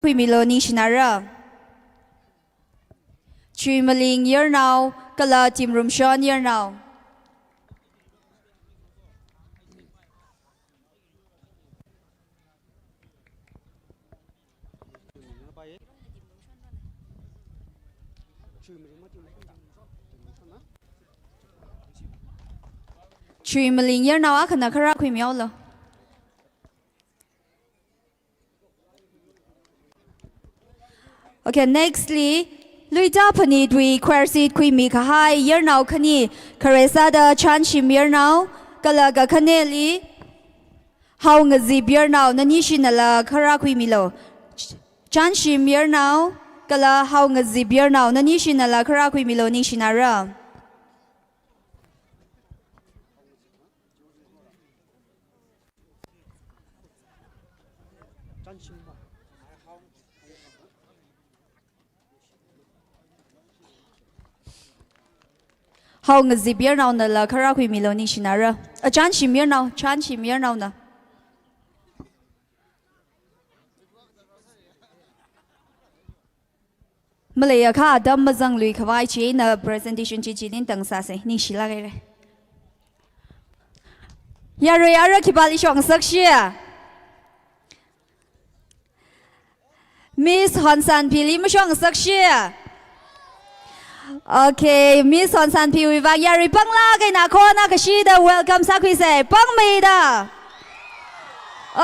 Quy Milo ni Shinara. Chui Maling year now, Kala Tim Rumshon year now. Chui Maling year now, Akana Kara Quy Miolo. Okay, nextly, Luita Pani Dwi Quersit Kui Mika Hai, year now Kani, Karesada Chanshim year now, Kalaga Kaneli, How Ngazib year now, Nanishinala Karakui Milo. Chanshim year now, Kala How Ngazib year now, Nanishinala Karakui Milo Nishinara. How ngazib year now na la karakui milo ni shinara. A chan shim year now na. Malaya ka adam mazang lui kawai chi na presentation chi chi din tang sa se ni shila gare. Yara kibali shong sakshia. Miss Hansan Pili mashong sakshia. Okay, Miss Hansan Pili vang yari pangla kay na kona kashida welcome sa kwise pang mida.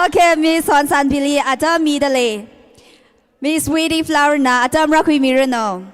Okay, Miss Hansan Pili atam midale. Miss Wedding Flower na atam rakui mirano.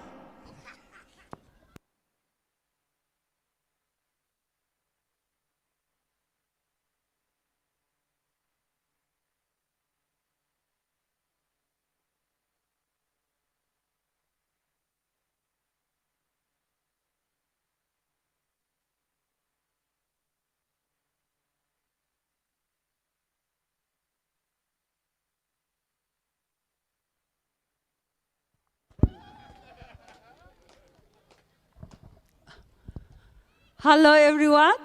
Hello, everyone.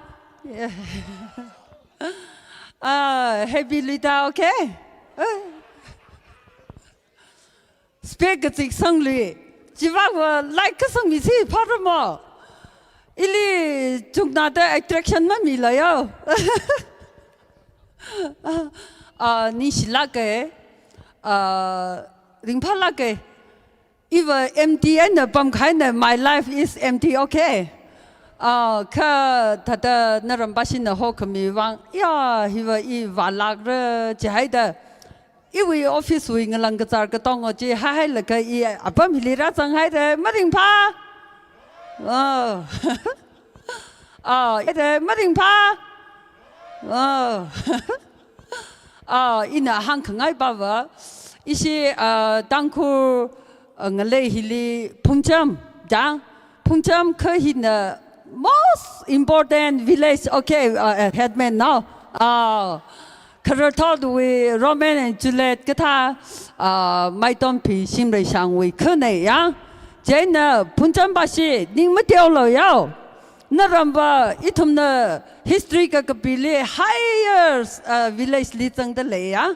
Happy Lita, okay? Speak it songly. Jiva like song me see paramo. Ili tungnada attraction mami la yo. Nishilake, ringpalake. Even empty and bum kind of my life is empty, okay? Ka tada narambashi na ho kami wang ya hiwa I valagre jahida iwi office wi ngalang kacar katong oji hai la ka I apam hilira sang hai de maring pa ide maring pa ina hang kangai bawa isi tangku ngale hili pungjam jang pungjam ka hina most important village, okay, headman now. Karatod we Roman and Juliet Gata, my Tompi, Simre Shang, we Kune, ya. Jane Punjambashi, Ning Mateolo, yao. Naramba, itumna history kakabili, higher village litang the laya.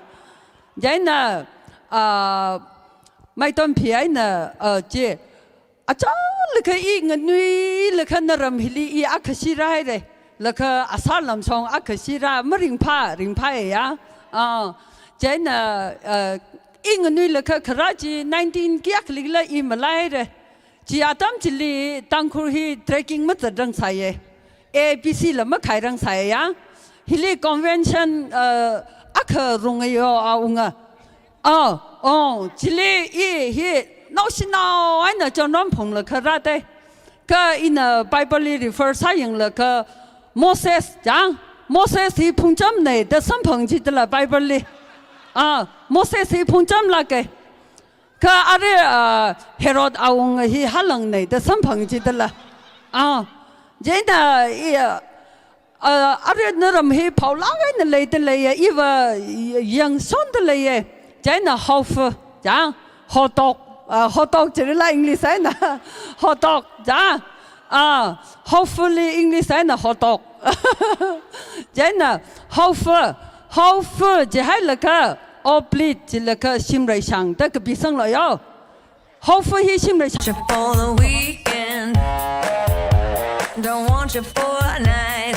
Jane, my Tompi, I J. Look at eating a nui, look at Naram Hili Akashira, look at Asalam song Akashira, Maring Pa, Jana Ing a nui look at Karachi, 19 Giaklila in Malay, Giatam Chili, Tankurhi, trekking Matadang Saye, ABC Lamakai Rang Saya, Hili Convention Aka Rungayo Aunga. Chili, he. No, she now I know John Rampong la karate. Ka in a Bible refers saying like Moses, Jang Moses he punjam ne, the Sampong Jitla Bible. Moses he punjam like Ka are Herod Aung he halang ne, the Sampong Jitla. Jada are Nuram he Paula and the later layer, Eva young son the layer, Jana Hoff, Jang, hot dog. Hot dog, English, and hot dog, ja. Hopefully English and hot dog. Jenna, how fur, Jehalaka, or bleed 只了个心里想的个比生了哟。Hopefully he 心里想。 you for the weekend. Don't want you for a night.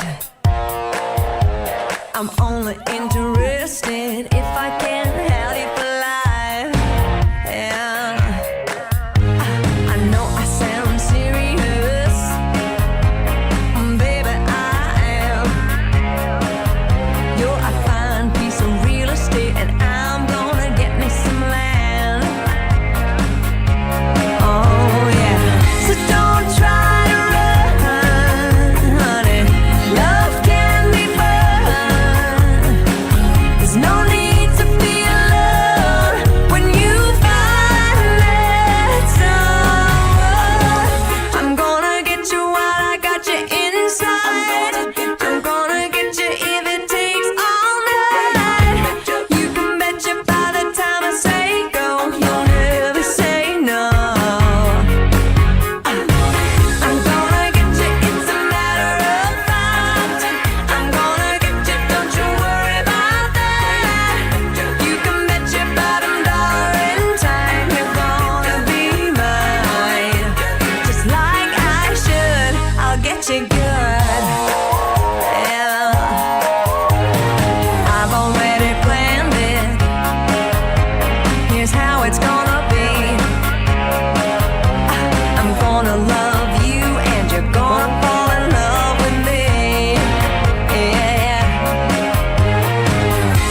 I'm only interested if I can have you for life. Yeah. I know I sound serious, baby, I am. You're a fine piece of real estate, and I'm gonna get me some land. Oh yeah. So don't try to run, honey. Love can be fun. There's no need to be alone when you find that someone. I'm gonna get you while I got you inside. I'm gonna get you if it takes all night. You can bet you by the time I say go, you'll never say no. I'm gonna get you, it's a matter of fact. I'm gonna get you, don't you worry about that. You can bet your bottom dollar in time you're gonna be mine. Just like I should, I'll get you good. Yeah. I've already planned it. Here's how it's gonna be. I'm gonna love you and you're gonna fall in love with me. Yeah.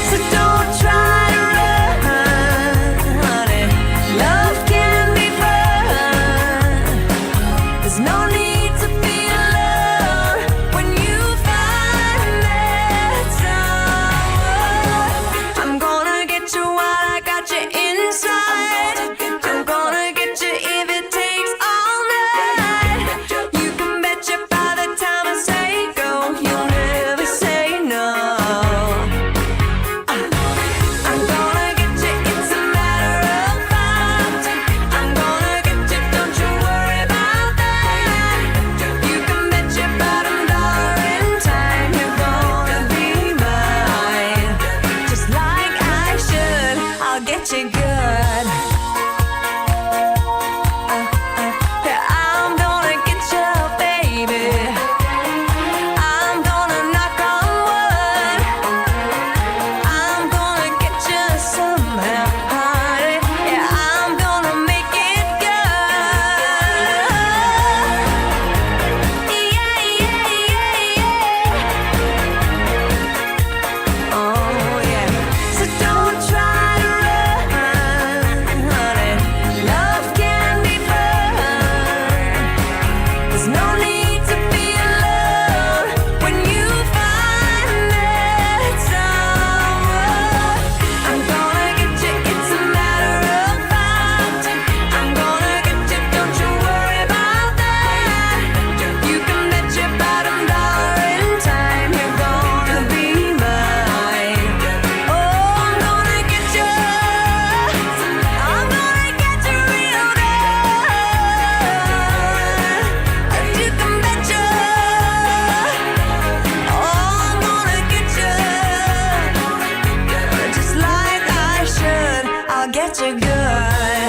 So don't try to run, honey. Love can be fun. There's no need to be alone when you find that someone. I'm gonna get you while I got you inside. I'm gonna get you if it takes all night. You can bet you by the time I say go, you'll never say no. I'm gonna get you, it's a matter of fact. I'm gonna get you, don't you worry about that. You can bet your bottom dollar in time you're gonna be mine. Just like I should, I'll get you good. Yeah, I'm gonna get you, baby. I'm gonna knock on wood. I'm gonna get you somehow, honey. Yeah, I'm gonna make it good. Yeah, yeah, yeah, yeah. Oh yeah. So don't try to run, honey. Love can be fun. There's no need to be alone when you find that someone. I'm gonna get you, it's a matter of fact. I'm gonna get you, don't you worry about that. You can bet your bottom dollar in time you're gonna be mine. Oh, I'm gonna get you. I'm gonna get you real good. You can bet you. Oh, I'm gonna get you. Just like I should, I'll get you good.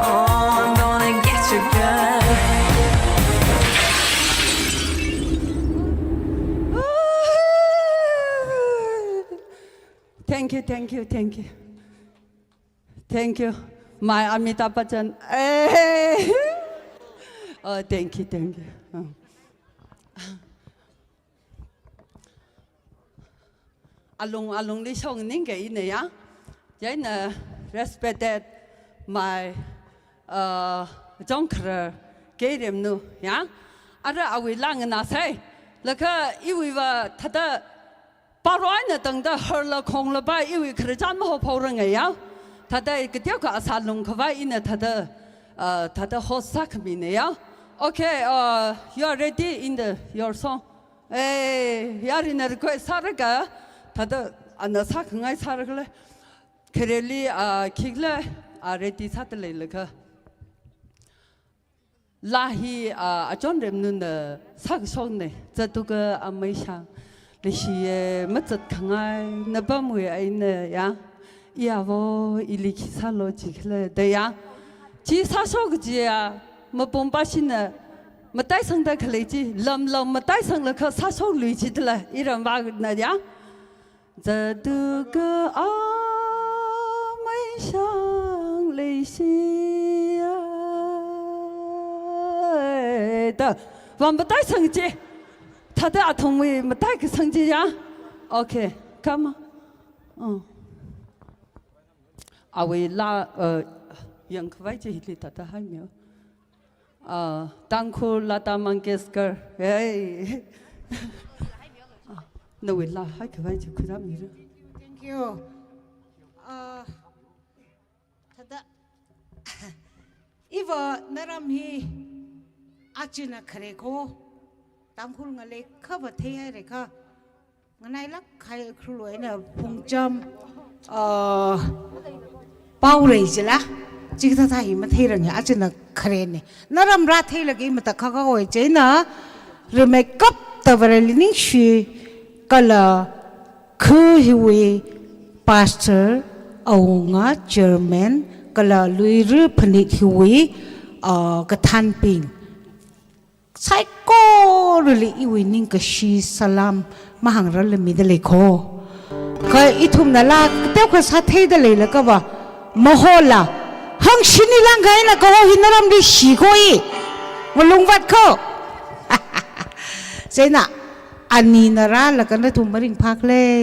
Oh, I'm gonna get you good. Thank you, thank you, thank you. Thank you. My Amitabh Bachchan. Hey. Oh, thank you, thank you. Along li song ning ge ne ya. Jai na respected my jonker ge dem nu ya. Ara awi lang na sai. La ka iwi wa thada paroi na tang da her la khong la ba iwi khre jam ho phau rang ya. Thada ke tia ka asalung khwa ina thada ho sak mi ne ya. Okay, you are ready in your song. Hey, yarina request saraga. Thada ana sak ngai saragla. Kereli kigla ready satle laka. Lahi ajon rem nun sak song ne. Zatuga amai shang. Lishi matzat kangai na bamwe ai ne ya. 呀我伊里去啥逻辑了？对呀，其啥说个字啊？没崩巴心呢，没带上的可来ji，冷没带上了可啥说逻辑的了？伊人话那样，这都个阿妹上泪西呀的，我没带上去，他的阿童妹没带个上去呀 ？OK， 干嘛？嗯。阿维拉ยัง可爱着一里，他还没有。当库拉达曼格斯克，哎，那维拉还可爱着，可他没有。Thank you. 他的，因为那让你阿吉那可以过，当库我来可不听还是可，我那拉开库来那碰着包瑞子啦。这个他也没听人家阿吉那可怜呢，那让他听了给没得看看我这呢，人们急到为了你去，个了。Kuhiwi pastor aunga German kala luiru penit hiwi ketanping sai ko ruli iwi ning kashi salam mahang ral mi de lekho ka itum nala te ko sa thei de le ka ba mahola hang shini lang gai na ko hinaram di shi ko i mulung wat ko sai naอันนี้นะร้านแล้วก็ได้ทุ่มมาริงพักเลย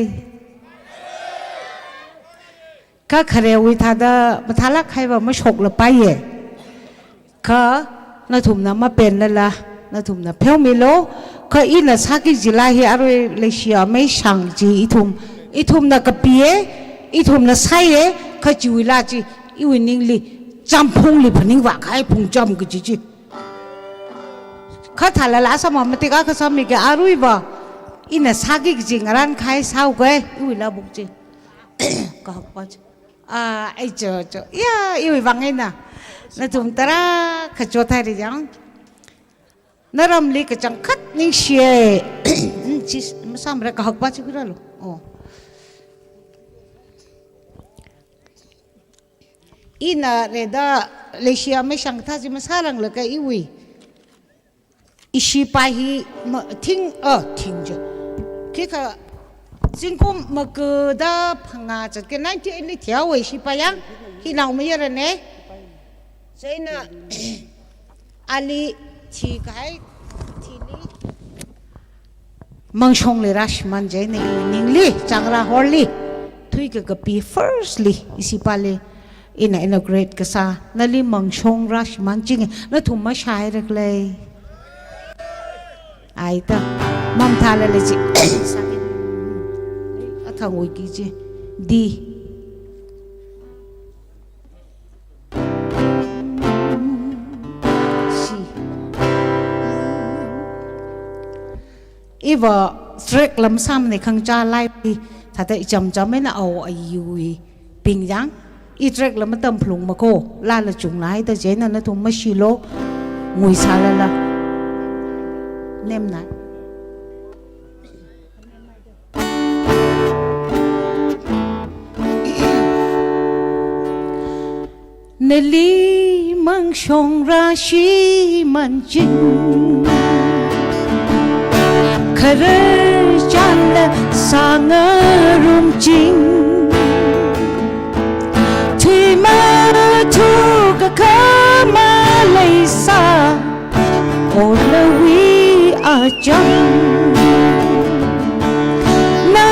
ก็คาเรวิธาดามาทารักใครว่ามาฉกละไปเย่ก็น่าทุ่มน้ำมาเป็นนั่นละน่าทุ่มน้ำเพียวมิโลก็อินน่ะสักกี่จิลาเฮียอะไรเลยเชียไม่ช่างจีอีทุ่มน่ะกระเปียอีทุ่มน่ะใส่เย่ก็จิวิลาจีอีวินิงลีจำพุงลีพนิงว่าใครพุงจำก็จีเขาถ่ายละสมองมันติดก็สามีแกอารุยบ่อินน่ะสักกี่จริงร้านขายเศร้าก็อีวิลาบุกจีก็ฮอกปัจไอ้เจ้าอีวิบังไงน่ะน่าทุ่มตระขจรไทยยังน่ารำลีก็จังคัดนิ่งเชียจีไม่ซ้ำเลยก็ฮอกปัจก็ได้หรออินน่ะเรดาเลเชียไม่ช่างท่าจิมาสารังเลยก็อีวิอิชิปาฮีมาทิ้งจ้ะคือค่ะจริงก็มาเกิดพังงาจัดกันนั่นที่นี่เที่ยวอิชิปายังที่เราไม่เยอะเนี่ยใช่น่ะอาลีที่ใครที่นี่มังชงเลยรัชมันใจในนิ่งลีจังราฮอลลีทุยกับปี firstly อิชิปาเลยinaugurate ก็ซะนั่นลีมังชงรัชมันจริงนั่นถูกมาใช้เลยไอ้ตามัมทาเลยจีสักนิดอ่ะทางวิกิจีดีสิอีว่าสเตรกลำซ้ำในขังจ้าไล่ปีถ้าแต่จำไม่น่าเอาอายุปิงยังอีสเตรกลำมันเติมพลุงมาโคลาละจุงไหนแต่เจนั่นนะทุ่มมาชิโลงวยซาละละเนมนะเนลีมังชงราชีมันจินคาร์จันละสางรุมจิงที่มาทุกข์ข้ามาเลยซาโอละวีอาจังนา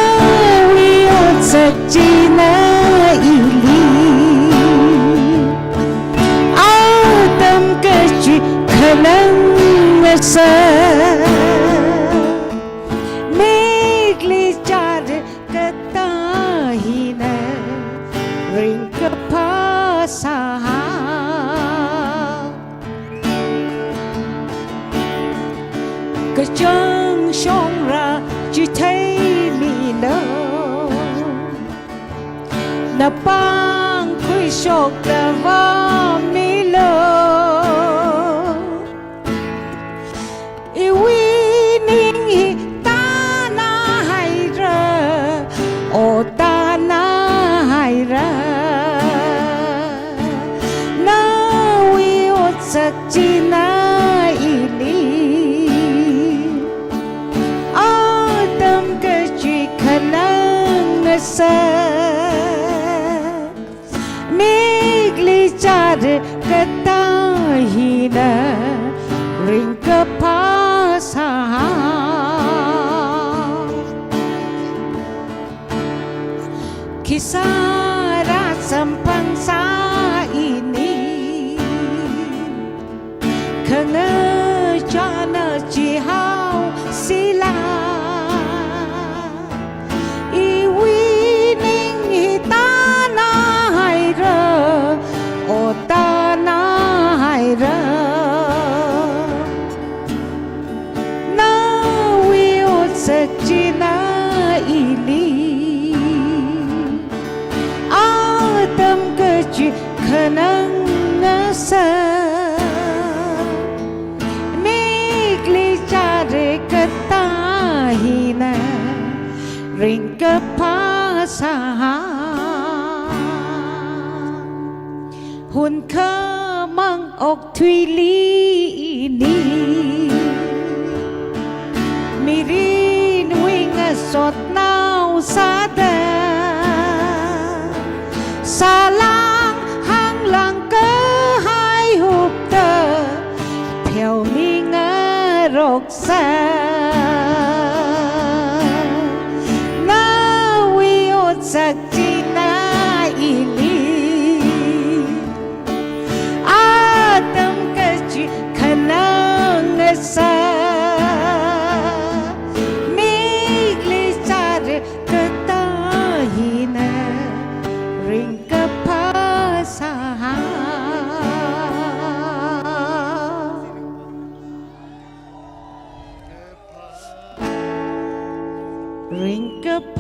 วิโอจัดจีนาอีลีอาตัมกะจิขลังเนสเมกลิจาร์กะตาหินาริงกะพาสาก็จังชงราจิเทมีเลนับปังคุยโชคแต่ว่ามีเลอีวินิงตาหน้าให้เรอโอตาหน้าให้เรอ sakjina ili Adam keji khanang sa Migli chare katahina ring kapasa Kisara sampang sa ini Kengejana jihau sila Iwining hitana haira Otana haira Nawi otsakjina ili Adam keji khanang ngasa Migli chare katahina ring kapasa Hun khamang ok thui li ini Mirin winga sot nau sada Salang hang lang cơ hai hụp tờ Theo mi ngờ rộc xa Na vi ốt giặc chi na ili A tâm cơ chi khả năng ngờ xa Mi gli chare cơ ta hi na Ring kapasa Ring kapasa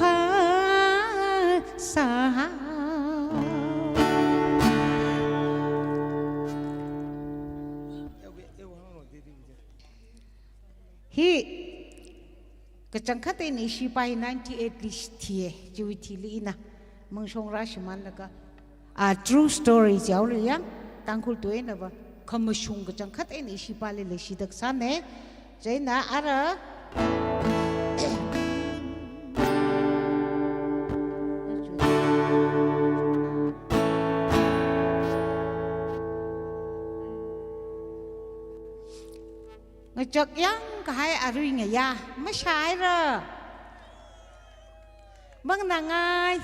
Hi Kecangkat ini sipai 98 list tie Juwiti liina Mengsong rasman laga true story jauh yang tangkul tu ini apa kemusung kecangkat ini si paling lesi dak sana jadi na ara ngejak yang kahai arui ngaya masai ra mengenangai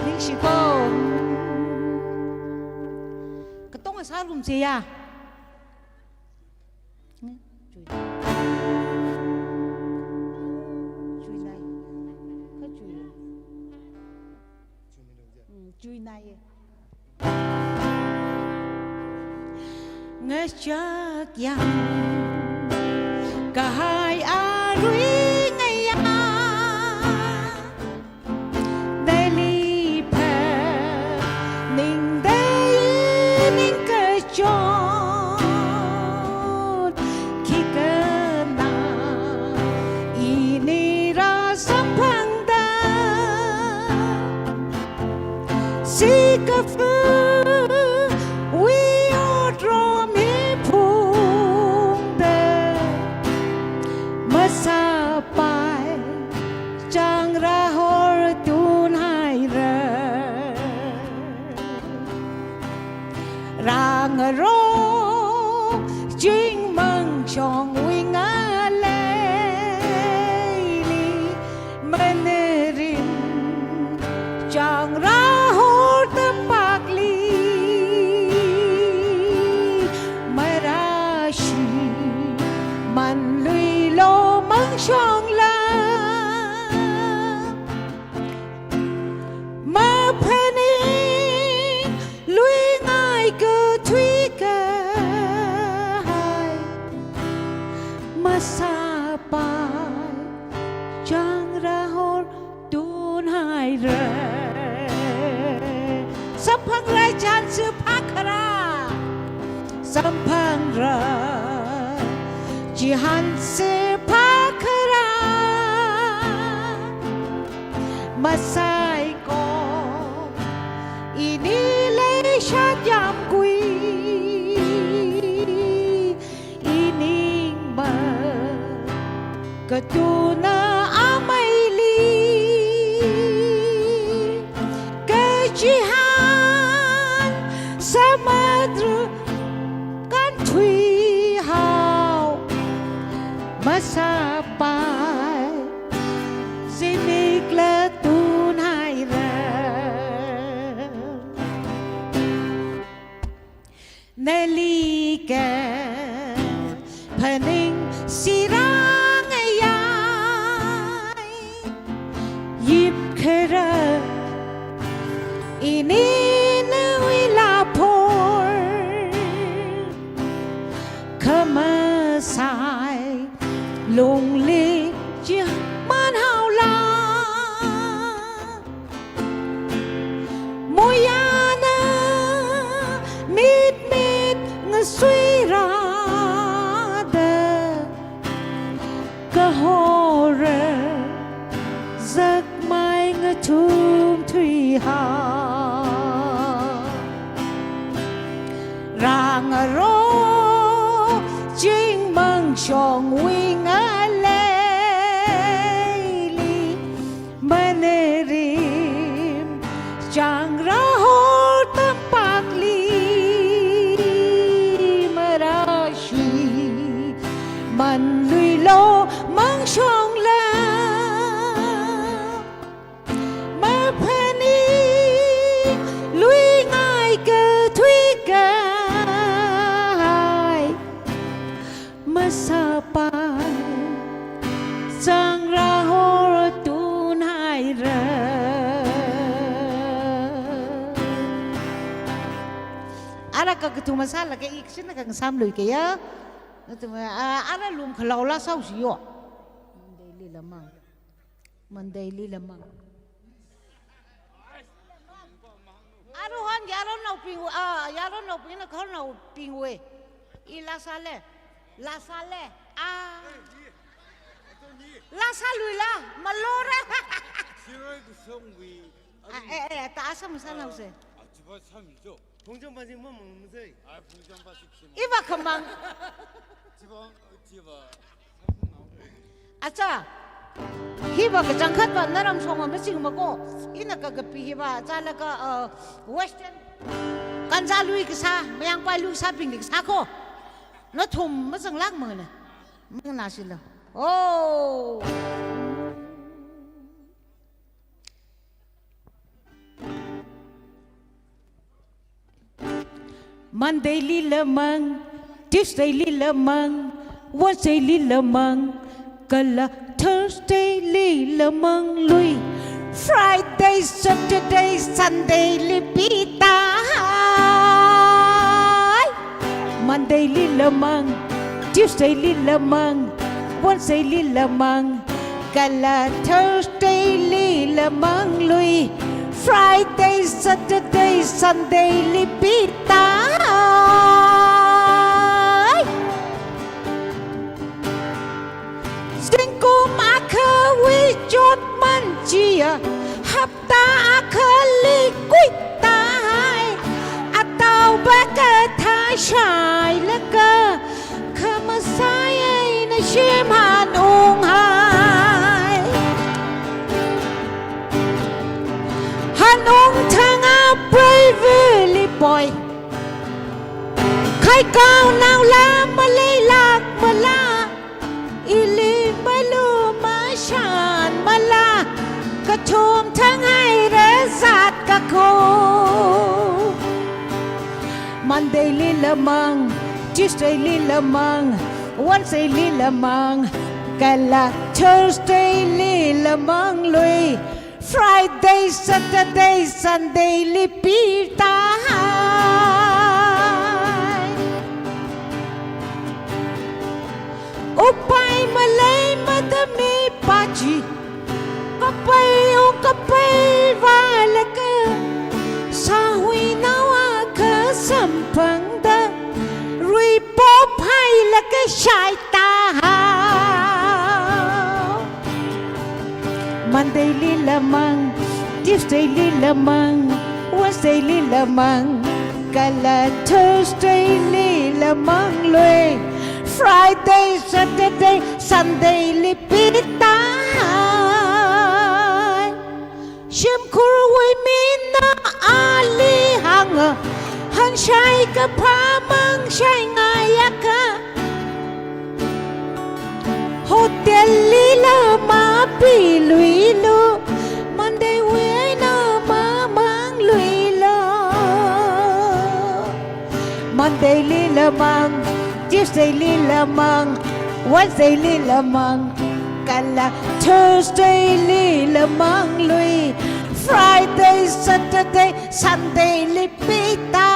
Ning si cô Cái tông là sao làm gì à Chui này Có chui Chui này Nghe chắc yang Cả hai arui Rang ro jing mang chong wing a lady manerin chang ra hor tempak li marashi man lui lo mang chong la ma penny lui ngai cơ Masapai Chang rahor tun hai re Sampang rai chan su pakara Sampang ra Jihan se pakara Masai ko Ini le sha jam kui Katuna amaili Kejihan Samadru Kan thui hao Masapai Sinik la tunai ra Nelika Paning sirang ayay Yip kera Ini lapor Kemasai Lung li chia man hao la Moyana Mít mít ngờ suy ra đờ Cơ hồ rờ Giấc mai ngờ chung thủy hà Ràng rô Chính mừng chong wing a lê Mane rim Chang ra hô tâm bạc ly Marashi Man lùi lô mang chong la Mà phani lùi ngài cơ thủy gai Masapai Sang ra hô tun hai ra Ara ka tu masala ke ik sin ka sam lui ke ya tu ara lum khlau la sau si yo Mandai li lamang Aru han yaron nau ping yaron nau ping na khol nau ping we I la sale La sale La salui la malora 싫어해도 성위 ta asam sana use 집안 참이죠. 봉정바지 뭐 먹는데? 봉정바지 Iba kemang 집안 Acha Hiba ka jangkhat ba naram soma mesing mako ina ka gapi hiba chala ka western Kanza lui ka sa mayang pai lui sa ping dik sa ko Nó thùm mất răng lác mờ này Mất nào xin lỗi Oh Monday li lemang Tuesday li lemang Wednesday li lemang Kala Thursday li lemang lui Friday, Saturday, Sunday li pita Monday li lemang Tuesday li lemang Wednesday li lemang Kala Thursday li lemang lui Friday, Saturday, Sunday li pita Singkum akha wi chot man chia Hapta akha li quýt tai Atau baka tha shai la ka Khama sai ai na shim han ung hai Han ung thang a bravely boy Khai cao nào la ma lê lạc ma la Ili ma lu ma shan ma la Ka thum thang ai re zat ka ko Monday li lemang Tuesday li lemang Wednesday li lemang Kala Thursday li lemang lui Friday, Saturday, Sunday li pita Upay malay madami pachi Kapay o kapay valaka Sa hui nawa ka sampang da Rui pop hay laka shai ta Monday li lamang Tuesday li lamang Wednesday li lamang Kala Thursday li lamang lui Friday Saturday Sunday lipita Shim kuru wi min na ali hanga Han shai ka pa mang shai ngayaka Hotel lila ma pi lui lu Monday we na ma mang lui lo Monday lila mang Tuesday lila mang Wednesday lila mang Kala Thursday lila mang lui Friday Saturday Sunday lipita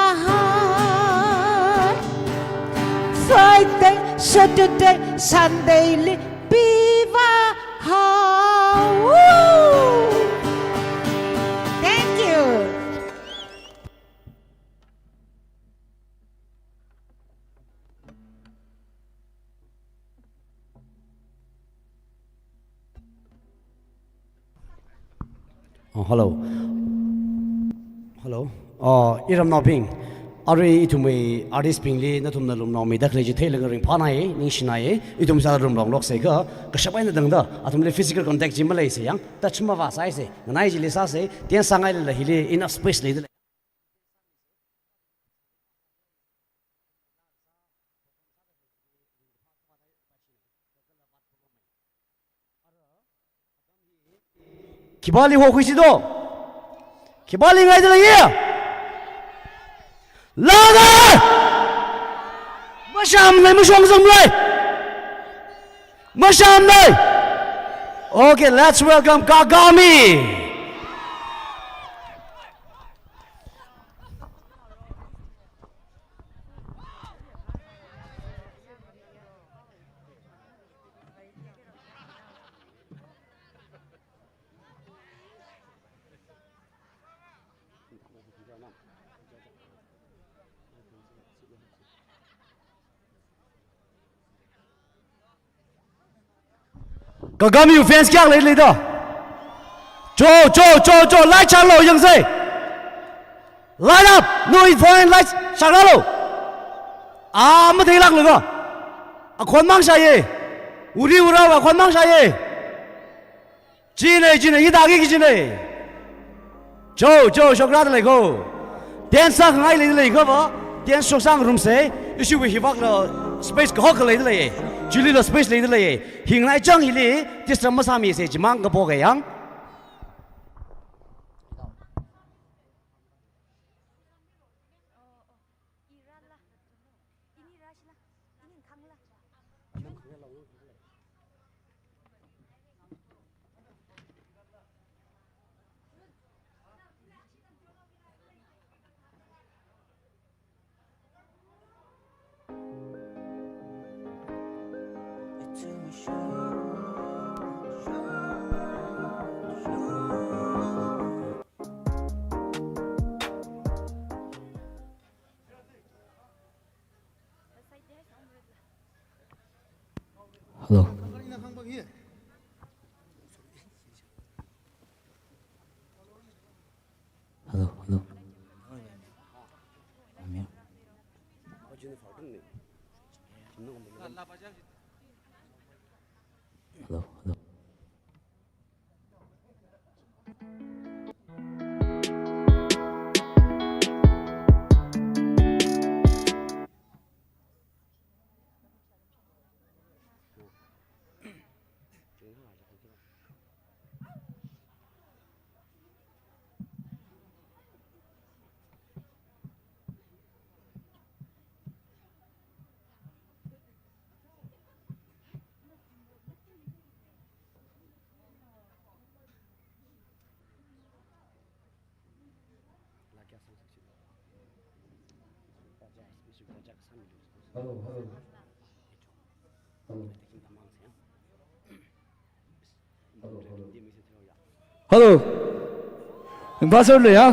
Friday Saturday Sunday lipiva Thank you Hello. Hello. Iram Noping. Ari itumai artist pingli na tumna lum nomi dak leji thai lengaring phanai ning shinai itum sa rum long lok se ka kashapai na dangda atumle physical contact jim lai se yang touch ma va sai se nai ji le sa se tian sangai le hile enough space le Kibali ho khuisi do Kibali ngai de ye Lada Masham lai mushong zam lai Masham lai Okay, let's welcome Kagami Kagami fans kya le da Jo light chang lo yang say Light up no phone light chang lo ma thei lak le ga a khon mang sa ye uri ura wa khon mang sa ye ji ne yi da gi ji ne Jo shokra de le go Tian sang ngai le go ba Tian shok sang room se issue we hi bak lo space ko hok le le Julie lo space le le hing nai chang hi le tis ram sa mi se ji mang ka bo ga yang Hello. Hello. Hello. Hello. Pastor le ya.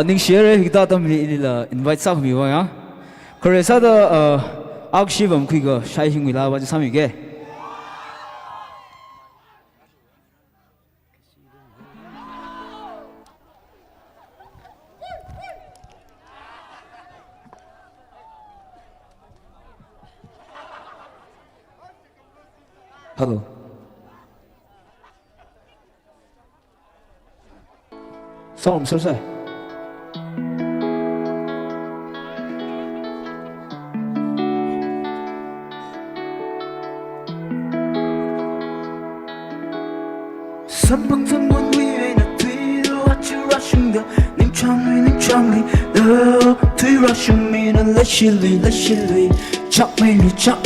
Ning share higda tam la invite sa mi wa ya. Koresa da akshivam khuiga shai hing mila ba sami ge. hello Xong sơ sài Sắp bằng thân muốn nguy về nà tuy đâu hát chứ ra chung đờ Ninh trong mi đờ Tuy ra chung mi nà lấy xì lùi Chắc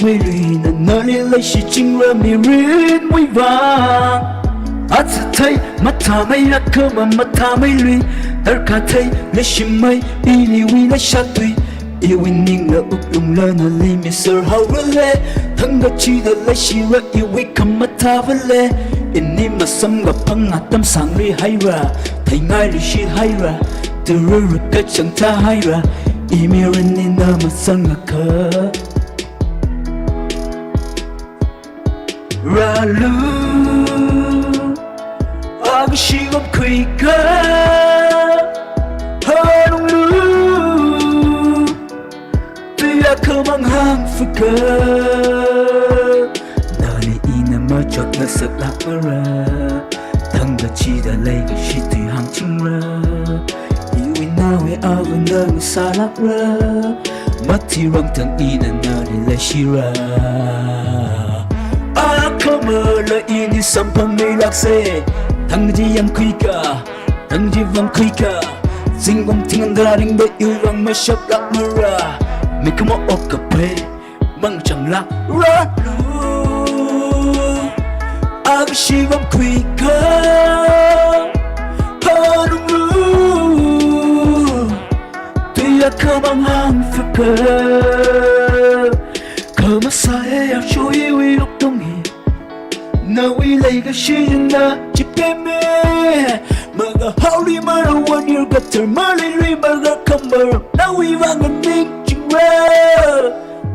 mây lùi nà nơ li lấy xì chinh rơ mi rít mùi vàng Hát sẽ thấy mắt thả mây lạc cơ mà mắt thả mây lùi Tất cả thấy lấy xì mây y li uy lấy xa tùy Yêu in ninh nà úc lùng lơ nà li mi sơ hào rơ lê Thân gà chi đờ lấy xì rơ yêu uy cầm mắt thả vơ lê Inni mà xâm gặp phăng ngạc tâm sáng ri hay ra Thầy ngay ri shit hay ra Từ rơ rơ cách chẳng tha hay ra I mi rin ni nơ mà xâm ngạc khờ Ra lu Aga shi gom khuy cơ Hơ nung lu Tuy à khờ mang hàng phư cơ Mơ chọt ngơ sợt lạc mơ ra Thăng gà chi đã lấy gà shi tùy hàng chinh ra Yêu in nào hay áo gần nơ ngơ xa lạc ra Mất thì rong thằng y nà nơ để lấy shi ra Á khơ mơ là y ni sâm phăng mê lạc xê Thăng gà chi yang khuy cả Thăng chi vang khuy cả Dinh gom thinh ăn ra đinh bê yêu rong mơ sợt lạc mơ ra Mê khơ mơ ốc cà phê Măng chẳng lạc ra Aga shi gom khuy cơ Hơ nung lu Tuy à khơ bằng hàng phơ cơ Khơ mà xa e ạc chú yêu y lúc đông hi Nâu y lấy gà shi dân nà chì kê mê Mà gà hao li mà ra one year gà thở mà li ri mà gà khâm mơ Nâu y vang ngân ninh chinh ra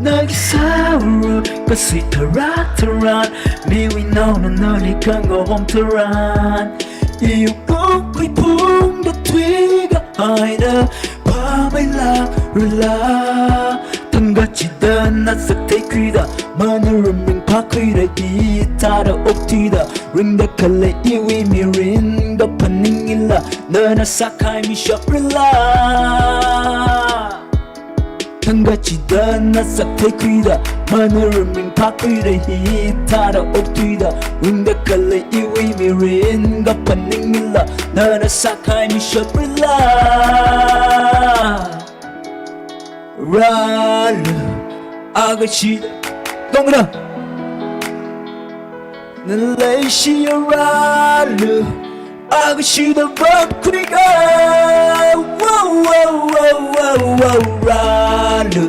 Nagi sauro kasi taran Mi winaw na nalikang gawang taran Iyo kong ko'y pong datwiga ay na Pamay rula Tangga chidan at saktay kuida Manaraming pa kuida Itada oktida Ring da kala iwi mi rin Da paningila Na nasakay mi siya rula Thanga chida na sakay kuida Manaraming pa kuida Hitada oktida Ring da kala iwi mi rin Da paningila Na nasakay mi siya rula Ralu 아가씨 동그라 날레시 라루 아가씨도 바꾸니까 라루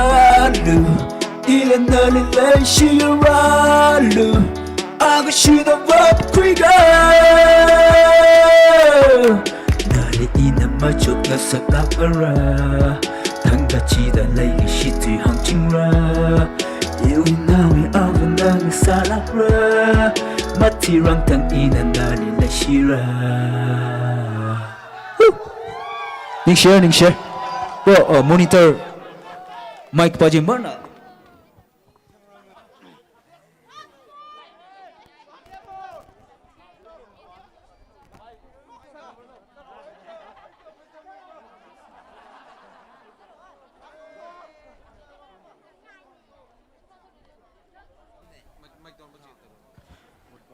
라루 이래 날레시 라루 아가씨도 바꾸니까 mà chốt là sắc đáp ra thằng ta chỉ đã lấy cái shit từ hàng chinh ra yêu nào yêu áo vẫn đang xa lắc ra mắt thì răng thằng in anh đã đi lấy shi ra Ninh share oh monitor mic pa jim na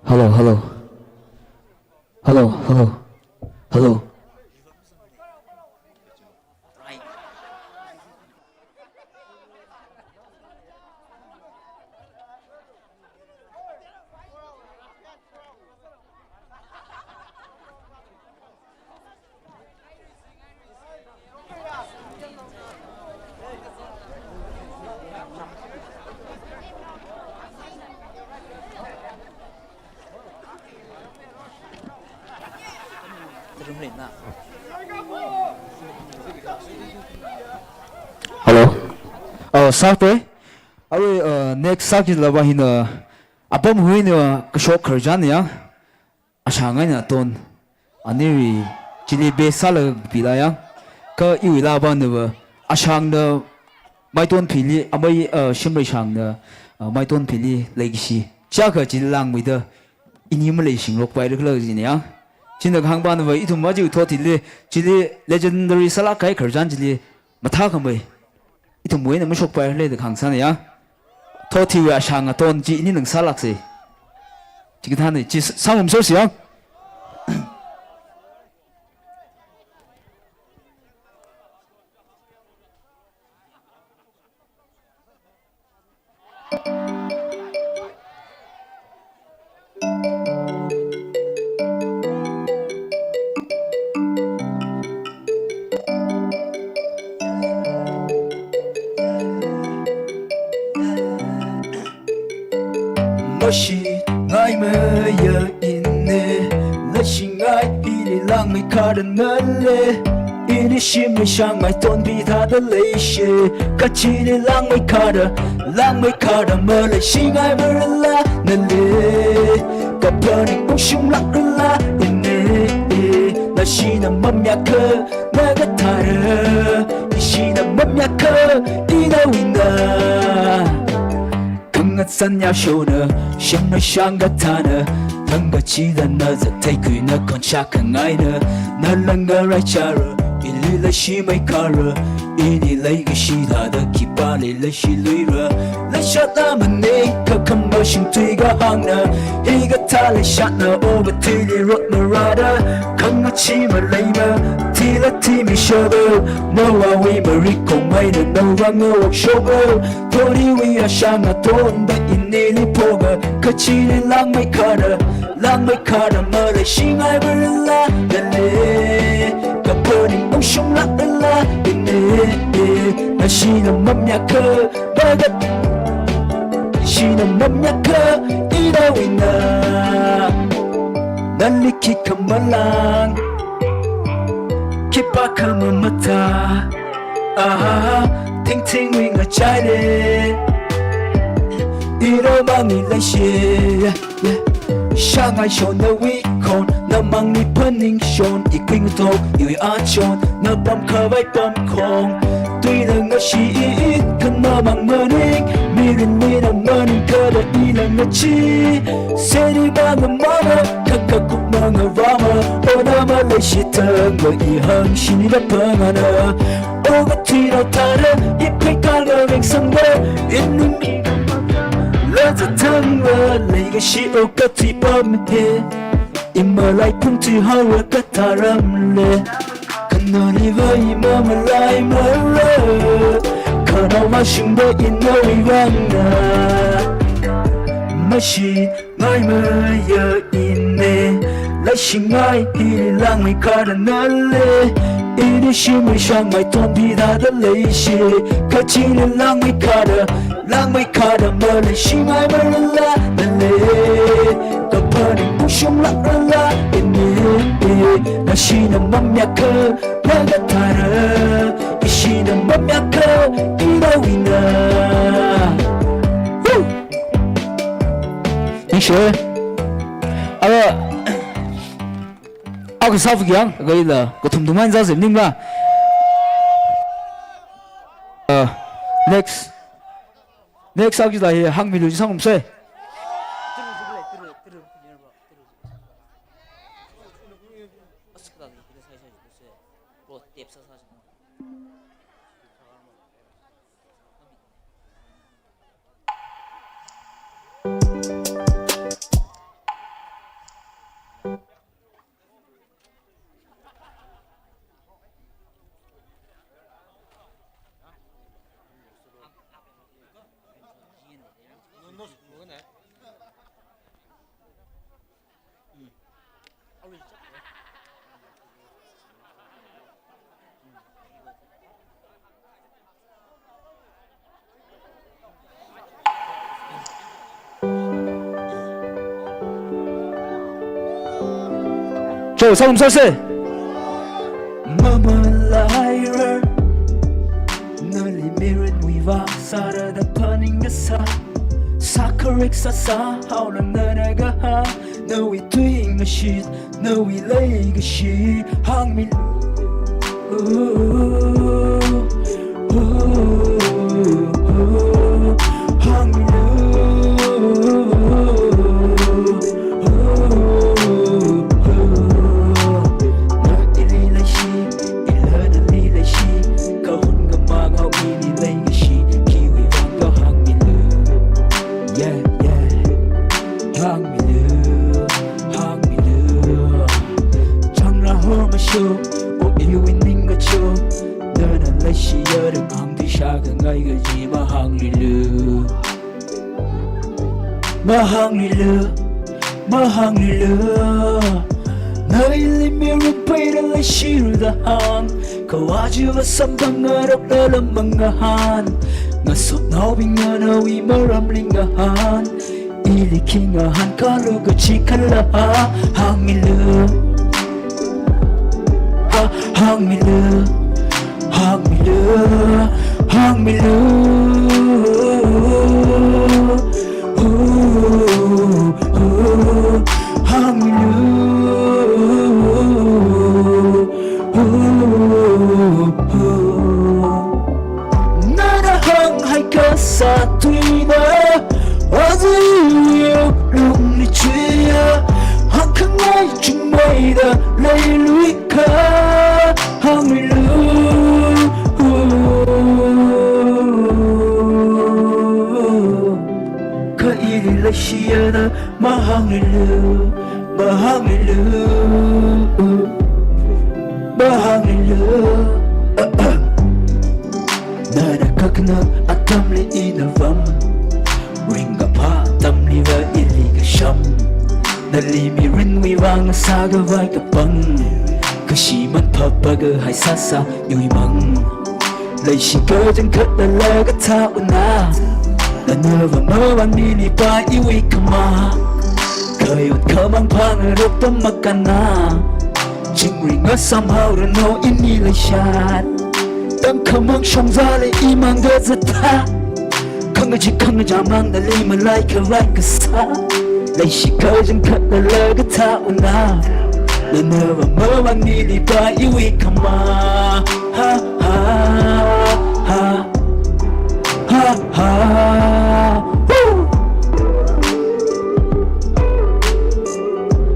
Hello. Sak pe awe next sak is laba hina apam huina kashok kharjan ya ashangai na ton aniri chili be sala pilaya ka iwila ba ne ba ashang da mai ton phili amai shimrai shang da mai ton phili legacy cha kha chi lang mi da ini ma le sing lok pai được lo gì nhỉ chính là hàng ban vậy ít mà chịu thua thì chỉ legendary salak cái khởi gian chỉ mà thao không vậy ít muối nó mới sốc pai lên được hàng sang này á thua thì à sang à tôn chỉ ní đừng salak gì chỉ cái thằng này chỉ sang một số gì không Moshi ngai mơ giờ inne lashi ngai ili lang mai karan nalle ini shim mai shang mai ton bi tha da leishe kachini lang mai kara mơ le shi ngai mơ la nalle kapani ushum lak la inne lashi na mamya ke naga tara ishi na mamya ke ina wina ngất sân nhau show nè, xem nói sang gắt thà nè, thằng gắt chỉ là nợ giật thấy cười nè còn chắc hàng ngày nè, nè là ngờ ra cha rồi, ili lấy xí mấy car rồi, ini lấy cái xí thà đã kịp ba lấy xí lưỡi rồi, lấy sát ta mình đi, khờ khăm mơ xin tùy gà hàng nè, hi gắt thà lấy sát nè, ô bát thi đi rót nè ra đó, không ngất chỉ mà lấy mà, thi là thi mi show đâu, mơ hoa vi mà ri cùng mấy nè, đâu ra ngơ hoặc show đâu, thôi đi vi à sang à tôn đã inni li poga, kachi li lang mai kara mơ lại xí ngai bơ la, gale, kapani ông sông lắc la, inni, na xí na mâm nhà cơ, ba gắt, xí na mâm nhà cơ, ina wina, nali ki kamalang, kipa kamamata, ting ting wing a chai 이러 망이 라시에 샹하이 쇼 너 위콘 너 망니 퍼닝 쇼 이끌고 도 유이 아촌 너 범커바이 범콩 뛰는 것이 그너 망머닝 미린 미는 머닝 그래 이런 것이 세리 방은 뭐너 카카국 망어 라마 오나마 레시던 거 이항신이라 펑하나 오가 뒤로 타라 잎을 깔고 맹성거 있는 미가 lỡ thăng vỡ lấy cái shi ô cất thì bom he im mơ lại phun thì hoa vỡ cất thà râm lệ cần nở đi với mơ mà lại mơ rơ khờ nào mà xin đôi in nơi vang na mà shi ngay mơ giờ in nè lại xin ngay thì lang mày cả đàn nở lệ ini shi mày sang mày tôn đi ra đã lấy shi cả chi nên lang mày cả đàn mơ lại shi ngay mơ la nè cả phần cũng sung lắc la ini na shi na mâm nhà cơ na gắt thà ra shi na mâm nhà cơ ina wina anh sure cái sao vậy anh cái là có thùng thùng anh ra gì nhưng mà next sau khi là hàng miền núi sang không xe 저 상금 살세 Mama liar 널리 미른 위와 살아다 퍼닝 가사 사커릭 사사 하오는 나라가 하 No we doing the shit No we lay the shit 항민 항민 쳐 오이윈닝 거쳐 너는 레시여름 암디 샤가 가이가지 마항릴르 너일리 미를 베이를 레시르다한 거와주와 삼방을 없다란 망가한 나소 나오빙가 나위 마람링가한 일리킹아한 가루가 지칼라 항밀르 항밀르 나라 항하이까 사투이나 어디요 롱리 취야 한칸가이 중마이다 레일루이카 항밀루 가이리 레시야나 마항밀루 나라 kakna atamli inavam ringa pa tamli va iliga sham nalimi rinwi wang saga vai kapang kashiman papaga hai sasa yui mang lai shika jang khat la ga ta una na neva mawan mini pa iwi kama kayot kamang pangarap tamakana jingringa somehow no ini lai shat当可梦想在里一满个子他，看个起看个家忙的里面来个啥，来西个人看的那个他无那，那那么么晚你礼拜一为干嘛？哈哈哈哈哈，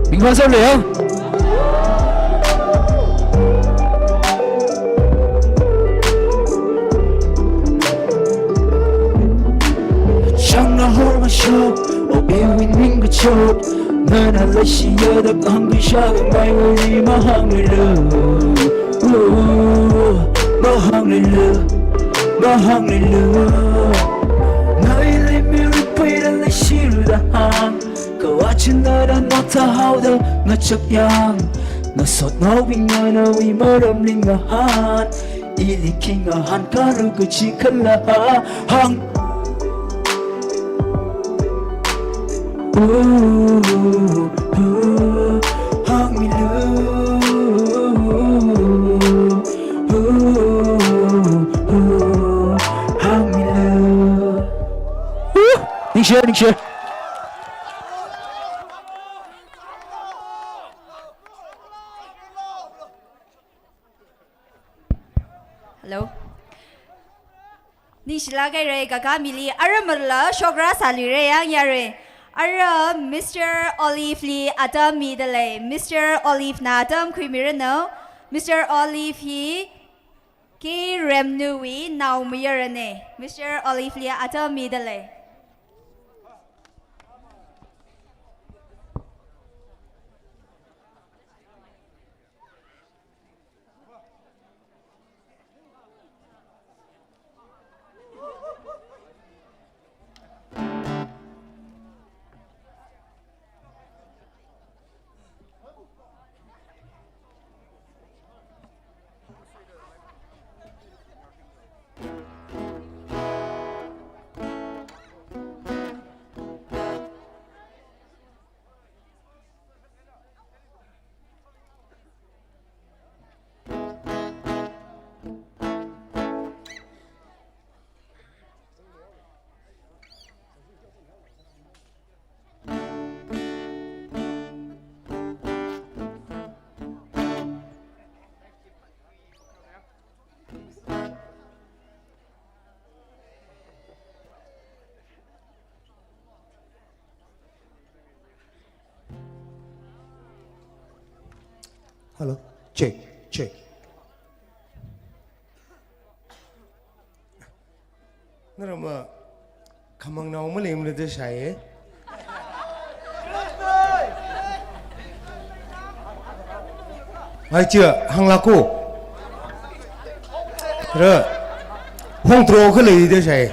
明白收了。show o bewin ring cho nana la shi ya da hang bi sha ga mai wi ma hang le ma hang le nai le mi ri pai da la shi ru da hang ka wa chin da da na ta hao da na chak yang na sot no wing na wi ma ram ling ga han ili king a han ka ru ku chi khan la hang hang me hang me你学 Hello. Ni sila kay Ray kakamili aramala shogra sali Ray yang yare. Ara Mr. Olive Lee Adam Midale. Mr. Olive na Adam Krimirano. Mr. Olive he ki remnui now mirane. Mr. Olive Lee Adam Midale. Hello, check, check. Nara ma kamang na umalim na deshay. ai chưa hăng là cô rồi hông trâu cái gì đấy sai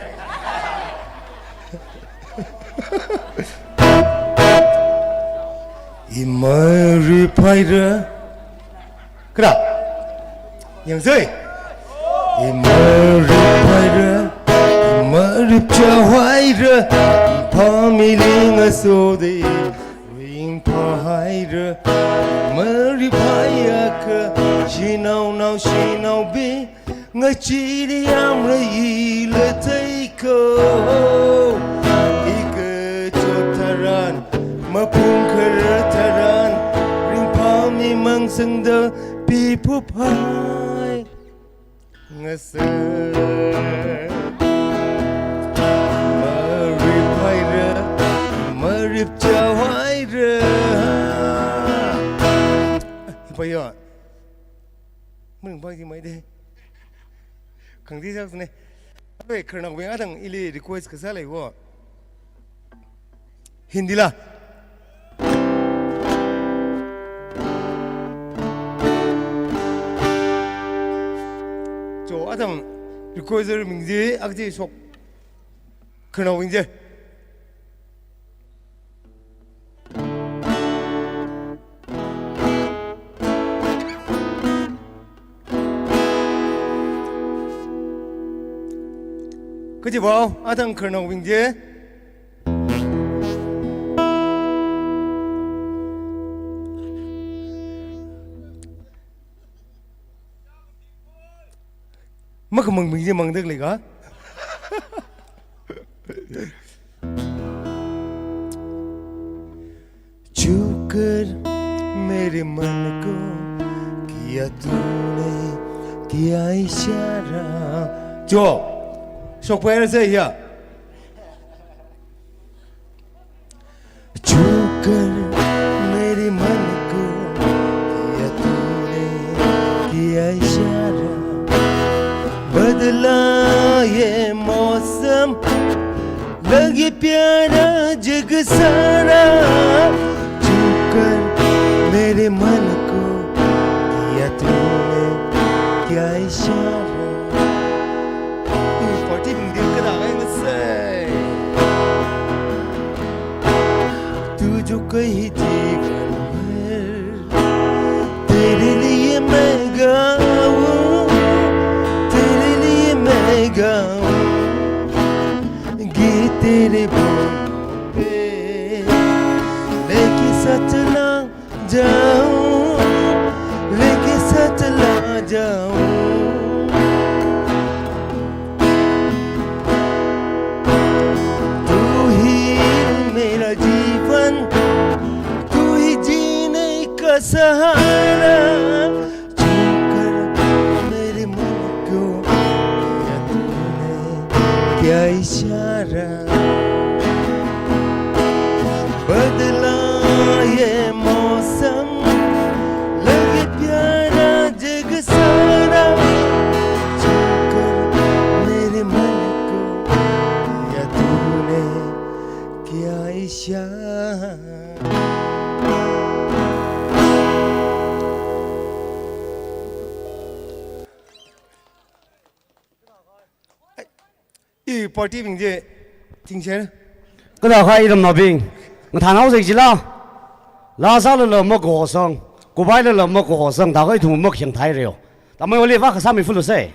imari paira kira yang zai imari paira imari chawaira pamiling asode ring paira imari paia ka shinau be nga chi đi am ra yi le thai ko ik chotaran ma pung khar taran ring pa mi mang sang da pi pu pai nga sa ma ri pai ra ma rip cha hai ra bây giờ mình bao nhiêu mấy đây khẳng định sao này vậy khởi động với thằng ili request cái sao lại vô Hindi là chỗ thằng request mình gì ác gì sọc khởi động mình gì cái gì bảo thằng khởi động mình gì mất cái mình gì mừng được lại cả चुकर मेरे मन को किया तूने किया इशारा जो शौक पैर से या चुकर मेरे मन को किया तूने किया इशारा बदला ये मौसम लगे प्यारा जग सारा चुकर मेरे मन को किया तूने क्या इशारा पार्टी में दिल करा है मुझसे तू जो कही जीवन भर तेरे लिए मैं गाऊं तेरे लिए मैं गाऊं गीत तेरे बोलों पे लेके साथ ना जाऊं लेके साथ ला जाऊं तू ही मेरा जीवन तू ही जीने का सहारा चुकर मेरे मन को किया तूने क्या इशारा बदला ये मौसम लगे प्यारा जग सारा चुकर मेरे मन को किया तूने क्या इशारा 이 파티 빙제 팅chen cái đó khai đầm nào bình mà thằng nào gì là lá sao là mất cổ sông cô bay là mất cổ sông thằng cái thùng mất hiện thái rồi tao mới lấy vác cái sao mình phun rồi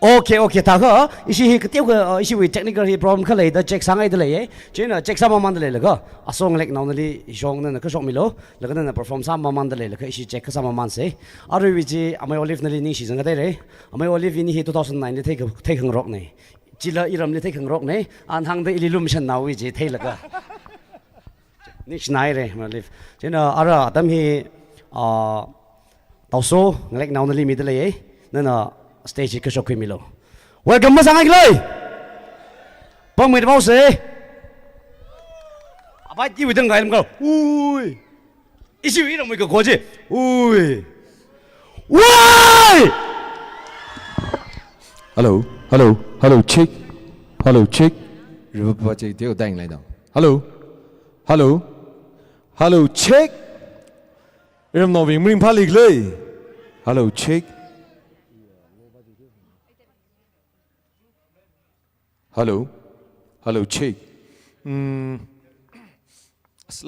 ok thằng đó ý cái tiêu cái ý về technical problem cái này đã check sang ai đó lấy chứ là check sang mà lấy là cái à song lek nào này song này cái song milo là cái này perform sang mà lấy là cái ý check sang mà sẽ à rồi vì chứ amai olive này ní season cái đấy amai olive ní 2009 thấy không rock này chỉ là iram này thấy không rock này anh hàng đấy illumination nào vì chứ thấy là cái ní này đấy mà olive chứ là à rồi tầm hi tàu số lek nào này mình lấy nên là stage cái show queen milo welcome mà sang anh lên bông mình bao giờ à phải đi với thằng gái làm câu ui ý xíu ý là mình có gì ui ui hello check rồi bà chị tiêu đánh lại đâu hello check เริ่มนอวิ่งมึงพาลีกเลยฮัลโหลเช็คฮัลโหลฮัลโหลเช็ค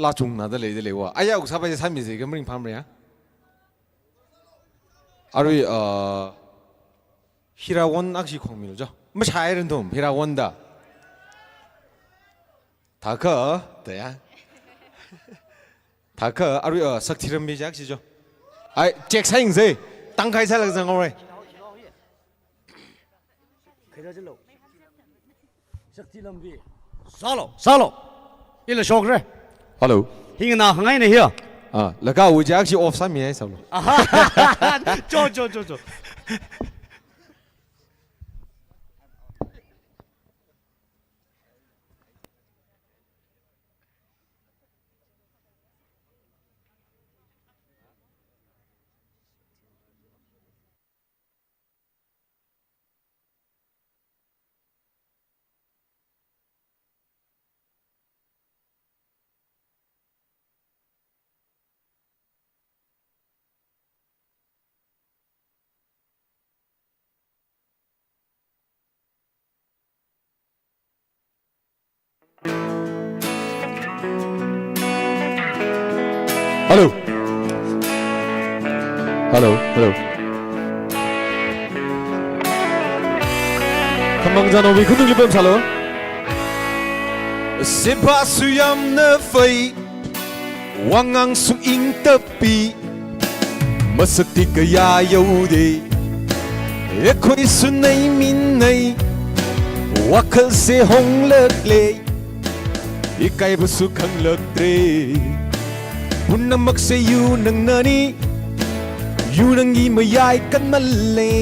ลาจุงน่าจะเลยว่าอายาอุตส่าห์ไปจะทำมิสิก็มึงพามเลยฮะอารุยฮิราวันอักษิของมิลจ้ะไม่ใช่เรื่องทุ่มฮิราวันดาถ้าก็แต่ยังถ้าก็อารุยสักทีเรื่องมีจักสิจ้ะไอ้แจ็คสังสิตั้งใครใช่หรือจังเอาไว้Salo, ile shok re. ฮัลโหล Hinga na hangai ne here. แล้วก็วิจักสิออฟสามีไอ้สาว Jo.ฮัลโหลคำมังจานอวิคุณต้องรีบไปฮัลโหลเซบาสุยามเนฟไยวังอังสุอิงตะปีมาสติกยาโยเดเอคอยสุนัยมินนัยวักเสหงเลิกเลยอีกายบสุขังเลิกเตรบุญนำมักเสยูนังนานียูนังยีมายายกันมาเลย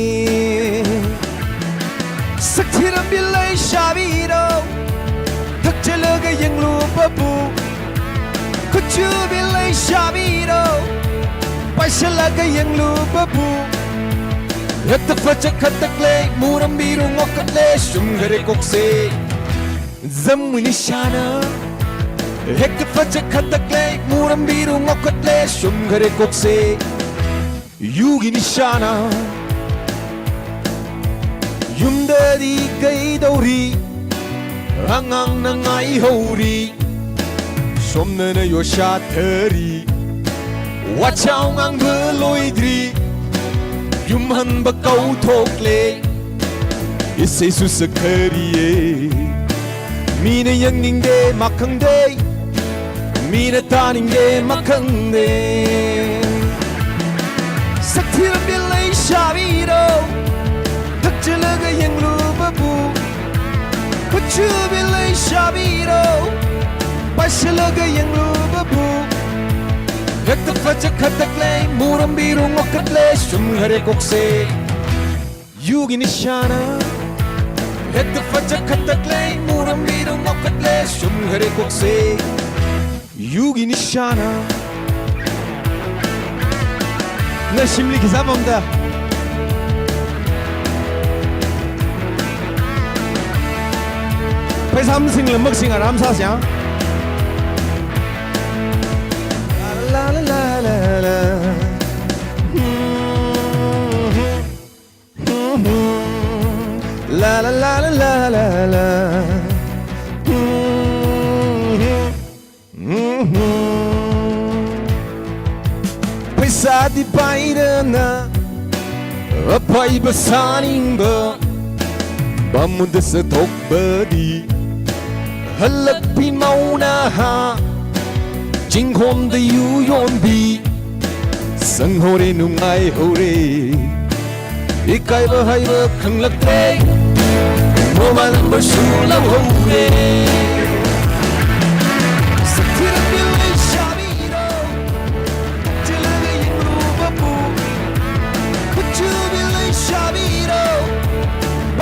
สักทีรำบิเลยชาบีโรทักเจเลกยังลูบบูคุจูบิเลยชาบีโรไปเชลกยังลูบบูเฮตฟัจขัดตะเลมูรำบิรุงอกเลชุมเกเรกกเซจำมินิชานาเฮกฟัจขัดตะเลมูรำบิรุงอกเลชุมเกเรกกเซยูกินิชานายุมเดดีไกดอรีอังอังนังไอโฮรีสมเนนโยชาเทอรีว่าเจ้าอังเบลอยดรียุมหันบะเกาทกเลอิเซซุสเครีเอมีนยังนิงเดมักขังเดมีนตานิงเดมักขังเดสักทีละเบลเลยชาบีโรทักเจเลกยังลูบบูคุจูบิเลยชาบีโรไปเชเลกยังลูบบูเฮกตฟัจขัดตะเลมูรำบิรุงอกเลชุมเฮเรกกเซยูกินิชานาเฮกตฟัจขัดตะเลมูรำบิรุงอกเลชุมเฮเรกกเซยูกินิชานา나 심리 기사 봅니다. 배 삼승을 먹싱아 람사상. 라라라라라. 라라라라라라. sa di pairana apai basaning ba bamud sa thok badi halak pin mau na ha jing hom de yu yon bi sang hore nung ai hore ikai ba hai ba khang lak te mo man ba shu lam hore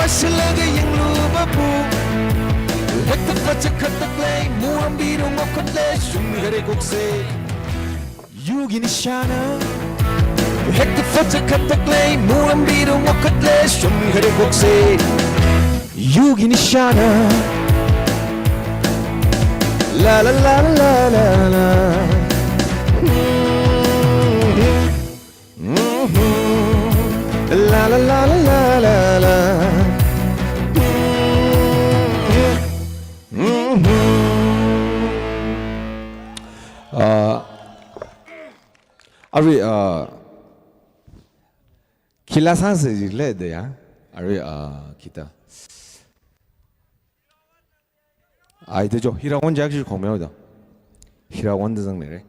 Basilage yang lupa bu, hekta baca kata play, muam biru ngokot le, sunghere kokse, yugi nishana. Hekta baca kata play, muam biru ngokot le, sunghere kokse, yugi nishana. La la la la la la. ari kilasa se le de ya ari kita ai de jo hirawan jak ji khomeo da hirawan de jang ne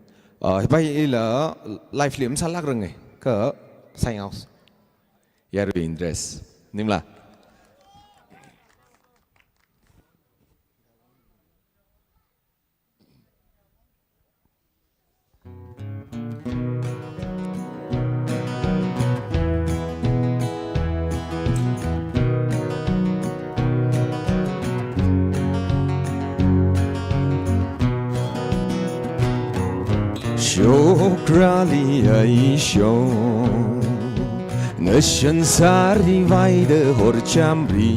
bai la life lim sa lak rang nge ka sai house ya ri interest nim la Shokrali ai show Nation sari vai de horchamri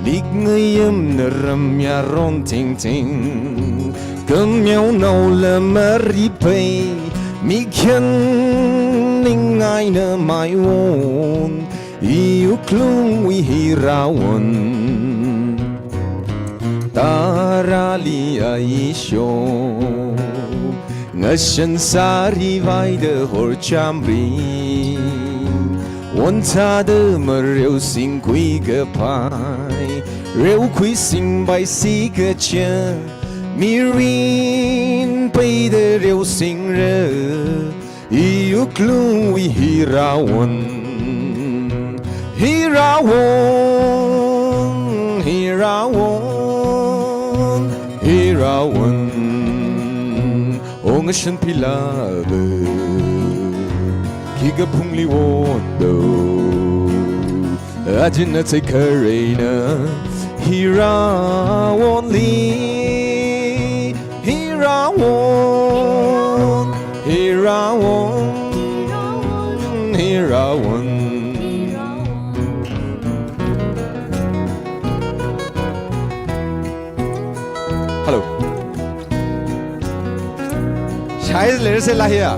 Nig ngayam naram ya ron ting ting Kum yaw no la maripay Mi kyan ning ay na may won Iuklung wi hirawan Tarali ai show Nation sari vai de horchamri Wanta de mereu sing kui ge pai Reu kui sing bai si ge che Mirin pai de reu sing re Iu klung wi hirawan Hirawan Hirawan Hirawan Ong shen pilave Kiga pungli wondo Ajina te karena Hira only Hira won Hira won Hira won Hello शायद लेर से Lahia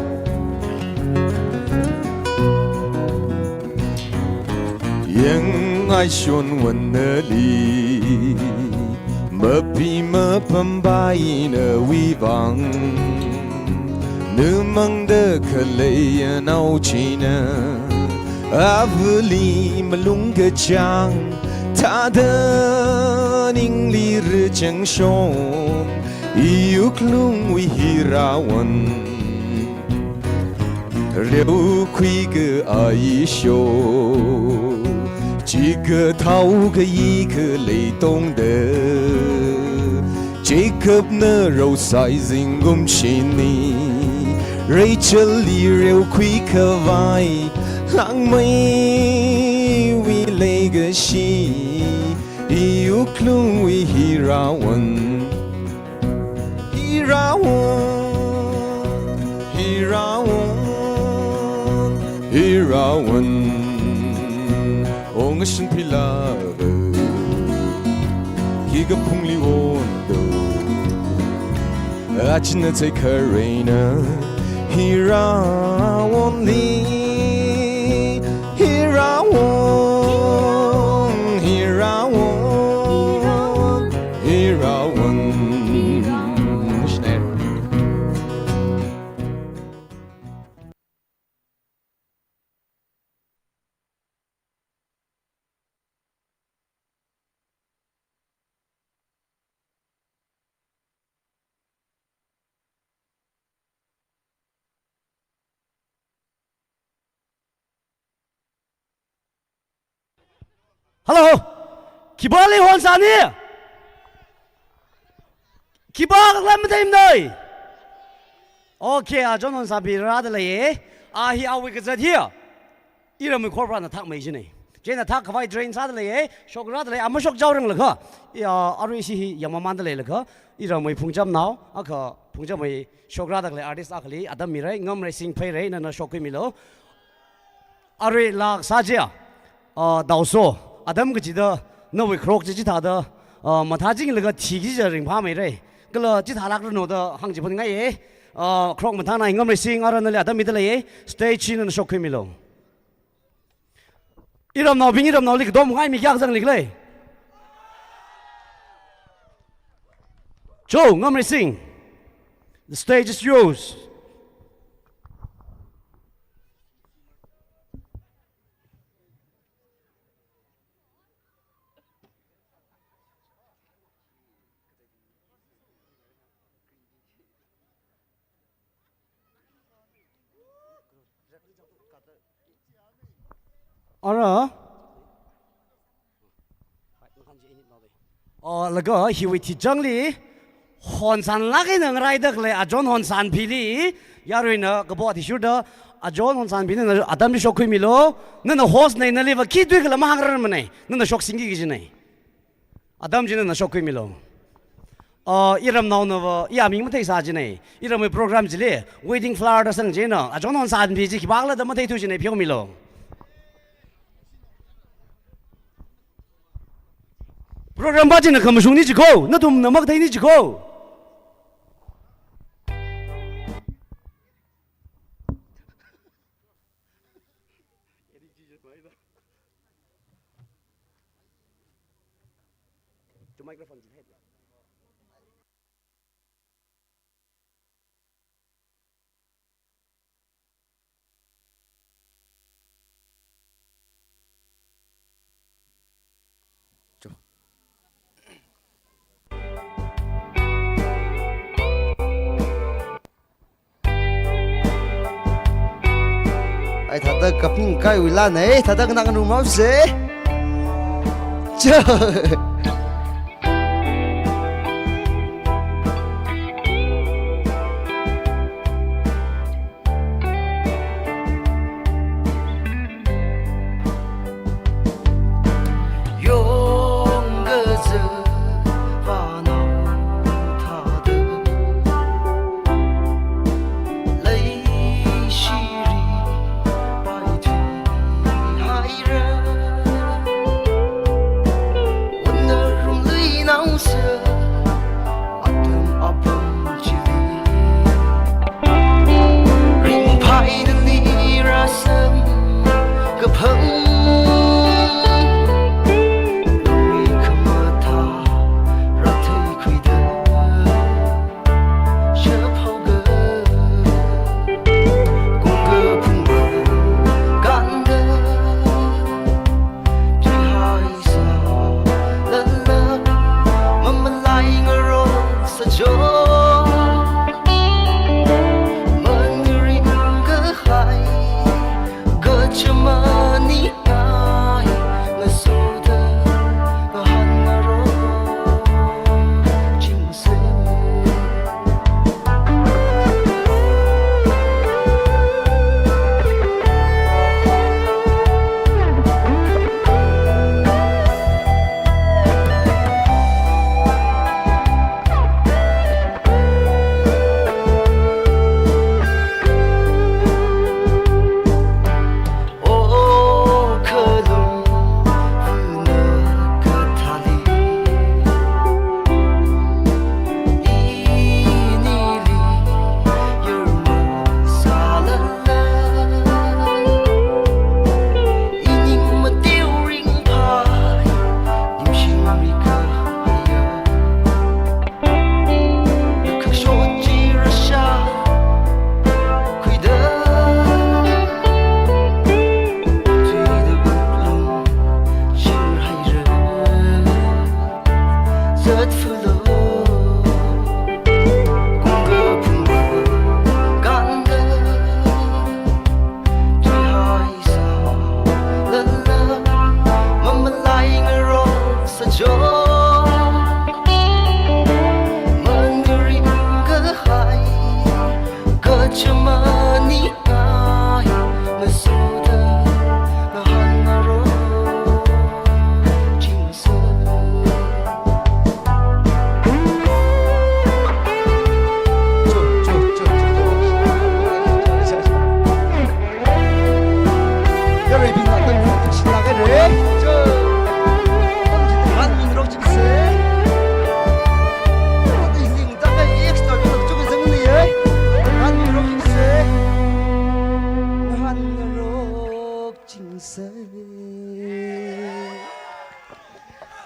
yang ai shon wanali mapi mapambai na wibang numang de kalaya nau china avli malung ge chang ta de ning li ri chang shon iuklung wi hirawan Reu kui ge ai sho Chỉ cơ thâu cái ý cơ lấy tông đơ Jacob nơ râu sai dinh gom xin ni Rachel li rêu quý cơ vai Lặng mây vi lấy gơ shi Yêu klung vi hirawan Hirawan Hirawan Hirawan Ong shen pilave Kiga pungli wondo Achina te karena Hira only Hira won Hira won Hira won Schnell Hello, Kibali hon sani. Kibak lam tim noi. Okay, John hon sabi rad le. Hi awi ke zat here. Ira mi khor na thak mai jini. Jena thak khawai drain sa le. Shok rad le am shok jaw rang le kha. Ya aru si yamaman le le kha. Ira mai phungjam naw. Akha phungjam mai shok rad le artist akhli adam mi rai ngam rai sing phai rai na shok mi lo. Aru lak sa jia. Dawso Adam cái gì đó nó bị khóc chỉ thà đó mà thà chính là cái thị cái giờ rình phá mày đây cái là chỉ thà lạc nó đó hàng chỉ phần ngay ấy khóc mà thà này ngâm racing ở nơi Adam mi đây ấy stage nó shock mi lo iram nào lịch đom ngay mi kia rằng lịch lấy Joe ngâm racing the stage is yours อ๋อเหรออ๋อแล้วก็ฮิวิที่จังลีฮอนสันลักอีหนึ่งไรเด็กเลยอาจอนฮอนสันพิลียารุยนะก็บอกที่ชุดเด้ออาจอนฮอนสันพิลีนั่นอาดัมที่ชกคุยมิโลนั่นน่ะโฮสในนั่นเลยว่าคิดด้วยกันละมาหังเรื่องมันไงนั่นน่ะชกสิ่งที่กินไงอาดัมจีนั่นน่ะชกคุยมิโลอีรำนาวน์ว่าอีอามิงมันที่สาจีไงอีรำมีโปรแกรมจีเลย wedding flower ดังจีน่ะอาจอนฮอนสันพิลีที่บ้านละแต่มันที่ทุกจีไงเพียวมิโลโปรแกรมบ้านจีน่ะขมันช่วงนี้จีโก้นั่นทุ่มน้ำมันที่นี่จีโก้ไอ้ท่าเตอร์กับนิ่งใกล้เวลาไหนท่าเตอร์ก็นั่งกันดูมั้งสิเจ้า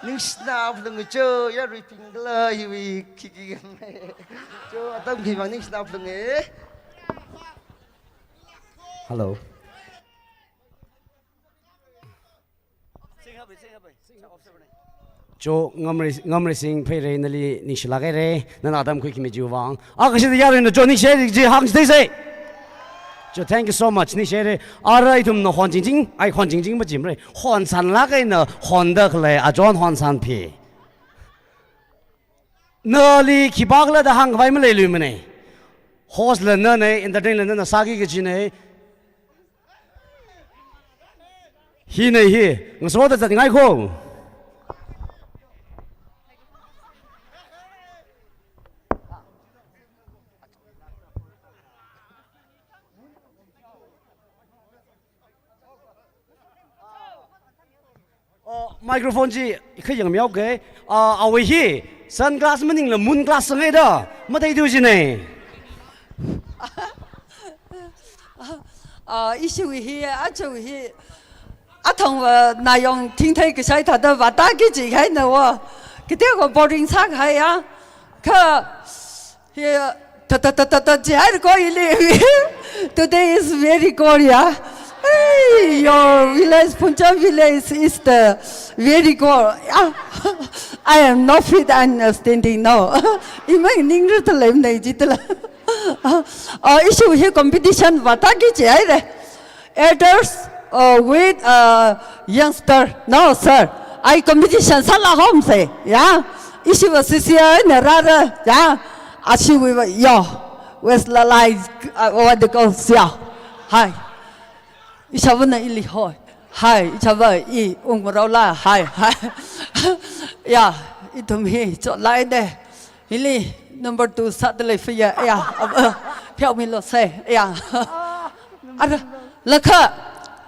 นิ่งสนาวพลังเจอยาริพิงก์เลยวิคิกิกันเจ้าต้องคิดว่านิ่งสนาวพลังฮัลโหลโจงอมริสิงเพย์เรนลีนิชลาเกเรนั่นอาดัมคุยคิมิจูวังก็สิยารินโจนิเชดิจีฮังสเตเซโจ就 thank you so much 你写的อะไรทุมนอนจริงๆไอ้คนจริงๆไม่จริงเลยฮอนสันลักไอ้เนอะฮอนเด็กเลยอาจารย์ฮอนสันพีเนลีขีบักเลยแต่หังไว้ไม่เลยลืมมันเองโฮสเลยเนอะเนี่ยอินเตอร์เทนเลยเนอะสากิกจีเนี่ยฮีเนี่ยฮีงั้นสวัสดีจะยังไงกูไมโครโฟนจีคือยังไม่เอาเกะเอาไว้ฮีซันกลาสมันยังละมุนกลาสไงเด้อไม่ได้ดูจีเนี่ย一首戏啊，就戏啊，同内容听睇个晒，他都话打几字开呢喎，佢啲個 boarding 差係啊，佢他只係講一啲，today is very good 呀。Hey, your village, Punjab village is the very good. I am not fit understanding now. 因為您日頭嚟唔嚟知得啦。一首戲 competition 話打幾隻嚟？Elders with youngster. No sir. I competition 殺啦好唔使呀？一首話試試啊，你拉啦呀？一首會話喲，West 啦來我哋講笑，係。一下问了一里好，嗨，一下问一问我老啦，嗨，呀，一同去做来的，一里 number 2杀的来飞呀，哎呀，票没落塞，哎呀，啊，那个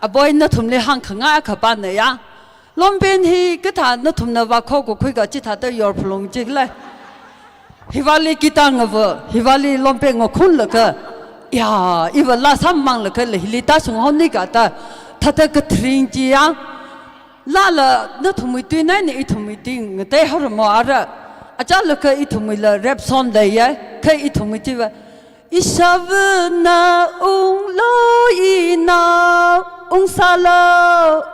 啊，boy 那同你行看啊，看办的呀，龙边去给他那同那话考过开个，只他都要不龙这来，希望你给当我，希望你龙边我困了个。呀，因为拉萨忙了，可能里大上好那个的，他那个天气啊，拉了那同没对那一同没对，我带好了嘛了，啊，这了个一同没了 rap song 的呀，可一同没对吧？一下问那翁老一那翁啥了，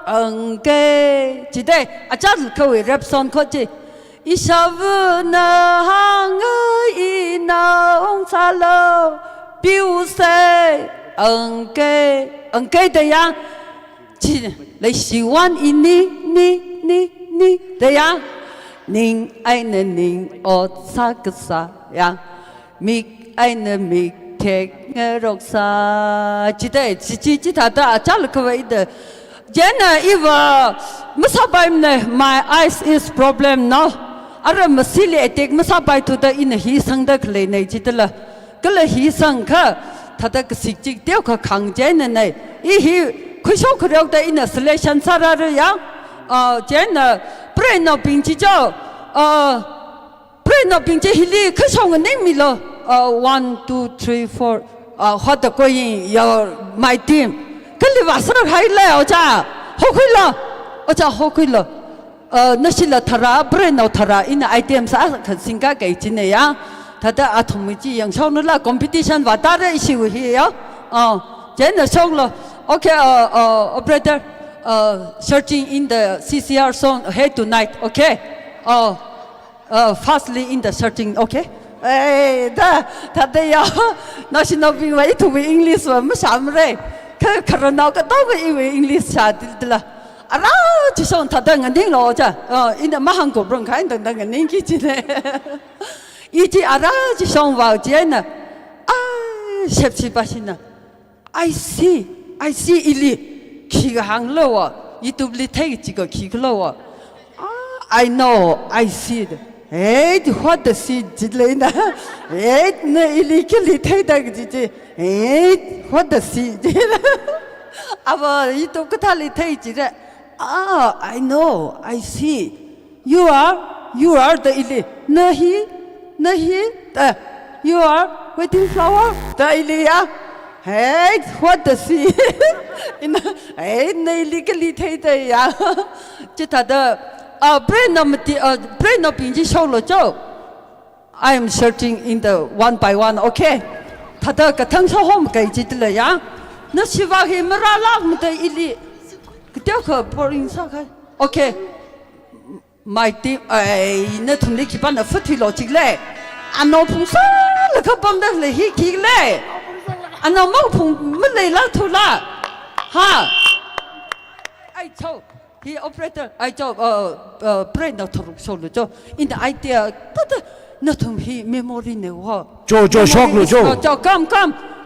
给，记得啊，这了个为 rap song 可记，一下问那行一那翁啥了。表示给的呀，你喜欢你的呀，您爱呢您哦啥个啥呀，米爱呢米贴个肉啥，记得记他的，加了个位的，现在因为没啥办呢 ，my eyes is problem now，而没事了，这没啥办头的，因为牺牲的可能呢，记得了。ก็เลยฮีสังค่ะถ้าแต่ก็สิ่งที่เดียวกับขังใจนั่นเองอีฮีคุยชอบคุยเอาแต่อินสเลชันสาระเรื่องเจนเปรย์นอปิงจีจ้าเปรย์นอปิงจีฮิลีคุยชอบกันนี่มีละ1 2 3 4ฮัตตะกุยyour my team ก็เลยว่าสระให้แล้วจ้าฮอคุยละจ้าฮอคุยละนั่นสิละทาราเปรย์นอทาราอินไอเทมสาขัดสิงก้าเกิดจีเนี่ย他的啊，同没几样，像那啦 competition 话打的一些回去呀，真的上了 ，OK， operator， searching in the CCR song ahead tonight， OK， fastly in the searching，OK， 哎，他的呀，那是那边话一同为 English 话没啥么嘞，可能那个都会因为 English 啥的啦，啊啦，就上他的眼睛了จ้ะ，因为马韩国不能看，等等眼睛去进来。一直啊，就上网见呢，啊，17、18呢 ，I see， 一里去个行路啊，一度里睇几个去个路啊，啊 ，I know，I see 的，哎，就what the see 之类的，哎，那一里去里睇的个这，哎 ，what the see 的，啊不，一度个他里睇之类，啊 ，I know，I see，you are 的一里，那he。Nahi, you are waiting flower. Dahlia, hey, what the see? Hey, legally take ya. Jita brain of Pinji Sholo Joe. I am searching in the one by one, okay? Tada Katang so home Gajitla ya. Nasiva him Ralam the Ili. Gdaka pouring saka. Okay. My team, na thùng đi kịp ăn ở phút thì lộ chích lệ, anh nói phun sao là không bấm được là hi kí lệ, อันนั้นมั่งพงไม่เลยละทุละฮะไอ้เจ้า he operator ไอ้เจ้าbrain เราถูกโซลูเจ้า in the idea แต่นั่นทำให้ memory เนี่ยว่า โจช็อกเลยโจ เจ้า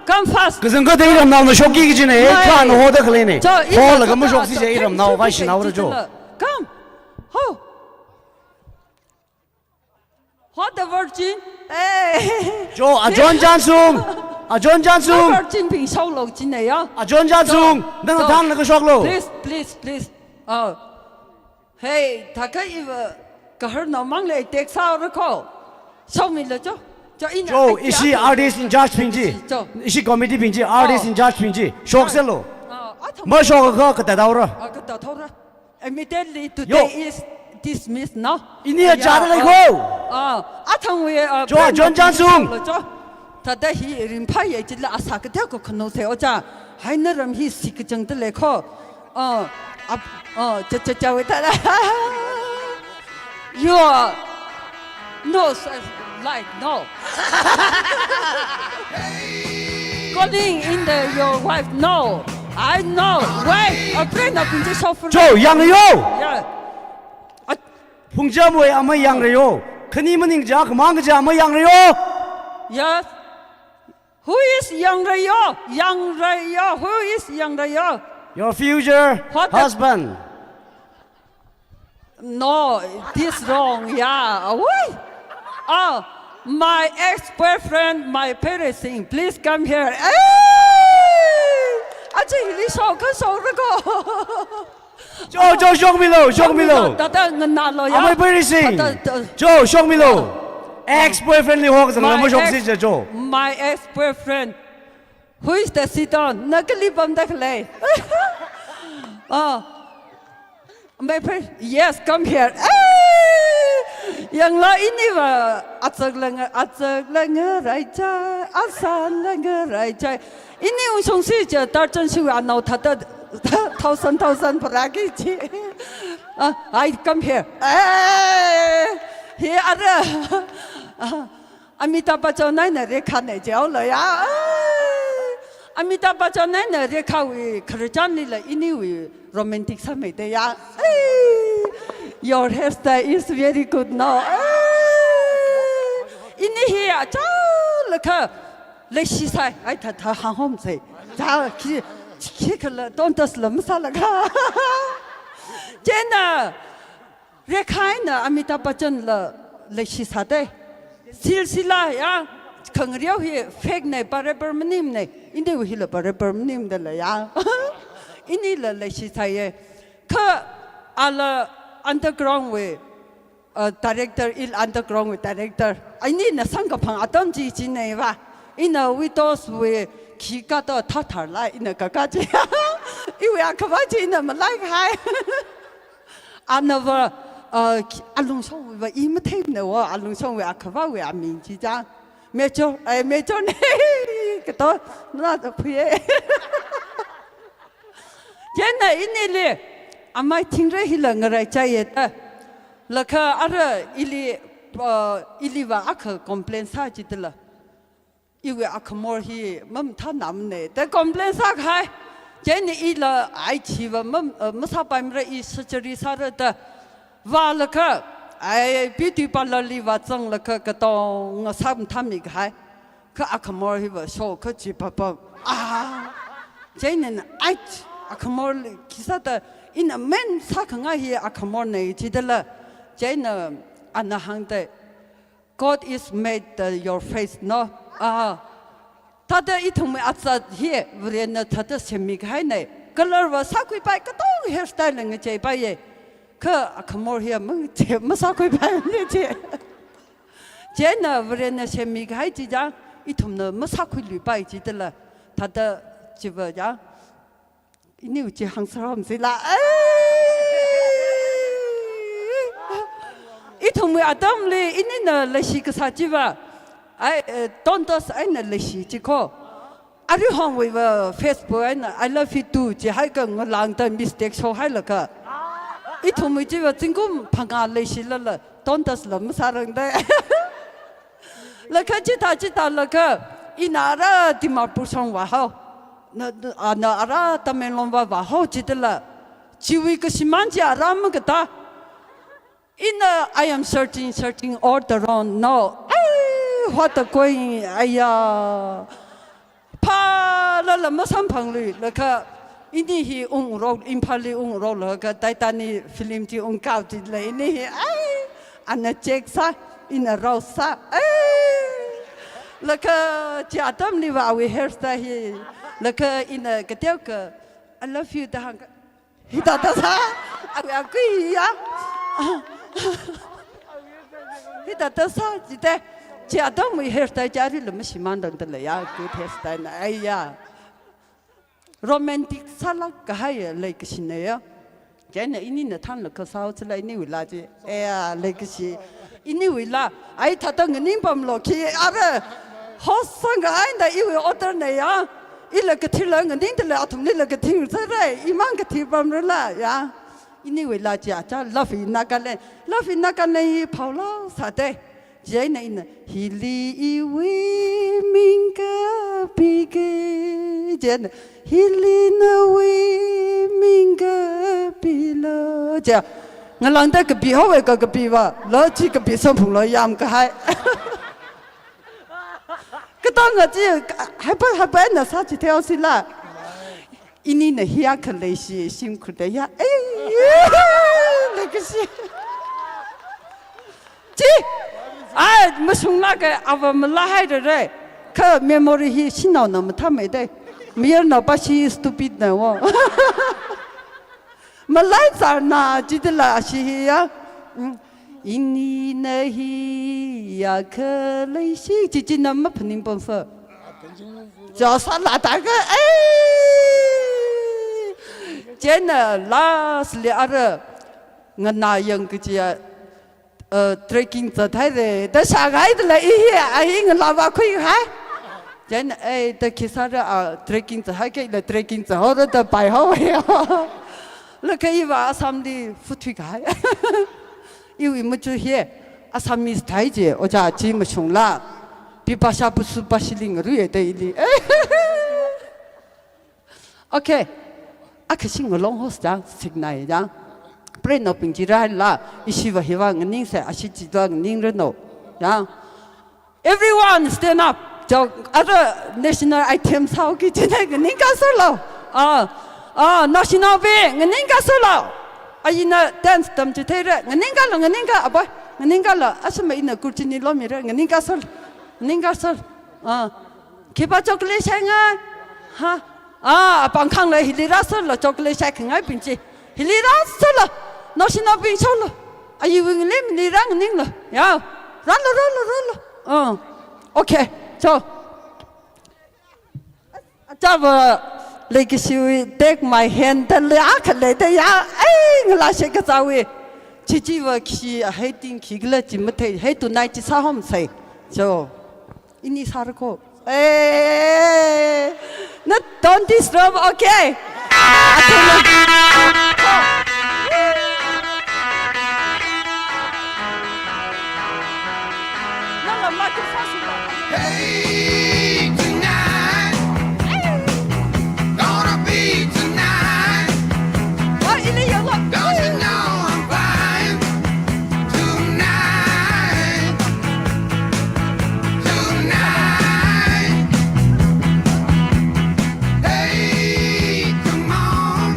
come fast 그래서 그때 이름 나오는 쇼끼기 전에 칸 호더 클리네 홀가 뭐 쇼끼지 이름 나오 바시 나오죠 come oh what the virgin 저존 잔숭 virgin 平收路进嚟啊 존 잔숭 너는 당는 거 쇼클로 please hey 他可以个儿脑忙来得少了口收米了就저 이시 artist in charge 핑지 이시 committee 핑지 artist in charge 핑지 쇼크셀로 뭐 쇼크가 그때 나오라 그때 나오라 immediately today is dismissed no 이니야 자르고 아탕we 존 잔숭 다다 히 림파에 질 아사 그때 그 그노세 오자 하이너럼 히 시크 정들 레코 저저저다 you are no like no calling in your wife no I know wait a friend of the chauffeur 저 양래요 yeah 풍자모에 아마 양래요 큰이면 인자 그만 그지 아마 양래요 yes who is Yang Rayo who is Yang Rayo your future husband no this wrong yeah wait my ex-boyfriend my parents saying please come here 아주 일이 저 쇼미로 다다 나로야 아마 버리싱 저 쇼미로 ex-boyfriend 리 호가 너무 쇼시죠 저 my ex-boyfriend who is the sit-on 나글리 밤다클레 my parents yes come here yang lain ini acak lenga raja asal lenga raja ini usung si je tarjan si anau thada thousand peragi ji I come here here ada Amitabh Bachchan nai na rekha nai jao lo ya Amitabh Bachchan nai na rekha wi kharajan ni la ini wi romantic sa mai de ya your hairstyle is very good now ini here cha laka le shi sai ai tha hang hom sai cha ki khala don't tas lam sa laka jena rekha na Amitabh Bachchan la le shi sa de silsila ya khangriao hi fake nei barabar manim nei inde wi la barabar manim de la ya ini la le shi sai ye kha ala underground with director underground with director ini na sangapang aton ji ji nei ba ina we those we ki ka to thar la ina ka ka ji iwe akaba ji na ma like hai anava alung song we im thei ne wa alung song we akaba we amin ji ja major ne ka to na to phe jena ini le amai thingre hilang rai chai ta lakha ara ili wa akha complain sa jitla iwe akhmor hi mam tha nam ne ta complain sa khai jeni ila ai chi wa mam masa paimra I surgery sa ra ta wa lakha ai beauty parlor li wa chang lakha ka to nga sam thami khai ka akhmor hi wa so kha chi pa pa jeni ai akhmor kisata in a man sakanga hi akamorne chidala jaina anahangte God is made your face no tada ithum atsa hi vrena tada semi khai color wa sakui pai ka tong hairstyle nge chei pai ye ka akamor hi mung che ma sakui pai ne che jaina vrena semi khai ji ja ithum na ma sakui lu pai chidala tada chiba ja ini uji hang saram sila itu mu adam le ini na leshi kesajiwa ai tontos ai na leshi jiko ari hong we Facebook ai na I love you too ji hai ka lang ta mistake so hai la ka itu mu ji wa jingum phanga leshi la tontos la ma sarang de la ka ji ta la ka inara di mapusong waho na ara tamelon waho jidela chiwi kasimanji aram kata I am searching all around no what the going aya pa la masam phangli la ka ini hi ro impali ro la ka taitani film ti kao ti la ini hi ana check sa ina rosa la ka chatam ni wa we hairstyle hi la ka ina ka teo ka I love you da hang hi ta sa a ku ya hi ta sa ji de chatam we hairstyle jari la masiman dang da ya good hairstyle na ai ya romantic salak kahaya like sineya jana ini na than la ka sao chla ini wila ji like si ini wila ai thata ngning pam lo ki ara hosang ai da iwe order na ya ila ka thila ngning de la athum la ka thing sa re imang ka thi pam la ya ini wila ji cha love ina ka le phawlo sa de jana ina hili iwe minga pige jana Hilina we minga bilo ja ngalang da ka bi ho we ka bi wa lo chi ka bi som phung lo yam ka hai ka ta nga ji hai ba na sa chi theo si la ini na hiya ka le shi sim khu da ya le ka shi ji ai ma sung na ka ava ma la hai de re ka memory hi sin na ma tha me de Mir na pashi stupid na wo. Malai sarna jidla shi ya. Ini nahi ya khalai shi jiji na ma phning pon sa. Ja sa la ta ga jena las le ara ngana yang ke ya trekking ta thai de da sa gai de la ai ngala wa khui hai. Jen the kisara trekking the hike the trekking the horror the by how look at you somebody foot guy you image here Assamese taije or ja jim chung la pipasha pusu pashiling rue daily okay I can sing a long host down signal down brain up in jirai la ishiva hivang and ning say ashiji dog ning no yeah everyone stand up 저 other national items 하기 전에 그니까 솔로 national be 그니까 솔로 아이나 dance 덤 주테레 그니까 아빠 그니까 아스마 이나 굴진이 로미레 그니까 솔 기바 초콜릿 생아 하 방캉래 힐리라 솔로 초콜릿 생아 빈지 힐리라 솔로 national be 솔로 아이 윙림 니랑 닝로 야 랄로 오케이 So, like take my hand, the lack ya, la shake us away. Chichi work she a hating kiglet, Jimate, hate tonight is a home say. So, in his hardcore. Not don't disturb, okay. Hey, tonight, gonna be tonight. Don't you know I'm fine? Tonight, hey, come on.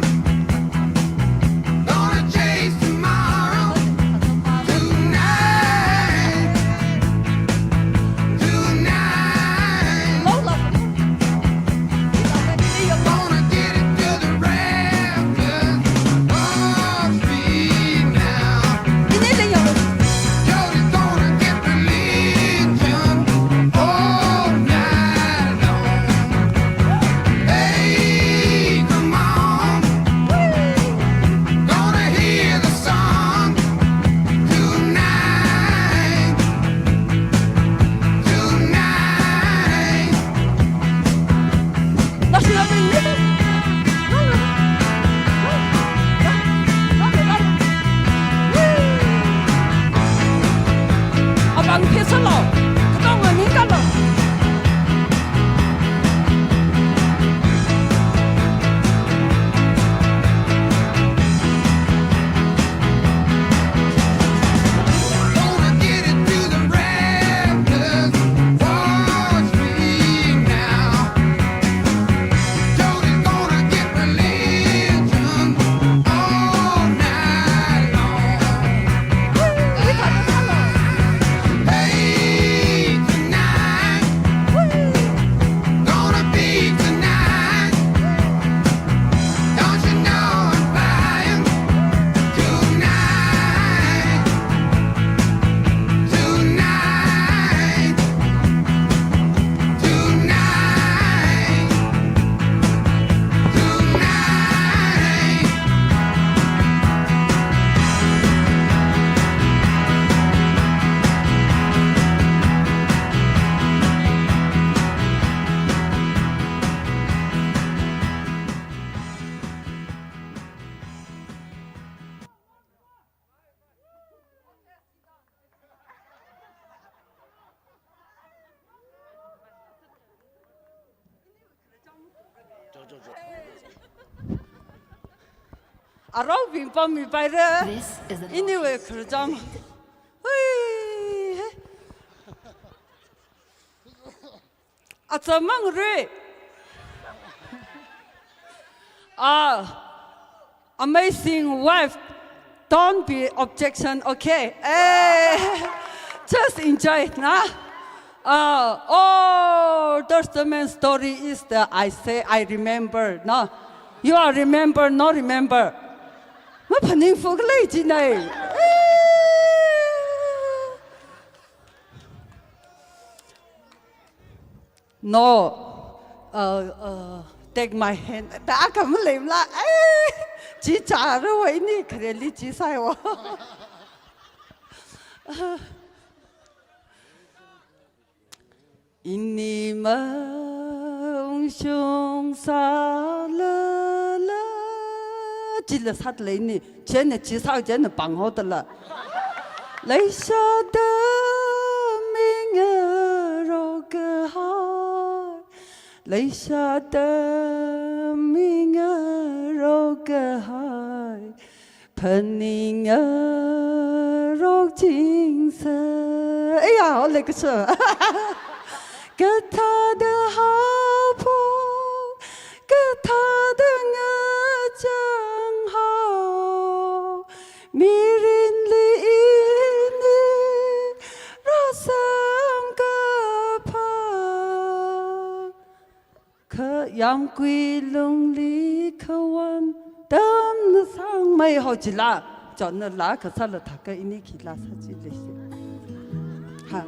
아라우 빙빵미 바이레 이니왜 그러잖아 으이 아짜망으로 amazing wife don't be objection okay just enjoy it nah Old Testament story is the I say I remember no you are remember not remember 我肯定服个累劲呢 No take my hand 打咁嚟啦只炸咗位呢佢哋呢只晒我 Ini mong sa la la chỉ là sát lấy nè trên này chỉ sao trên là bằng hết rồi lấy sao đó mình ở đâu cơ hai lấy sao đó mình ở đâu cơ hai phần mình ở đâu chính xác ấy à lấy cái sao给他的好朋给他的我真好迷人里你让三个怕可阳归笼里可玩等那sang没好几啦叫那拉可啥了他个一年去拉啥子那些哈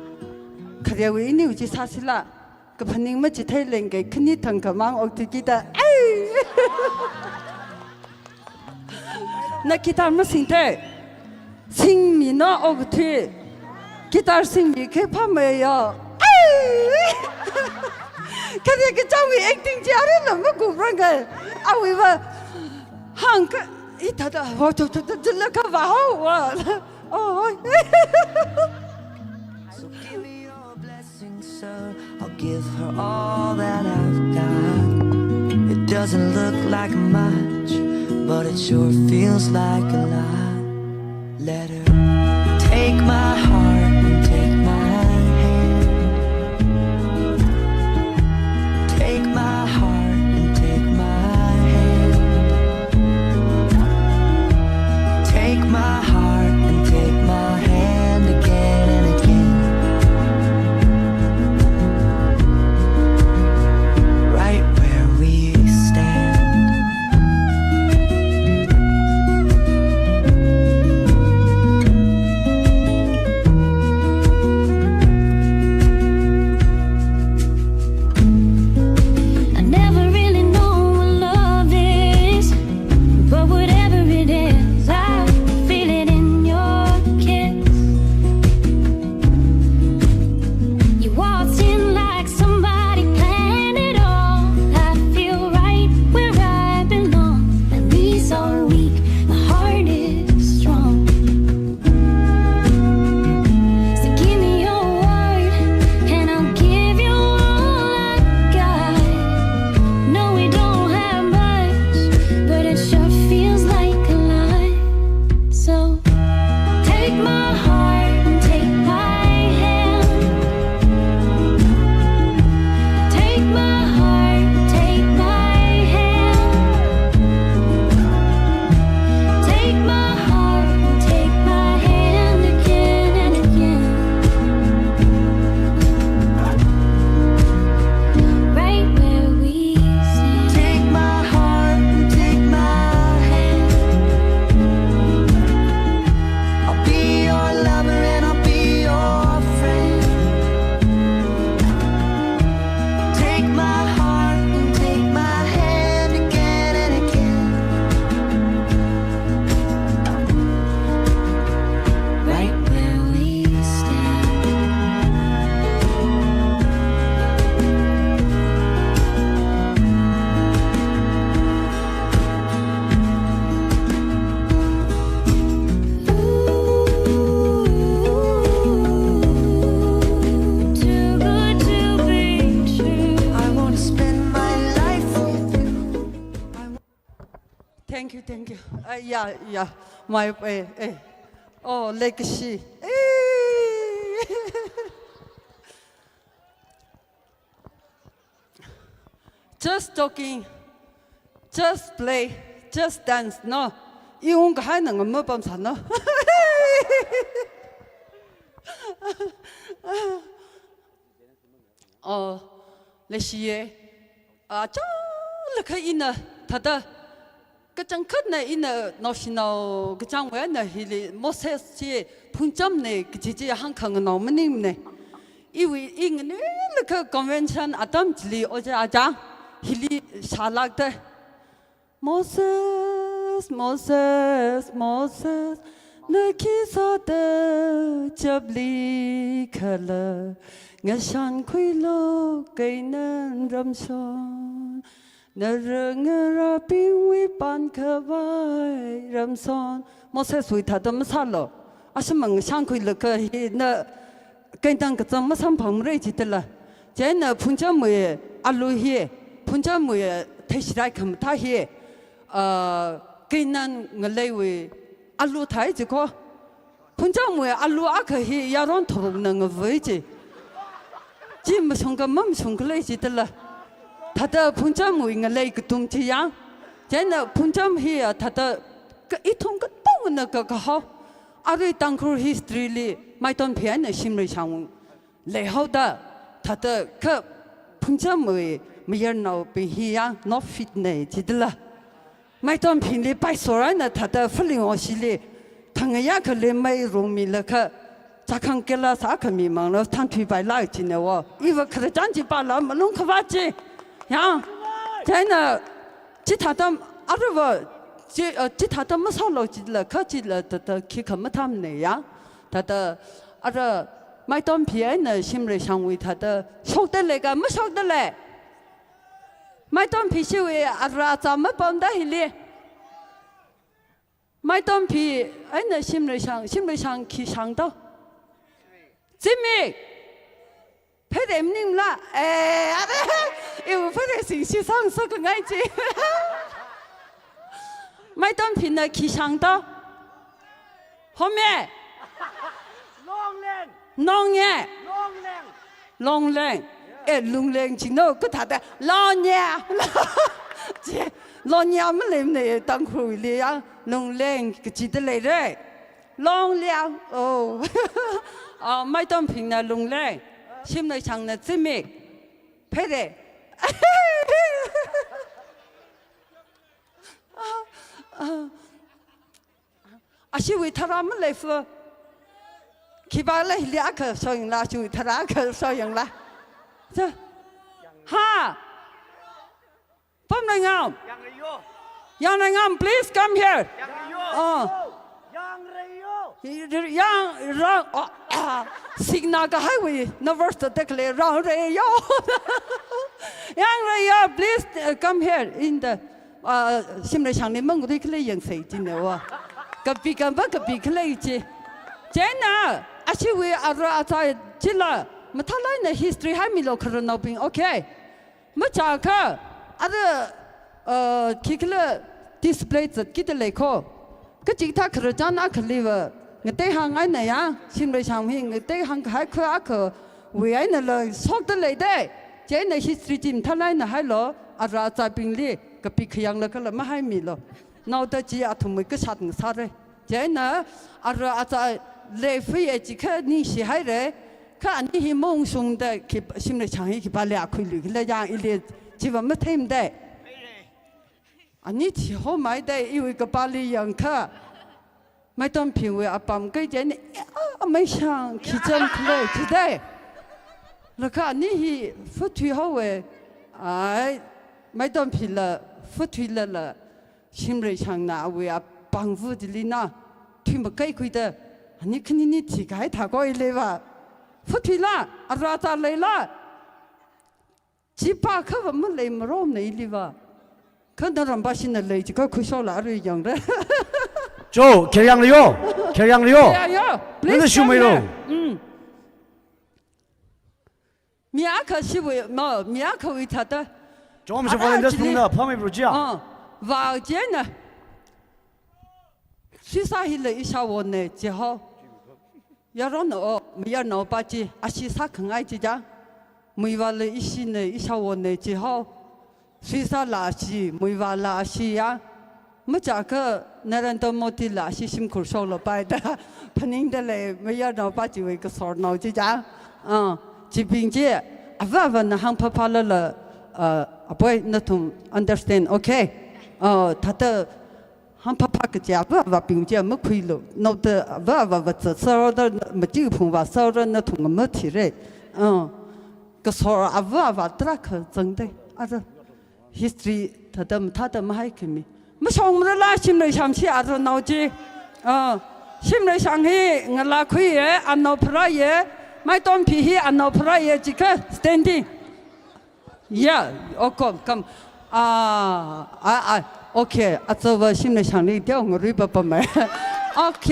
그래 왜 이니 우지 사실라 그 반ning 뭐 지태 랭게 큰이 턴 그만 어떻게다 나 기타 뭐 신대 싱미나 어그티 기타 싱미 그 파매요 그래 그 정이 액팅 잘해 너무 구분가 아 왜봐 한그 이따다 와저 들러가 봐 I'll give her all that I've got. It doesn't look like much, but it sure feels like a lot. Let her take my heart and take my hand. Take my heart and take my hand. Take my heart and take my hand again and again. thank you yeah my oh legacy just talking just play just dance no 이온 거 하는 건 뭐 밤사노 레시에 저렇게 이나 다다 그장 큰나 이나 나시나 그장 왜나 힐리 모세스 분점네 그지지 한칸은 너무님네 이위 잉네 그 컨벤션 아담질리 어제 아자 힐리 샬락데 Moses nơi khi gió tơ chập ly khờ lờ nghe sàn khuy lô cây nâng râm son nở rơ ngơ ra pin vi pan khờ vai râm son Moses suy thật đâm sát lô à sao mà sàn khuy lơ cơ hi nở cây nâng cái gì mà sắm phẩm rồi chỉ tên là chế nở phun cho mười alu hi phun cho mười thấy sai không thay hi cây nâng người lấy về alu thái chỉ có phun cho mùi alu ác hi ya ron thổ nâng với chỉ mà xong cái mắm xong cái lấy chỉ là thật phun cho mùi người lấy cái tung chỉ yang thế nào phun cho hi thật cái ít thông cái tung nó cái họ ở đây tăng cường history li mai tôn phiền là sim lấy sang lấy hậu đó thật cái phun cho mùi bây nào bị hi yang not fit này chỉ là mai tôn phiền li bài số ra là thật phật linh ở xí li thằng ấy cái lên mai rong mi là cái chắc khang cái là sao cái mi mang nó thằng thủy bài lại chỉ nè vợ, ý vợ cái trang chỉ ba là mà luôn cái gì, ya, thế nào, chỉ thà tâm, ở đây vợ, chỉ thà tâm mà sao lo chỉ là cái chỉ là thật khi không mà tham này ya, thật ở đây mai tôn phiền là sim lấy sang vị thật sốc đến lại cái mà sốc đến lại, mai tôn phiền siêu ở đây sao mà bấm đã hiểu li mai tôn phiền anh là sim lấy sang khi sang đâu Jimmy phải đem nín là yêu phải để sinh sinh sang sao cái ngay chứ mai tôn phiền là khi sang đâu hôm nay long lên lung lên chỉ nói cứ thà long nhẹ mới làm này tăng khối li à long lên cái chỉ để lấy đấy long liang mai tôn phiền là long lên sim lấy sang là Jimmy phải để siêu vị thà mới lấy phơ khi ba lấy liệt cái soi yang la siêu thà cái soi yang la ha bấm này ngam yang này ngam please come here yang rang signal cái highway no verse the clear rang rây yo yang rây yo please come here in the sim lấy sang này mong cái cái yang say chính là wa cái bị cái bắt cái bị cái này chứ thế nào siêu vị ở tại chỉ là mà thằng này là history hay mi lo khờ nào bình okay mà chả cả ở khi cái display rất cái lấy khó cái chỉ ta khờ cho nó khờ liver người ta hàng ấy này á xin lấy sang hình người ta hàng hay khờ vì ấy là sót tới lấy đấy chế này history team thằng này là hay lo ở tại bình li cái bị khơi là cái là mà hay mi lo nào tới chỉ ở thùng mấy cái sạt đấy chế nó ở tại lệ phí chỉ cái ní sĩ hay đấy cái anh hi mong sung đấy khi xin lấy sang khi bà lẽ khơi lử cái là ilê chỉ vào mất thêm đấy anh chỉ hôm mai đấy yêu cái bà lẽ yang cái mai tôn phiền về bấm cái chế này mấy sang khi chân khơi chỉ đấy là cái anh hi phật thủy hậu về mai tôn phiền là phật thủy là xin lấy sang nào về bấm vũ đi na thủy mà cái quý đó anh cái này chỉ cái thà coi lấy vào phật thủy là ra ta lấy là chỉ ba cái vật mà lấy mà rôm này đi vào cái đó làm bác sĩ này lấy chỉ có khối số là rồi giống đấy Joe kéo yang liyo please nó siêu mấy đâu mía cái siêu mà mía cái vị thật đó Joe mình sẽ vào đến đất đúng là phải mấy bữa chưa vào chế nè 虽啥伊了一下我呢，之后，要让我没有脑巴子，阿西啥可爱之家，没话了一些呢一下我呢之后，虽啥垃圾没话垃圾呀。ไม่จากก็นารันตโมติลาชิชิมขุดโซลไปแต่พนิงเดเลยไม่ยอมเอาป้าจิ๋วก็สอนเราจีจ้าจีบิงเจ้อาว่านะฮังพะพาละอาป่วยนั่นทุ่ม understand okay ถ้าเธอฮังพะพากจ้าว่าบิงเจ้ไม่คุยหรอกนั่นเธอว่าจะสอนเราไม่จีบผมว่าสอนนั่นทุ่มไม่ทีเลยก็สอนอาว่าตรักจังได้อาจจะ history ถ้าเธอไม่ให้ขึ้นมีไม่ชงมันละชิมเลยช่างที่อาจจะนอจีชิมเลยช่างที่เงินละคุยอันนอพระเยไม่ต้องพิธีอันนอพระเยจิกะ standing yeah โอเคคำโอเคอาจจะว่าชิมเลยช่างนี้เดี๋ยวงรีบไปไหมโอเค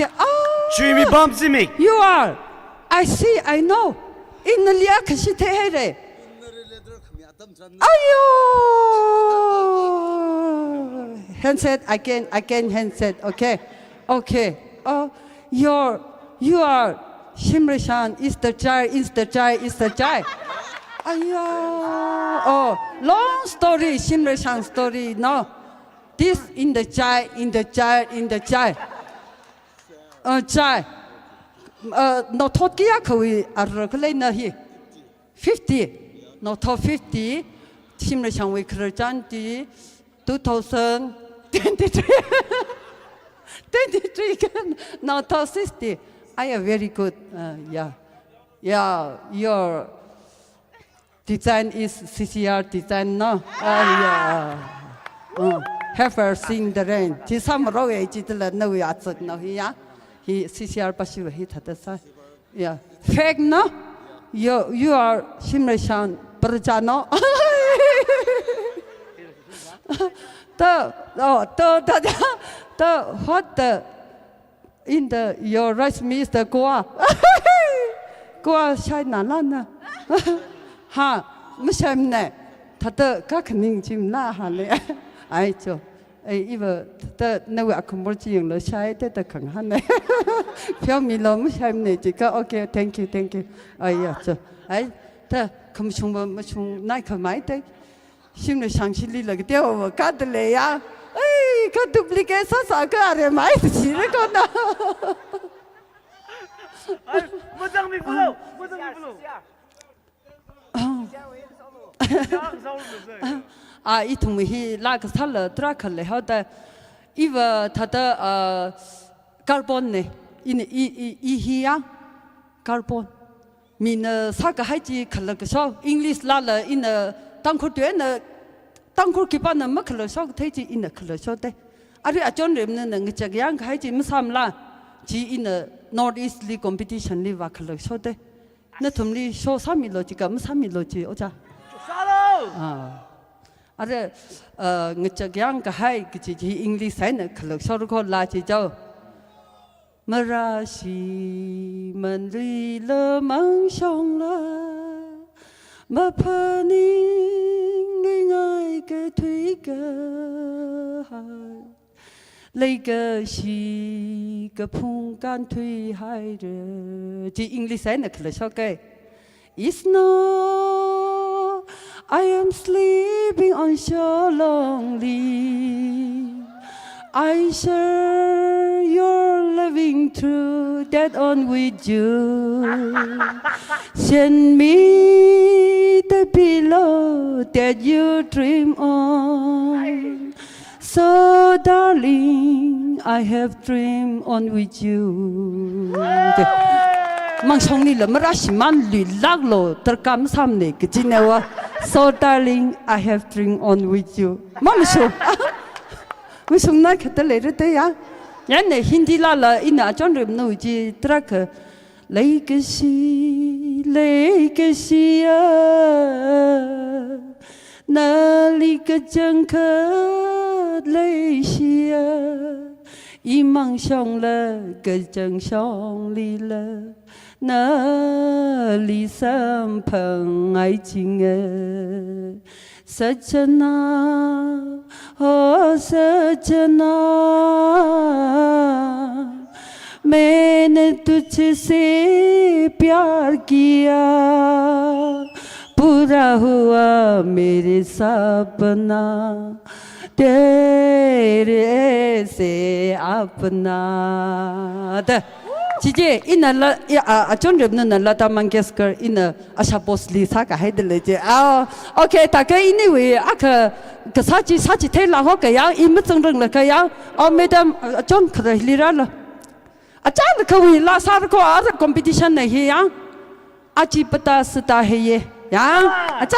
Jimmy bumps me you are I see I know อินเลียคือสิเทให้เลยayo handset again handset okay you are Shimrishan is the child ayo long story Shimrishan story no this in the child child no thot kia khawi ar khlai na hi 50 no top 50 Shimla Shangway Krajanti 2023 no top 60 I am very good yeah your design is CCR design no have her sing the rain ti sam ro ye ji de no ya zhe no ya he CCR ba shi he ta de sa yeah fake no you are Shimla Shang Prajano. What in the your rice Mr. Goa. Goa China Lana. Ha, Mishamne. Tata Kakaning Jim La Hale. I jo. Even the no accommodating the shy that the Kanghane. Feel me low Mishamne. Okay, thank you. I the Commission Nike might take. Shimmy Shangshili like the over cut the layer. Hey, cut duplicate Sasaka, might see the corner. It me he like a salad, Dracula, how the Eva Tata Carbone in here carbon. Min Saka Haji Kalakashaw, English Lala in a Tanko Tanko Kipana Makala Shok Taji in a Kalashote. I John Remnan and Jagyang Haji Musamla, G in a Northeastly competition live a Kalashote. Not only show some logic, some logic, Oja. Other Jagyang Hai, English and a Kalashoko Laji Joe. Marashi Mandri Le Mang Shong La Ma Paning Ling Ke Tui Ke Lei Ke Shi Ke Pung Gan Tui Hai Re Ji English and Klasoke It's no I am sleeping on so lonely I share your loving through that on with you. Send me the pillow that you dream on. So darling, I have dreamed on with you. Mang song ni la marashi man li laglo terkam samne kecinewa. So darling, I have dreamed on with you. Mama show. Wisung na kita later te ya. Yan ne Hindi la la ina John Rem no ji track. Legacy ya. Na li ka jang ka legacy. Imang xiong le ka jang xiong li le. Na li sam peng ai jing Sajana, oh Sajana, मैंने तुझसे प्यार किया पूरा हुआ मेरे सपना तेरे से अपना Chị ina la chọn rệp nên là ta mang Manchester ina Asha Bosley sa cả hai đứa chứ ok ta cái anyway cái sa chỉ thấy là họ cái样im mất rừng là cái样madam chọn cái gì ra là cha là cái là sa có competition này hi yang chị bata sita hay yang cha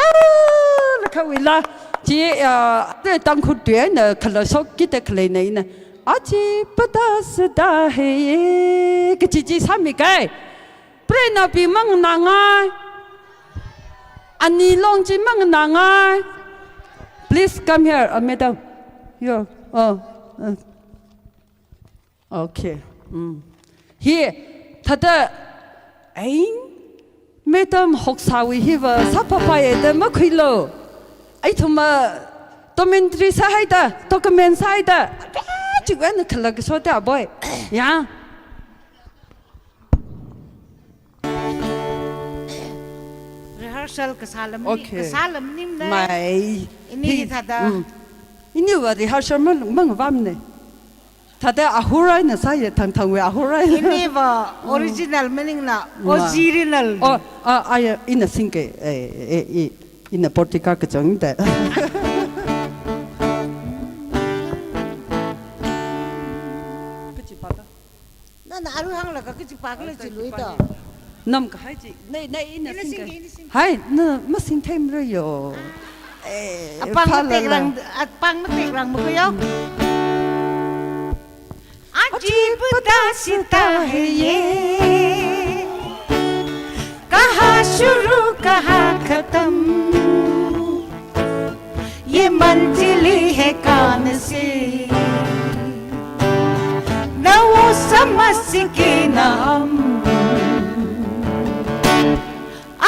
là cái là chị để tăng khuyết tuyển là cái là số cái cái này nè Aji bata seda hai ke cici sami kai prena pi mang nangai ani long ji mang nangai please come here madam here okay here thada ai madam học sao hi va sapapa ye de ma khilo ai thuma documentary sa hai da document sa hai da Chị quen được là cái số tiền boy, yeah. Rehearsal kesalam Okay. nim deh. Mai. Ini thada. Ini wa rehearsal mang vam ne. Thada ahura na saya thang we ahura. Ini wa original meaning na original. Oh, ay ina singke ina portika ke chang de. Na aru hang la ka chi pak le chi lui to. Nam ka hai chi. Nei ina singke. Hai na ma sing thêm rồi yo. Apang tek rang mo ko yo. अजीब दास्ता है ये कहाँ शुरू कहाँ खत्म ये मंजिली है कान से न वो समझ सके न हम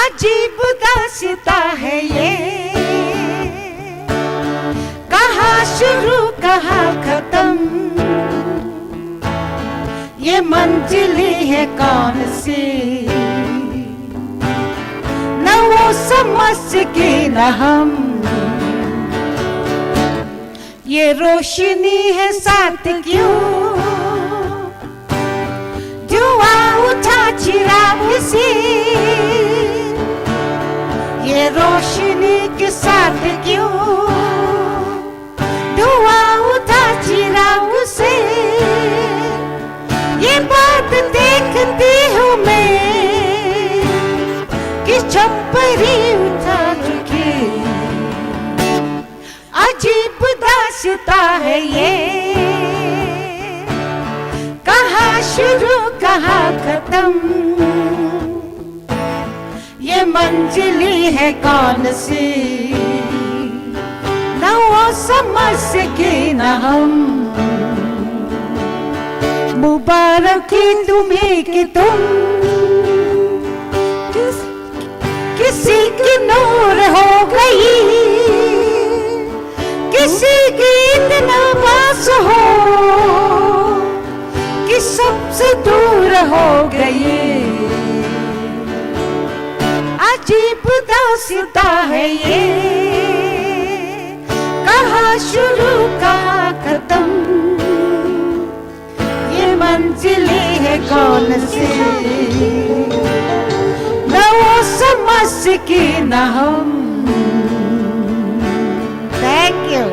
अजीब दास्ता है ये कहाँ शुरू कहाँ खत्म ये मंजिली है कौन सी न वो समझ सके न हम ये रोशनी है साथ क्यों जुआ उठा चिराग से ये रोशनी के साथ क्यों जुआ उठा चिराग से ये बात देखती हूँ मैं कि छपरी उठा चुकी अजीब दास्ता है ये कहाँ शुरू कहाँ खत्म ये मंजिली है कौन सी न वो समझ सके न हम मुबारक तुम्हें कि तुम किसी की नूर हो गई किसी की इतना पास हो कि सबसे दूर हो गई अजीब दास्ता है ये कहाँ शुरू कहाँ खत्म मंजिली है कौन सी न वो समझ सके न हम Thank you.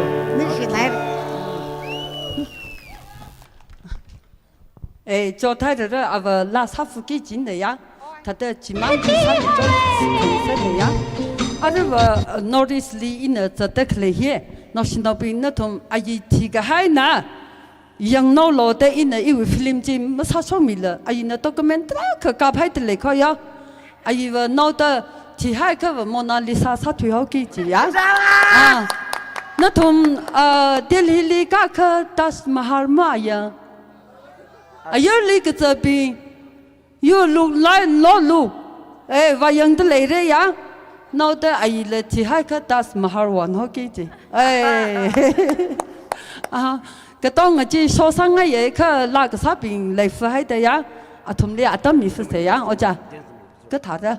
cho thấy rồi à và là sắp phục kỹ chính đấy ya thật là chỉ mang cái sao để cho cái này ya à rồi và notice li in ở cái đất này here nó xin đâu bị nó thùng ai thì cái hai na yang no lo te in a film ji ma sa so mi la ai na document ka ka phai te le kho ya ai va no ta chỉ hai cái va Mona Lisa sa thui ho ki ji ya nó thùng Delhi li ka ka Taj Mahal ma ya ai li cái ta bi you look like lo look va yang te le re ya no ta ai le chỉ hai cái Taj Mahal wan ho ki ji cái tông ở chỉ số sang ngày ấy cái là cái sao bình lấy phải hay đấy ya à thùng này à tấm mi phải thế ya ở cha cái thà đó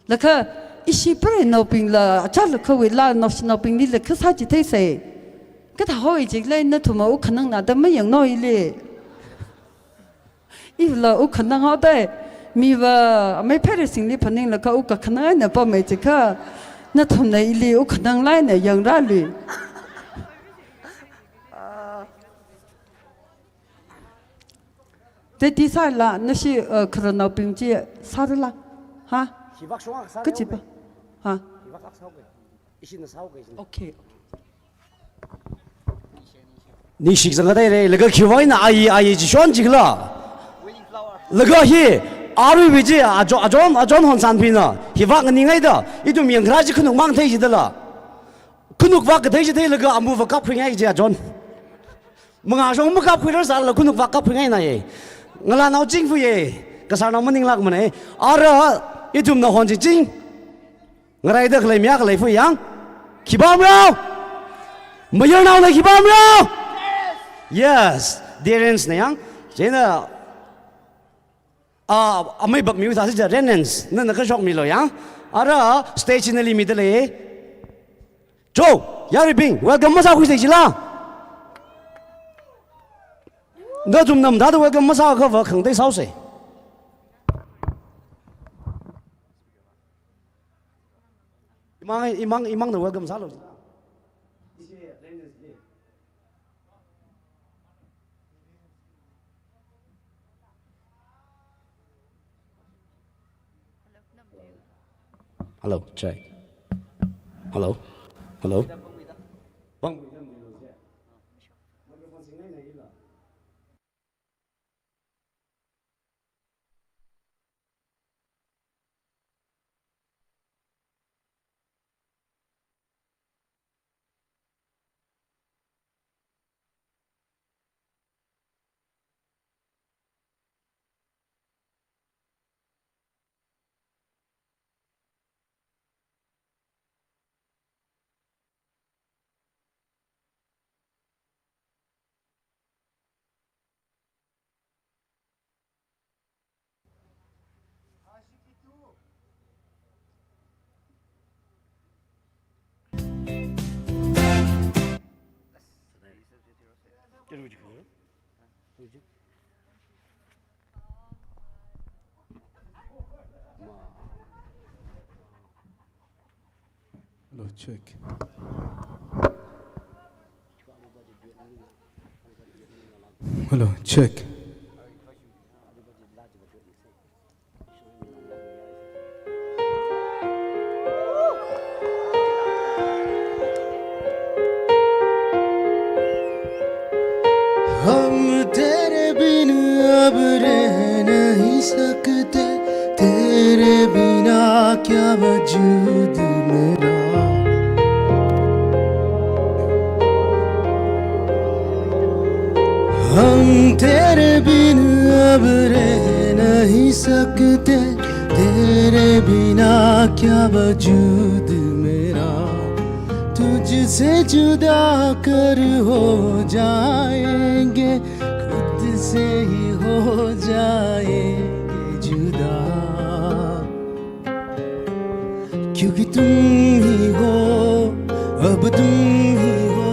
là cái ít sĩ bơi nó bình là chắc là cái là nó bình đi là cái sao chỉ thấy thế cái thà hỏi chỉ lên nó thùng mà u khả năng nào đó mấyอย่างน้อยเลยอีlà u khả năng họ đấy mi và mấy phảiสิ่งนี้พันนึงlà cái u cái khả năng này bao mấy chỉ cái nó thùng này li u khả năng lại nàyอย่างraเลย这第三啦，那是可能老兵节啥的啦，哈，个几吧，哈，OK。你识这个的嘞？那个去外那阿姨就选这个了。那个是阿瑞位置阿庄红产品了，是挖个你爱的，一种面可是可能忙太极的了，可能挖个太极的那个阿木挖kap平爱的庄，mengasong muka pilar sal kunuk waka pingai na ye ngala nau jing fu ye kasana maning lak mane ara itum na hon jing ngarai da khlai mya khlai fu yang khibam rao mayor nau na khibam rao yes derens na yang jena amai bak mi ta se renens na na ka shok mi lo yang ara stationally mi de le jo yari bing welcome masa khu se la那种那么大的welcome masa ka va khang dai sao se imang的 welcome sao lo hello check hello bang Hello, check. Hello, check. हम तेरे बिन अब रह नहीं सकते तेरे बिना क्या वजूद मेरा हम तेरे बिन अब रह नहीं सकते तेरे बिना क्या वजूद मेरा तुझसे जुदा कर हो जाएंगे खुद से ही हो जाएंगे जुदा क्योंकि तुम ही हो अब तुम ही हो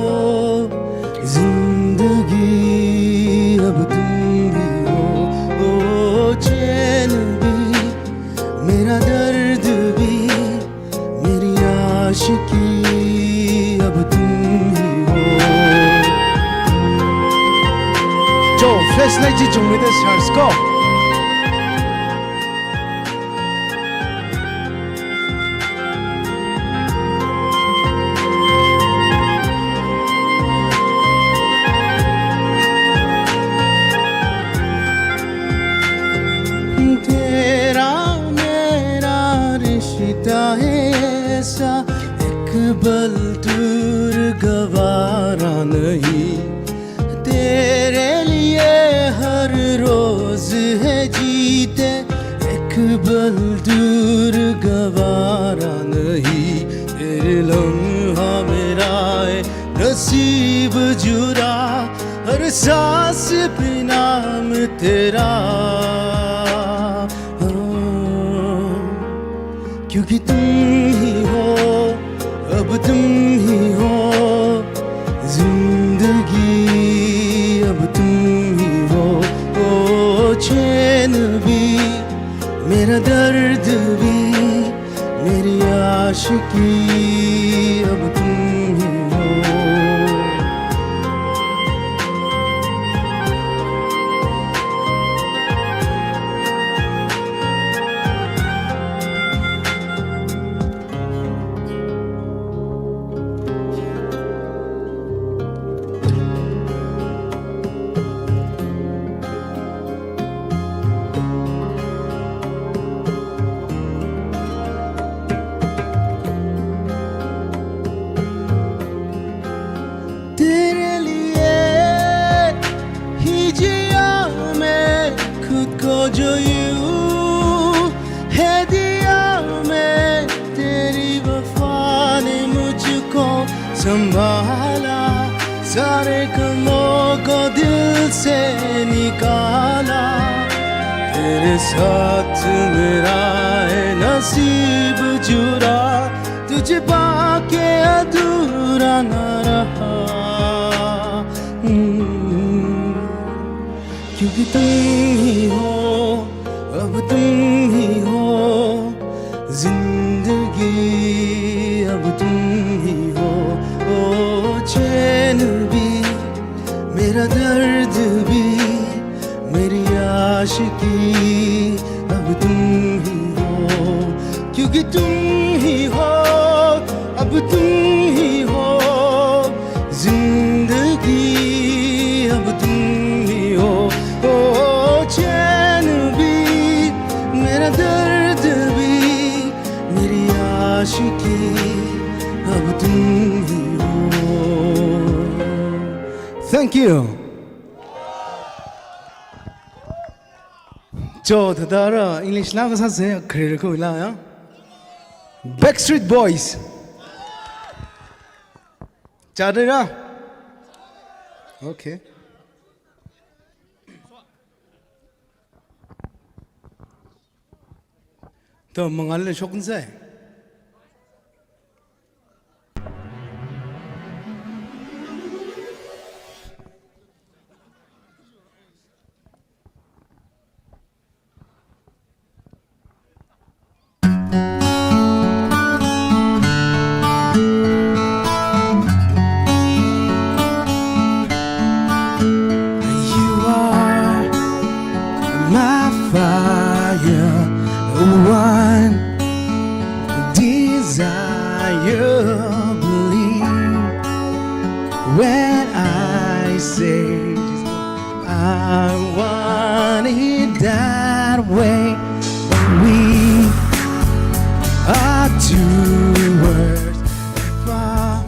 जिंदगी अब तुम ही हो ओ चैन भी मेरा दर्द भी मेरी आशिकी अब तुम ही हो जो flashlight जी जो मेरे stars को तेरा मेरा रिश्ता है ऐसा एक पल दूर गवारा नहीं तेरे लिए हर रोज है जीते एक पल दूर गवारा नहीं तेरे लम्हा मेरा है नसीब जुरा मेरे सांस पे नाम तेरा हो, क्योंकि तुम ही हो, अब तुम ही हो जिंदगी, अब तुम ही हो। ओ चैन भी, मेरा दर्द भी, मेरी आशिकी, अब तुम ही हो। तेरे लिए ही जिया मैं खुद को जो यूं है दिया मैं, तेरी वफा ने मुझको संभाला, सारे गमों को दिल से निकाला। तेरे साथ मेरा है नसीब जुड़ा, तुझे पाके अधूरा न रहा। क्योंकि तुम ही हो, अब तुम ही हो जिंदगी, अब तुम ही हो। ओ चैन भी, मेरा दर्द भी, मेरी आशिकी, अब तुम ही हो। क्योंकि तुम ही हो, अब तुम ही हो जिंदगी, अब तुम ही हो। ओ चैन भी, मेरा दर्द भी, मेरी आशिकी, अब तुम ही हो। Thank you. 저 더더러 English 나가서세요. 그래고 일어나요. Backstreet Boys. 잘해라. 오케이. 더 멍할래 조금세. You are my fire, one desire. Believe when I say I want it that way. We are two words apart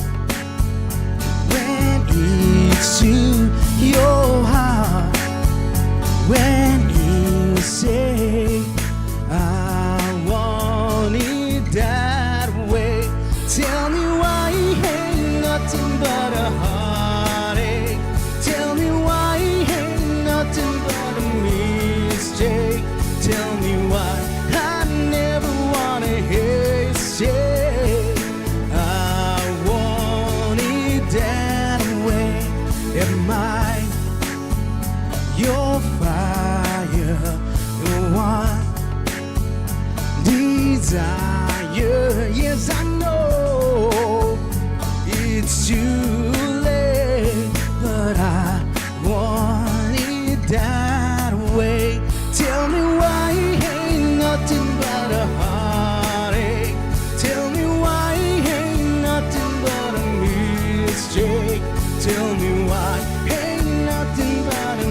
when it's to your heart. When you say I want it that way, tell me why ain't nothing but a heartache. Tell me why ain't nothing but a mistake. Tell me why I never wanna hear you say I want it that way. Am I your fire, the one desire? Yes, I know it's too late, but I want it that way. Tell me why ain't nothing but a heartache. Tell me why ain't nothing but a mistake. Tell me why ain't nothing but a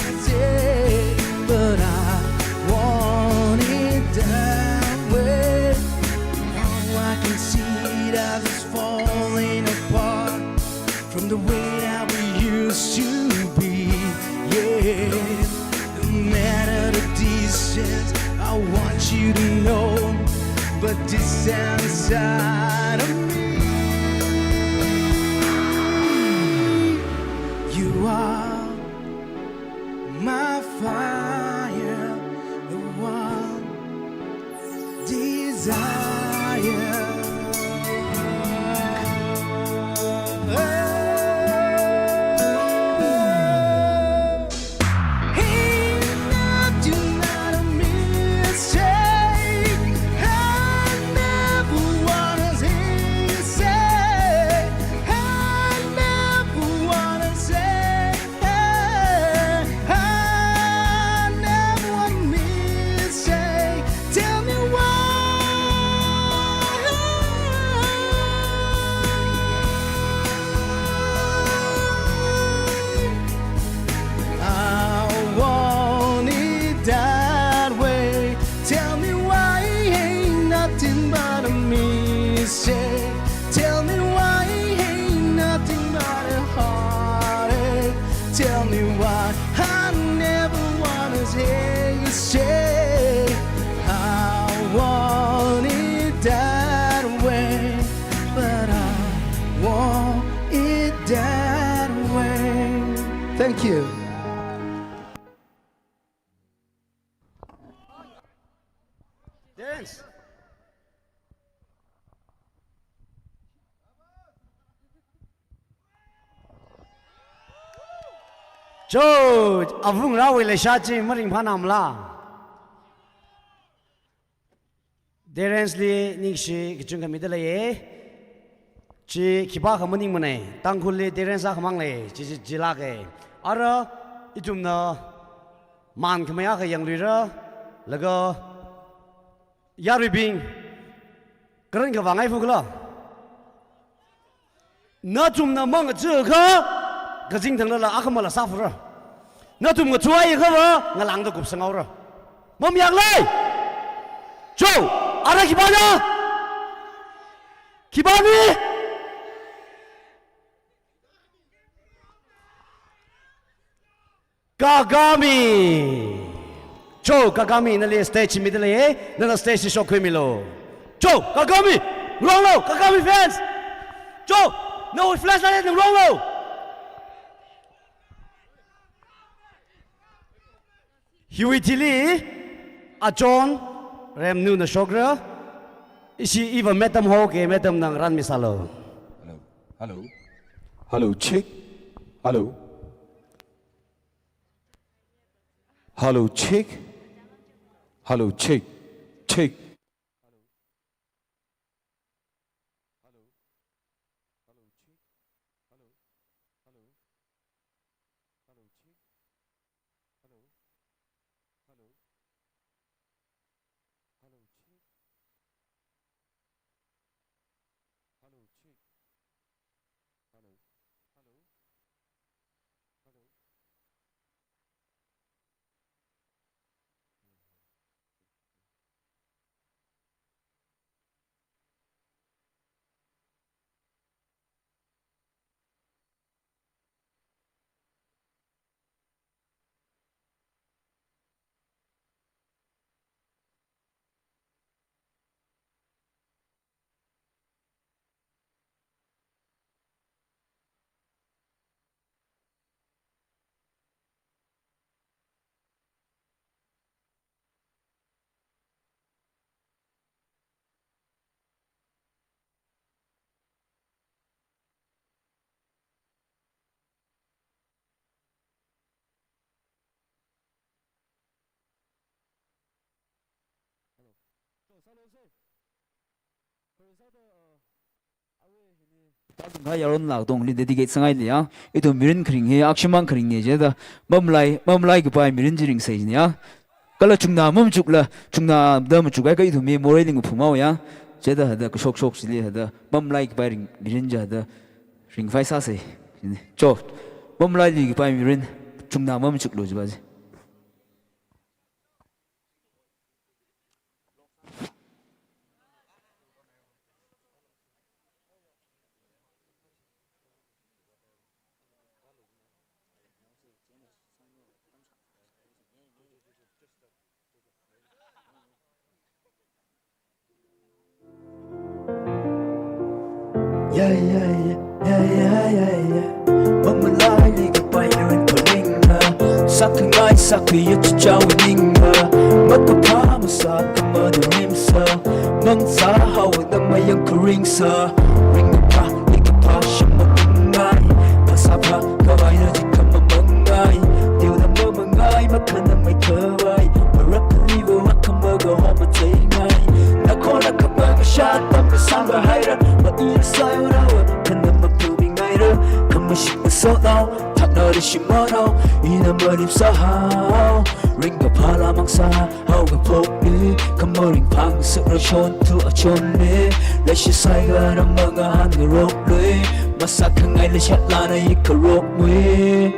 mistake, but I want it that way. Now I can see that it's falling apart from the way that we used to be. Yeah, no matter the distance, I want you to know, but this inside of me. You are say I want it that way, but I want it that way. Thank you. Dance. George, avung rawi le shachi maring phanam la. Derensli ningshi kichunga midale ye. Chi kiba khamuning mane tangkhuli derensa khamang le chi jila ke. Ara itumna man khmaya ka yang lira laga yari bing keren ka wangai fukla. Na tumna mang che kha ka jing thang la akhmala safra. Na tum nga chuai kha wa ngalang da gup sangaw ra. Mom yak lai. Cho ara kibana. Kibani. Kagami. Cho Kagami na le stage middle ye na stage show kwimilo. Cho Kagami wrong low Kagami fans. Cho no flash na le wrong low. Huey Tilly a John rem nu na shogra isi even metam ho ke metam nang ran misalo. Hello. Hello, chick. Hello. Hello, chick. Hello, chick. Chick. Nga yaron lag dong li dedicate sangai le ya ito mirin kring he akshimang kring ne je da mamlai ke pai mirin jiring sai ne ya kala chungna mum chukla chungna dam chugai ka ito me moreling phumau ya je da da shok shok sili da mamlai ke pai mirin ja da ring fai sa sai cho mamlai li ke pai mirin chungna mum chuklo je ba je Mamulai liga pairin palinga Sakangai sakya chachawinga Magpapama sa kamadarimsa Mangsa hawag ng mayang karingsa Ringa pa, liga pa siya magangay Pasapa, kaway na di ka mamangay Diw na mamangay, magkanang may kaway Marakaliwa, wakamagahomatay ngay Nako na kamagasya, tamkasang bahayra Maina sa'yo rawa, kanang magpumingayra Kamashik na sotaw, taknari shimono Inamarim sa haw Ringa pa lamang sa hawag pokni Kamaring pang sa rasyon to a chonli Lesya sa'yo ng mga hangarokli Masakang ay lesyat lana ikarokwi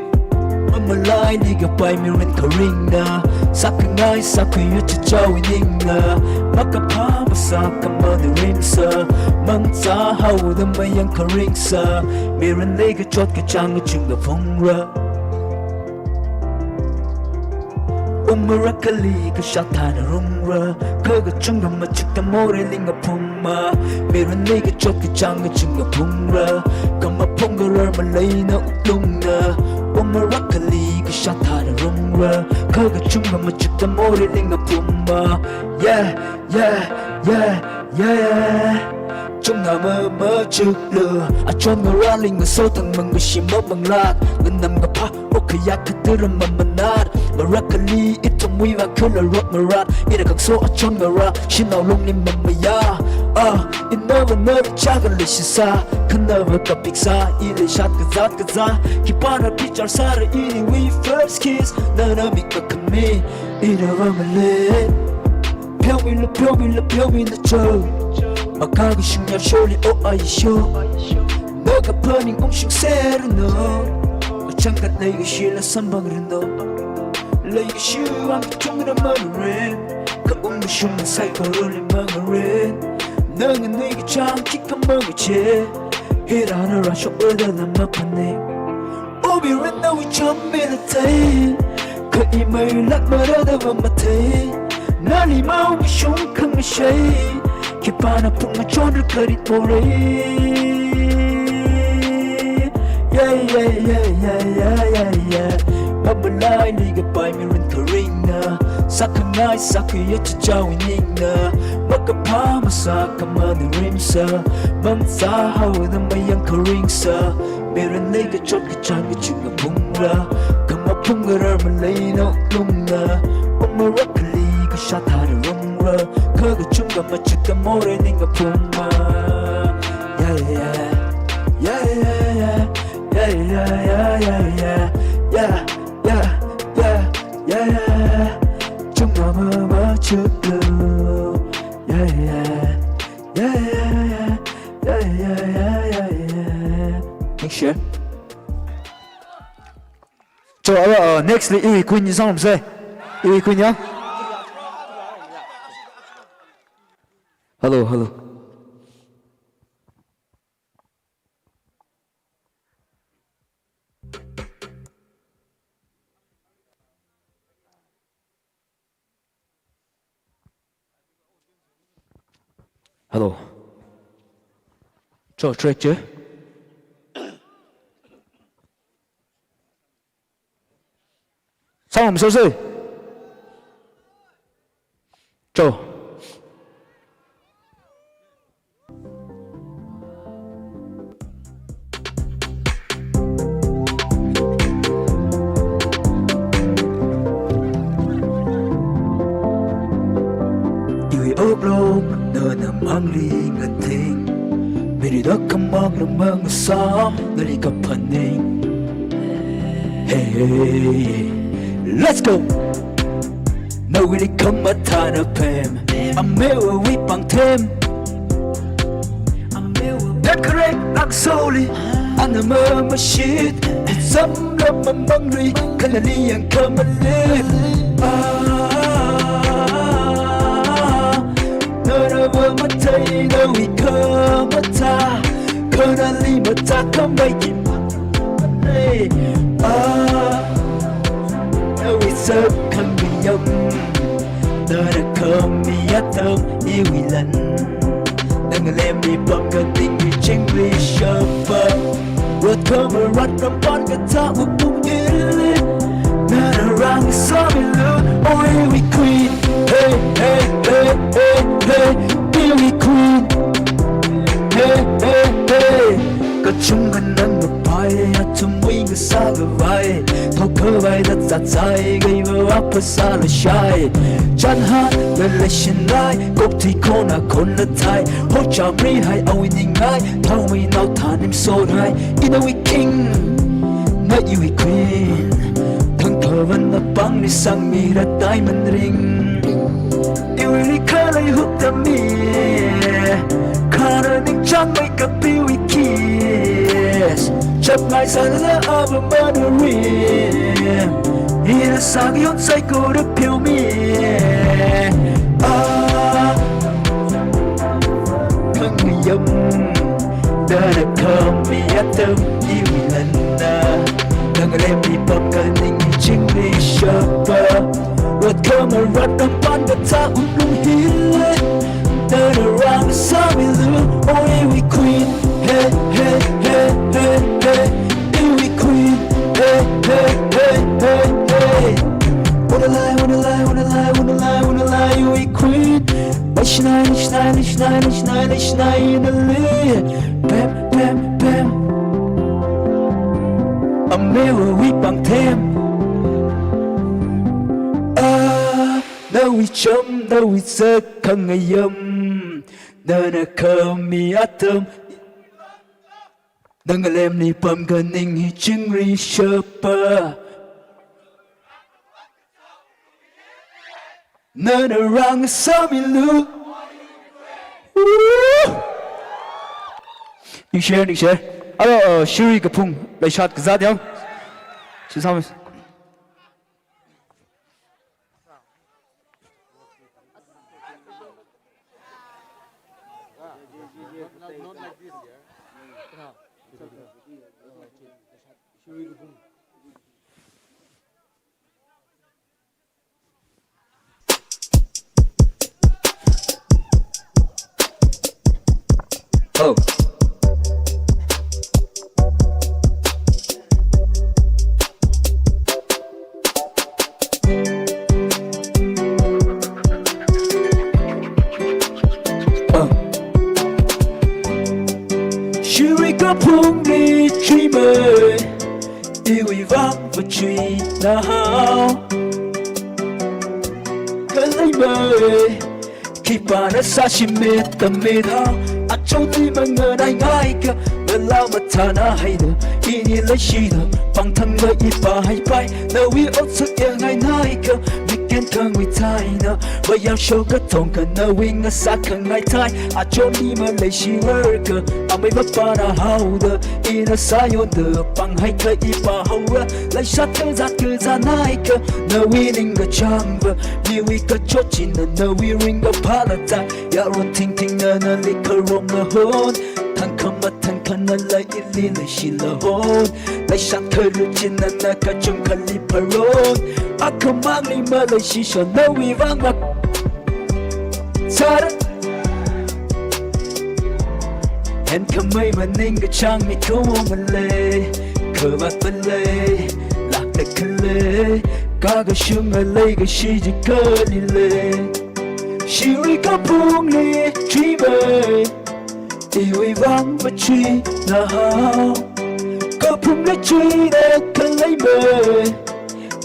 Mamalay di ka pa'y mirin ka ring na Sakangay sa kuyo chachawin nga Makapamasa ka madarim sa Mangsahaw na mayang ka ring sa Mirin lay ka chot ka chang na chung na phong ra Umarakali ka shatana rungra Kaga chunga machukta more linga puma Meron nega choka changa chunga pungra Kama pongarar malayna utlungna Umarakali ka shatana rungra Kaga chunga machukta more linga puma Yeah, yeah, yeah, yeah Chúng ngờ mơ trước lừa chôn ngờ ra linh ngờ sâu thằng mừng ngờ xì mơ bằng lạt ngờ nằm ngờ pa ok ya khát tư rầm mầm mầm nát mà ra cái ly ít trong mui và khơi là rock mà rat ít là càng sâu chôn ngờ ra xin nào lung niệm mầm mày ya in never cha gần lịch sử xa khăn never gặp big xa ít là sát cái giá khi pa nó bị char xa rồi ít we first kiss nana bị cả cầm mi ít là vào mình lên phiêu mi là trời Akaga shunga sholi o aisho Naga planning ong shung serno Machangat laiga shila sambang rindo Laiga shiu ang chung na manurin Ka na shung say karuli mga rin Nanga naiga chang kika mga che Hirana rasho urda na mapanig Obi rin na wicham militay Ka imay lak marada mamatay Nani mau shung kang shay Kipana punga chondra karit pore Yeah Babalay liga pai mi rin karinga Sakanay sakuya chachawin ingna Magkapa masaka manirimsa Mangsa hawa na mayang karingsa Meron liga chot kachanga chunga pungra Kama pungarar malay na utlungna Umarakali ka shatara rungra Kaga chunga machika more ninga puma Yeah Chunga machika Make sure 저 nextly 이위 군이 상없어요 이위 군이요 Hello. Hello. 저 트랙 chứ? Sao không số gì? 저 ốp lốp nơi nằm mang ly ngân thinh Mày đó cầm mang làm mang ngờ xóm nơi đi gặp phần ninh Hey, let's go Nơi đi không mất thà nợ phèm I'm mêu ở bằng thêm Decorate like solely Anh ở mơ mà shit Dẫm lâm mà mang ly Khăn là ly ăn cơm mà live Never matay no we come ata Currently mata come make it No we serve can be young Never come me at them Here we learn Nang let me bump a thing we change we shove What come a rat from on the top of boom it Not around the sorry look Oh here we queen Hey Beauty queen Hey Có chung gần nâng một bài Trong nguy ngờ xa gờ vai Thâu cơ vai đất giặt dài Gây vỡ áp ở xa là shy Chán hát về lệ xin lại Cốc thì cô nà khôn là thai Hô chào mi hay âu nhìn ngay Thâu mi nào thả niềm sâu hai In a we king Not you we queen Thằng thơ vẫn là băng đi sang mi ra diamond ring You really kinda hooked on me Kinda ning chang make a beauty kiss Chập ngài xa ra áp ở mơ đồ riêng Ý là sáng yôn say cô được phiêu mi Khăn người dâm Đã được thơm mi át tâm yêu lần Nâng lên mi bọc cả ninh chính đi shopper Marat ang pagkataon ng hilit Turn around, sabi lu, oh here we queen Hey, hey, hey, hey, hey Here we queen Hey, hey, hey, hey, hey Wanna lie, wanna lie, wanna lie, wanna lie, wanna lie Here we queen But shine, shine, shine, shine, shine in the lit Bam, bam, bam A mirror we bằng thêm đâu vì chấm đâu vì giấc khăng ngày yếm nơi nơi khờ mi át thơm đang ngày em ni bầm gần ninh hi chứng ri shopper nơi nơi răng sao mi lu đi share alo shiri cái phung lấy shot cái giá theo chứ sao Oh. Shirika Pungli Dreamer Iwi vang và truy nào Cái lấy mời Khi bà đã xa chỉ mê tầm mê thao À châu tí mà ngờ này ngay kìa Ngờ lao mà thà na hay được Ý ni lấy chi được Bằng thân ngờ ý bà hay bay Nờ vi ốt sức yêu ngay ngay kìa Vì kén khăn vì thai nờ Và yao show kết thông cần nờ vi ngờ xa khăn ngay thai À châu tí mà lấy chi vơ kìa À mấy bà bà na hào đờ Ý nờ xa yôn đờ Bằng hay khờ ý bà hào rơ Lấy sát cơ ra nai kìa Nờ vi ninh ngờ chang vơ Vì vi cơ chốt chi nờ vi ring ngờ palatine Ya rôn ting ting nờ li cơ rôm nờ hôn Thằng khâm mà thằng khăn nờ lấy ý li lấy chi lờ hôn Lấy sát cơ lưu chi nờ nờ cơ chung khăn li bà rôn À không mang li mơ lấy chi cho nờ vi vang mặt Sa đất Hẹn khâm mây mà ninh cơ chang mi khâu mà lê Khờ bạc bên lê Lạc đất khờ lê Cả cơ shung ở lê cơ shi chỉ cơ li lê Shirika Pungli Dreamer Iwi vang và truy nào Cơ Pungli truy để cần lấy mời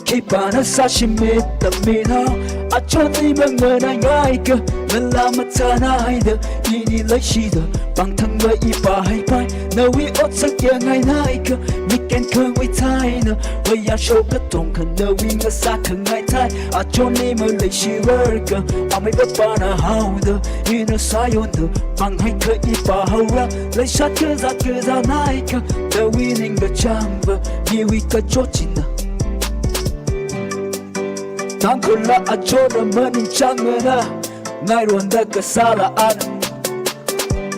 Khi bà nó xa chỉ mê tầm mê thao À cho đi mà ngờ này ngay cơ Ngờ làm mà ta na hay được Ý ni lấy chi được Bằng thân ngờ ý bà hay bay Nờ vi ốt sắc kia ngay ngay cơ Mi kén khơi với thai nờ Với ya show kết thông khẩn nờ vi ngờ xa khẩn ngay thai À cho đi mà lấy chi vơ cơ À mấy bà bà na hào đờ Ý nờ xa yôn đờ Bằng hay khơi ý bà hào ra Lấy sát cơ ra ngay cơ Nờ vi ninh ngờ chang vơ Vì vi cơ chốt chi nờ Thang khôn là à cho nờ mơ ninh chang ngờ nờ Ngay ruồn đờ cơ xa là ăn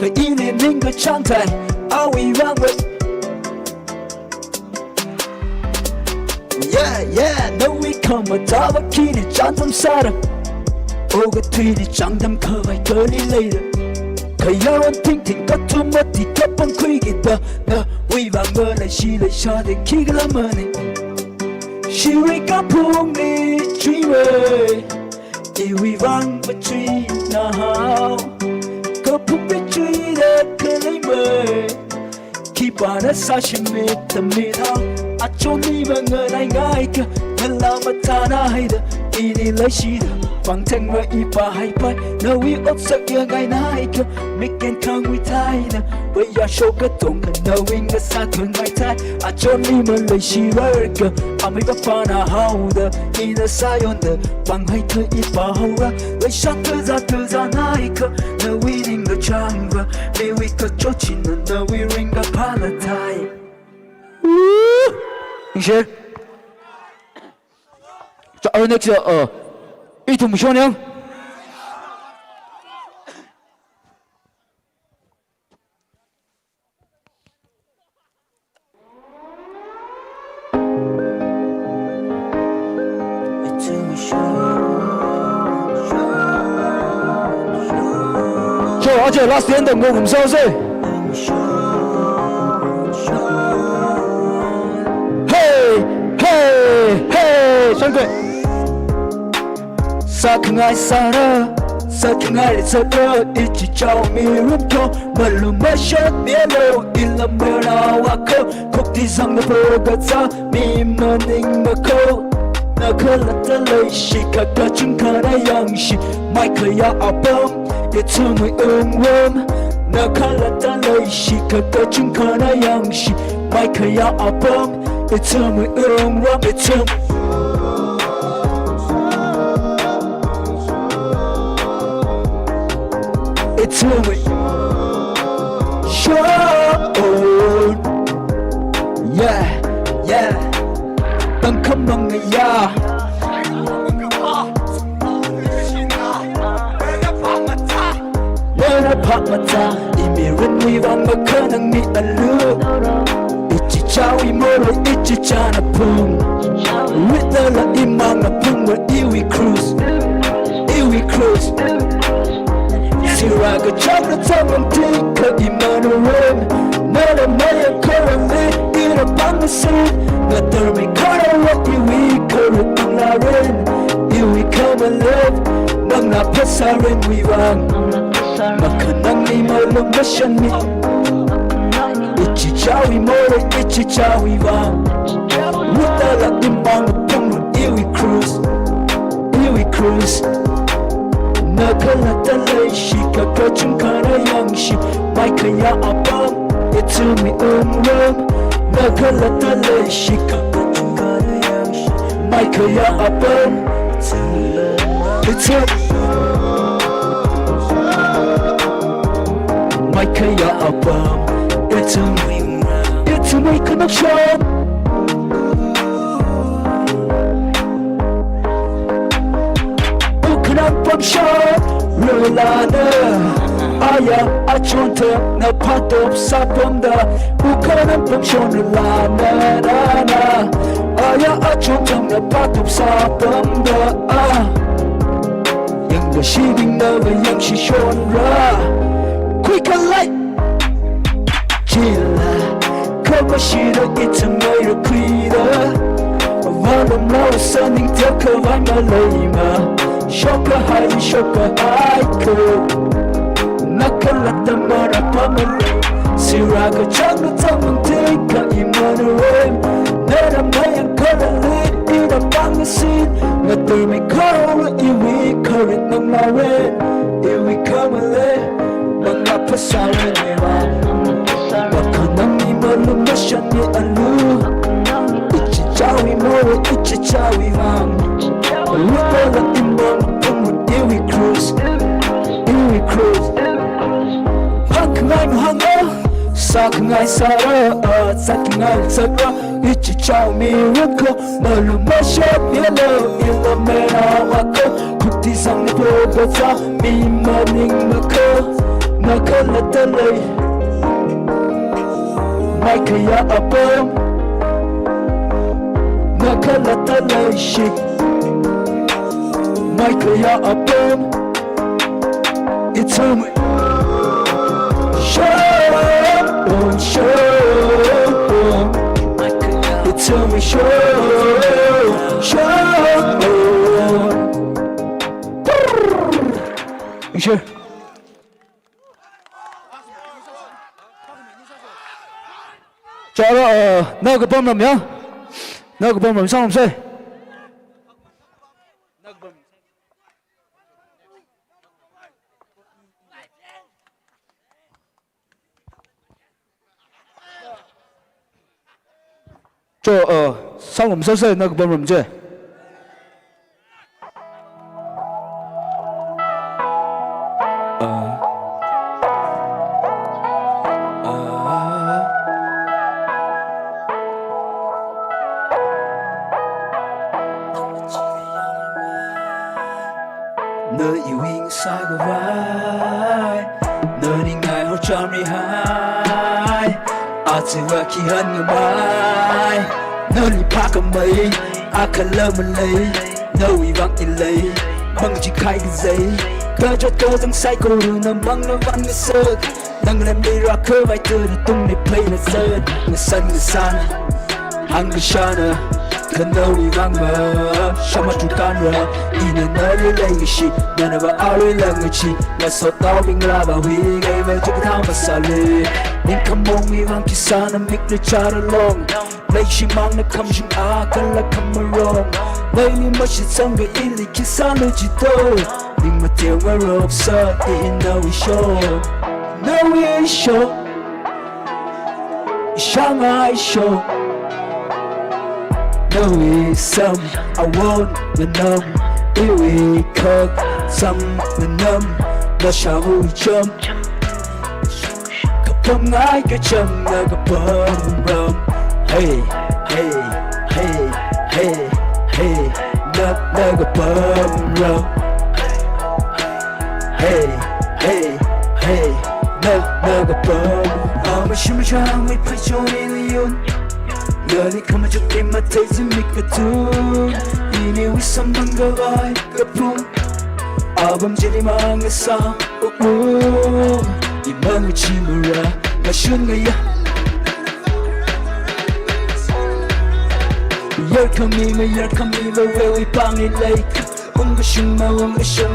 Cái ý liền ninh cơ chang thầy Áo ý vang vậy Yeah, no we come mà ta bắt khi đi chẳng thăm xa đâu Ô cái thủy đi chẳng thăm khờ vài cơ đi lấy đâu Khởi yao anh thinh thinh có thu mất thì cấp bằng khuy kì tờ Nờ uy vàng mơ lại chi lại cho để khi cái lá mơ này Shirika Pungli Dreamer Iwi vang và truy nào Cơ Pungli truy để cơ lấy mời Khi bà đã xa chỉ mê tầm mê thao À cho đi mà ngờ này ngay kìa Ngờ làm mà ta na hay được Ý ni lấy chi được Bằng thân ngờ ý bà hay bay Nờ vi ốt sắc kia ngay ngay kìa Mi kén khăn vi thai nè Với ya show kết thông khẩn nờ vi ngờ xa khẩn ngay thai À cho đi mà lấy chi vơ kìa À mấy bà bà na hào đờ Ý nờ xa yôn đờ Bằng hay khơi ý bà hào ra Lấy sát cơ ra ngay kìa Nờ vi ninh ngờ chang vơ Vì vi cơ chốt chi nờ vi ring ngờ palatine Share 자, next 이 tum 시원형 Too sure giờ last tiếng đồng hồ cùng sau rồi hey hey hey sang cười sa khung ai sa ra sa khung ai sa ra ichi chao mi rup ko malu ma shot bielo illa mera wa ko khok ti sang na pro ga sa mi morning ma ko na khala ta lai shi ka ka chung ka na yang shi mai ka ya abam it's my own room na khala ta lai shi ka ka chung ka na yang shi mai ka ya abam it's my own room it's it's my show yeah yeah tăng không bằng ngày ya Lena pakmata imirin mi vang makanang mi alu ichi chawi moro ichi chana pung witala imang na pung wa iwi cruise Siraga chakra tamang tika imanu rim Nana maya karami ina pangasin Na termi kara wa iwi karu ang larin Iwi kama live nang napasarin wiwang Makanang ni malong masyan mi Ichi chawi moro ichi chawi wang Witala imang na pung wa iwi cruise Nakalata lai shi kakachung kana yang shi Mai kaya abang itu mi ram Nakalata lai shi kakachung kana yang shi Mai kaya abang itu Mai kaya abang itu mi connection Function Lulana Aya achonta na patop sapomda Bukanang function Lulana na Aya achonta na patop sapomda Yang gashibing na yang shishonra Quick and light Chilla Kamashira itamaya kwira Valam lao sunning taka vanga leima Shoka hai ko Nakalata mara pamali Siraga changa tamang tika imanu rim Nera mayang karalit ina pangasin Ngaturmi karawa iwi karit ng marin Iwi kamali mga pasarin Baka nang imalong masyan ni alu Ichichawi moro ichichawi mang Witala imang pumut iwi cruise Hak ngay mahanga Sak ngay sara Sak ngay sara Ichi chow miracle Malumasyat yellow Ila mera wako Kuti sang napogata Mi maning mako Nakalatalay May kaya abang Nakalatalay shik Mai kaya abang It's a me Show It's a me show Sure Cho đó nơi cái bom làm nhá nơi cái bom làm xong làm sao cho xong làm sao nơi cái bom làm chưa nơi yêu hình xa của vai nơi đi ngày họ cho mi hai chỉ vừa khi hơn người mai nơi đi pa cầm mây cần lơ mình lấy nơi vắng in lấy bằng chỉ khai cái giấy cho cơ trong say cô rừng nằm băng nó văn cái sơ đang làm đi ra khơi vai từ để tung để play là sơn người san hàng người shana cần đâu đi vang mơ sao mà chúng ta nữa in a nơi lấy cái gì nhà nào vào áo lấy người chi là số tao bình là bảo huy gây về cho cái thang mà xa lì nên come on mi vang khi xa nằm mic để trả lời long lấy chỉ mang nó không chừng cần là come wrong lấy mi mất chỉ xong cái in đi khi xa nơi chỉ tôi nhưng mà tiêu mà rock sa in no we show Shanghai show no we some I want the numb here we cook some the numb the shall we jump không ai cái chân là cái bơm bơm hey hey hey hey hey nó cái bơm bơm hey hey hey no cái bơm mà xin mời chàng mày phải cho nên yêu giờ đi không cho em mà thấy gì mình cả tu ini wisam banggai kapung abang jadi mang sa imang chimura mashun ngaya yer kami ma we pang in lake ung shung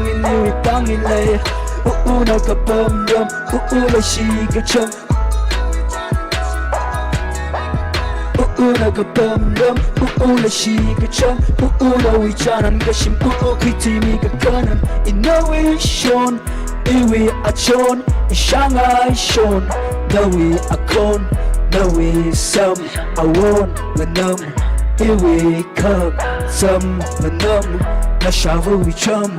in we pang in lake na kapam ram la shi ka cham na kapam ram la shi ka cham na we chanan ka shim khiti mi ka kanan in no way shon iwi achon Shanghai shon no we akon no we some I want the numb iwi cup some the numb na shavu we chum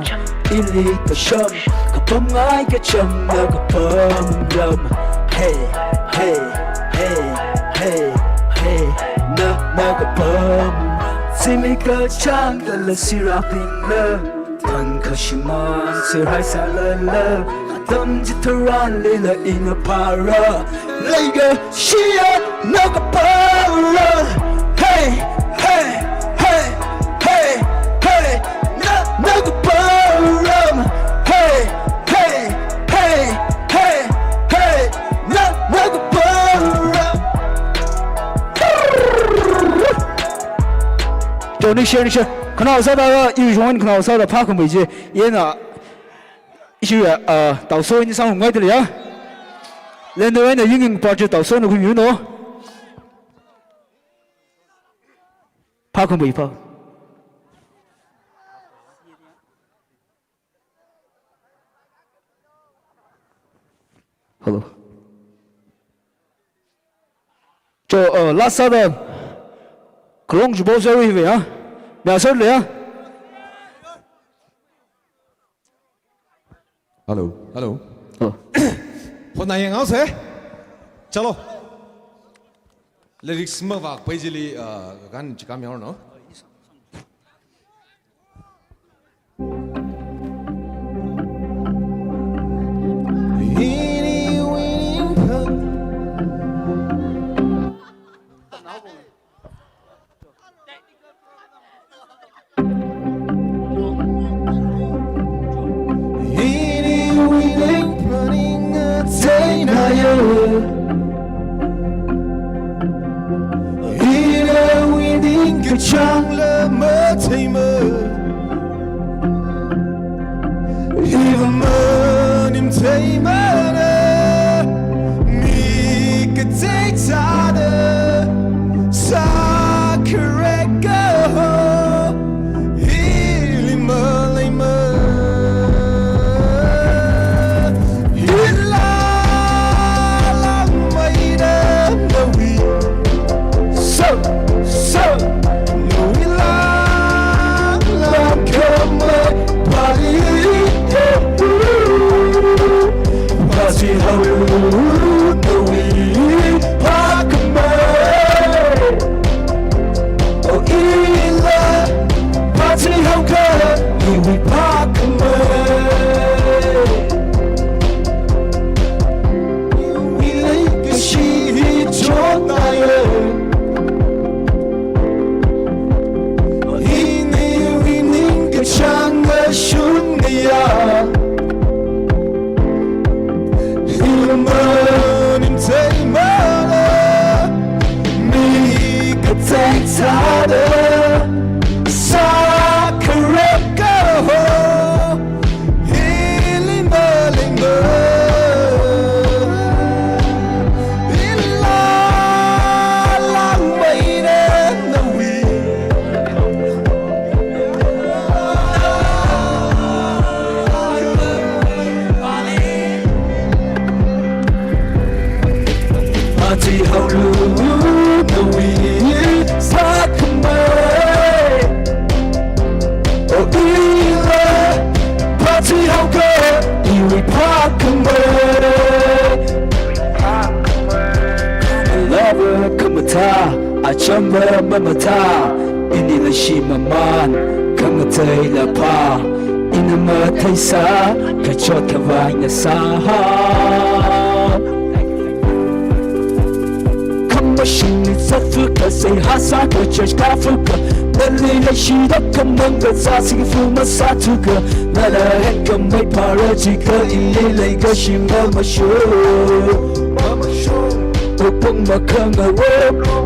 ili ka shum kapam ngai ka chum na kapam ram hey hey hey hey hey na kapam simi ka chang ka la siraping la tan ka shiman sir hai sa la tâm jitaran le la in a para lega shia na kapara hey hey hey hey hey na kapara hey hey hey hey hey na kapara就那些可能说到有种可能说到帕克美籍也那一些到时候你上红爱的了，人都爱那运营把这到时候那个运动，帕克美帕。Hello， 这拉萨的克隆直播这位位啊，两手的啊。हेलो hello Hello， คนไหนยังเอาเสचलो lyrics में वाक पैजली गान चिका में और नो Chang le mơ thấy mơ Hiva mơ niềm thấy mơ nè Mi cái thấy ta nè Sa kere go Hili mơ lấy mơ Hili la mây nè Mơ vi So Party how no we park oh ila party how we park we like a she joke we ning chang shun ya ta a chamba mama ta ini la shi maman kang tai la pa ina ma thai sa ka chot ka vai na sa machine is Africa say hasa ko church ka Africa dali la shi da kamang ka sa sig fu ma sa tu ka la la het ka mai paraji ka ile lai ka shi ma show opong ma kang a wo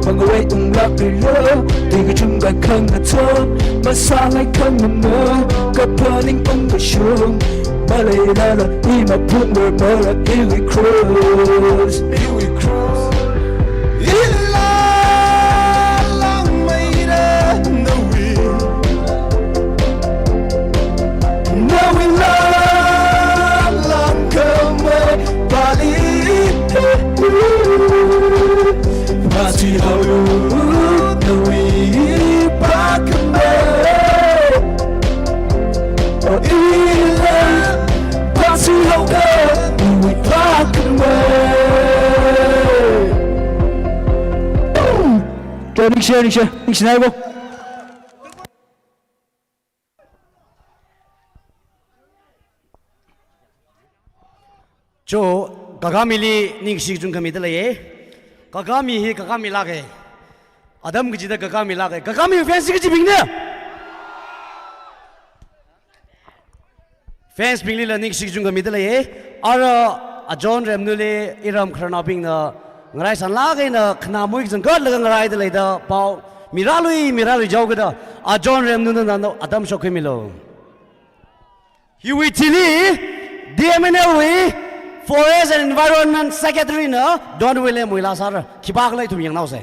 mang wai tung la bi lo ti ka chung ka kang a to ma sa lai kang ma ka paning ong ka show ma lai la la I ma pung ma la here we cruise See how you know we back oh yeah pass you how we back cho đi xe này không cho gagamili ning sig jung kami dalaye gagami hi gagami lage adam gi jida gagami lage gagami fans gi jibing fans bingli la ning sig jung kami dalaye ara a john remnule iram khrana bing na ngai san lage na khna mui jang god la ngai dalai da pau miralui jaw gada a john remnule na adam shokhe milo hiwitili dmnl Forest and Environment Secretary na Don William Wilasar kibak lai tum yang nau se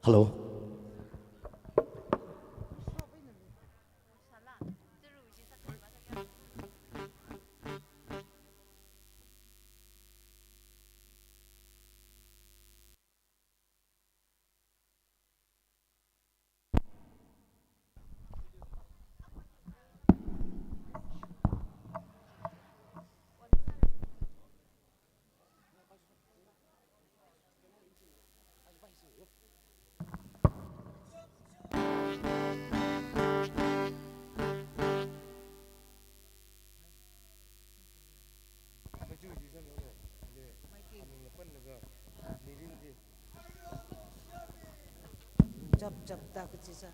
Hello jab ta kuchi sa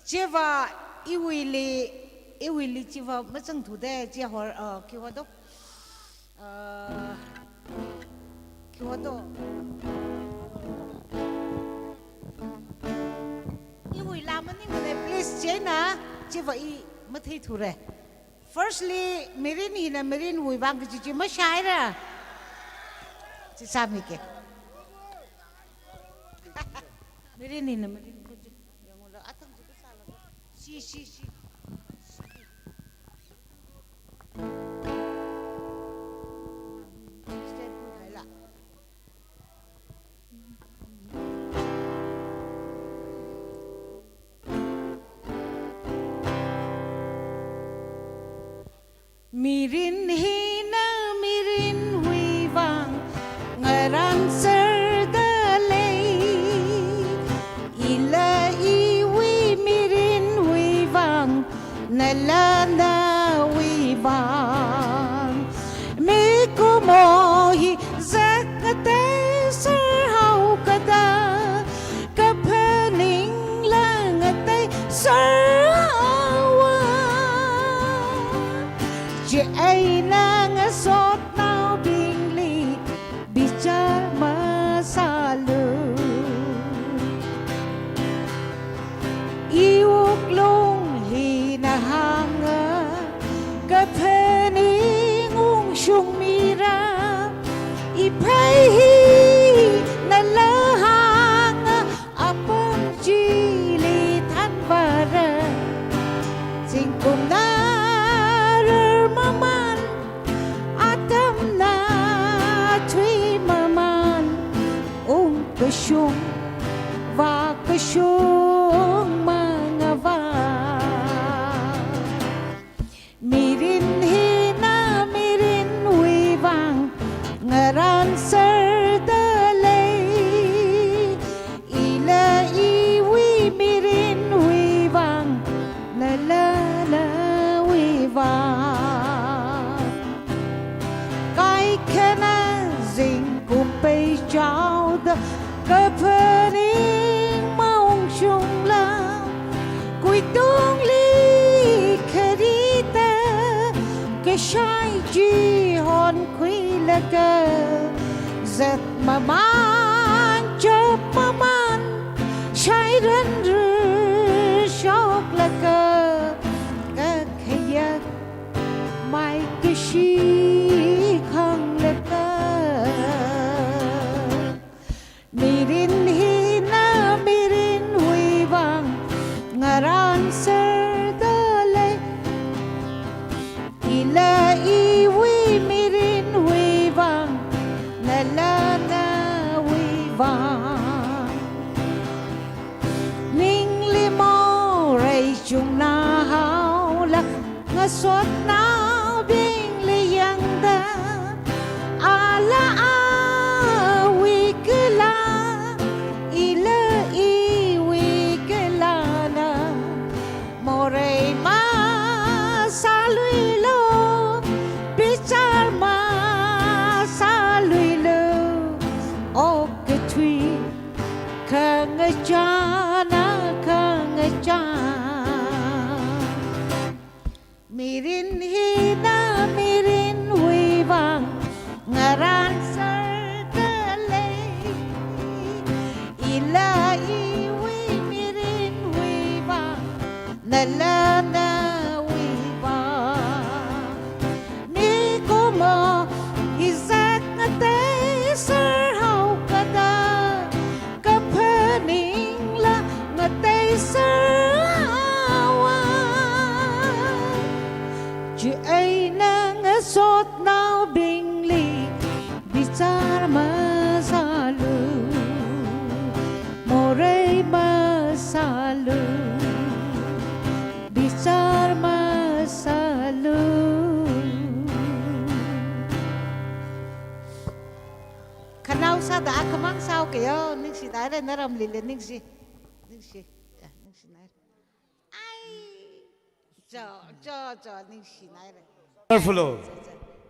Jeva iwili Jeva macang tu deh Jeva kiwa do iwili lama ni mana please Jena Jeva I mathai tu re firstly merin hina merin hui bang kuchi ma shaira Sami ke merin hina merin kuchi yang ulah atang juga salah si stand pun hai lah mirin hina mirin hui bang ngarang serdalai ila iwi mirin hui bang nalana hui bang mi kumohi zakate serhau kada kapening langate serhawa je aina syung và cái syung mga va mirin hina mirin wi vang ngaran ser da lay ila iwi mirin wi vang la la la wi vang kai kana zing kum pe chao da ka phaning maung chung la kui tung li kharita ke shai ji hon kui la ka zat ma man chop ma man shai ran ru shok la ka khaya mai ke shi khang la ka mirin hina mirin hui vang ngaran ser da lay ila iwi mirin hui vang la la na hui vang ning li mo ray chung na hao la nga sot na bing li yang da ala awi kala ila iwi kala na moray ma salui lo bichar ma salui lo o ke thui khang cha na khang cha mirin hina mirin hui vang ngaran ser da lay ila iwi mirin hui vang la la na hui vang ni ko mo izat na te ser hau kada ka phaning la na te ser hawa Chứ ai nang sốt nào bình ly bicar masalu moray masalu bicar masalu Kanau sa da akamang sao kayo ning si tare naram lile ning si nai ai cho ning si nai Perflo.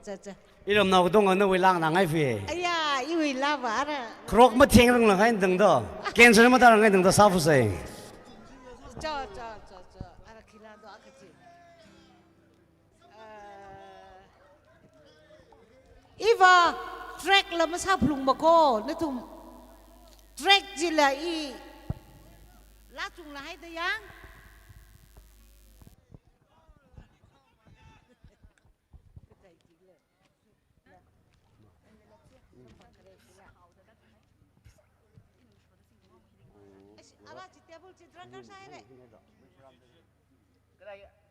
cha Iram nào cái đông anh nuôi lang nàng ai phi. aya iwi la ba ra Krok mất thiên rong là cái đừng đó. Cancer mất ta là cái đừng đó sao phụ say. cho ara khila do akachi iva track la ma sa plung ba ko na tum track ji la i la chung la hai da yang Aba ci table ci drakar saya re.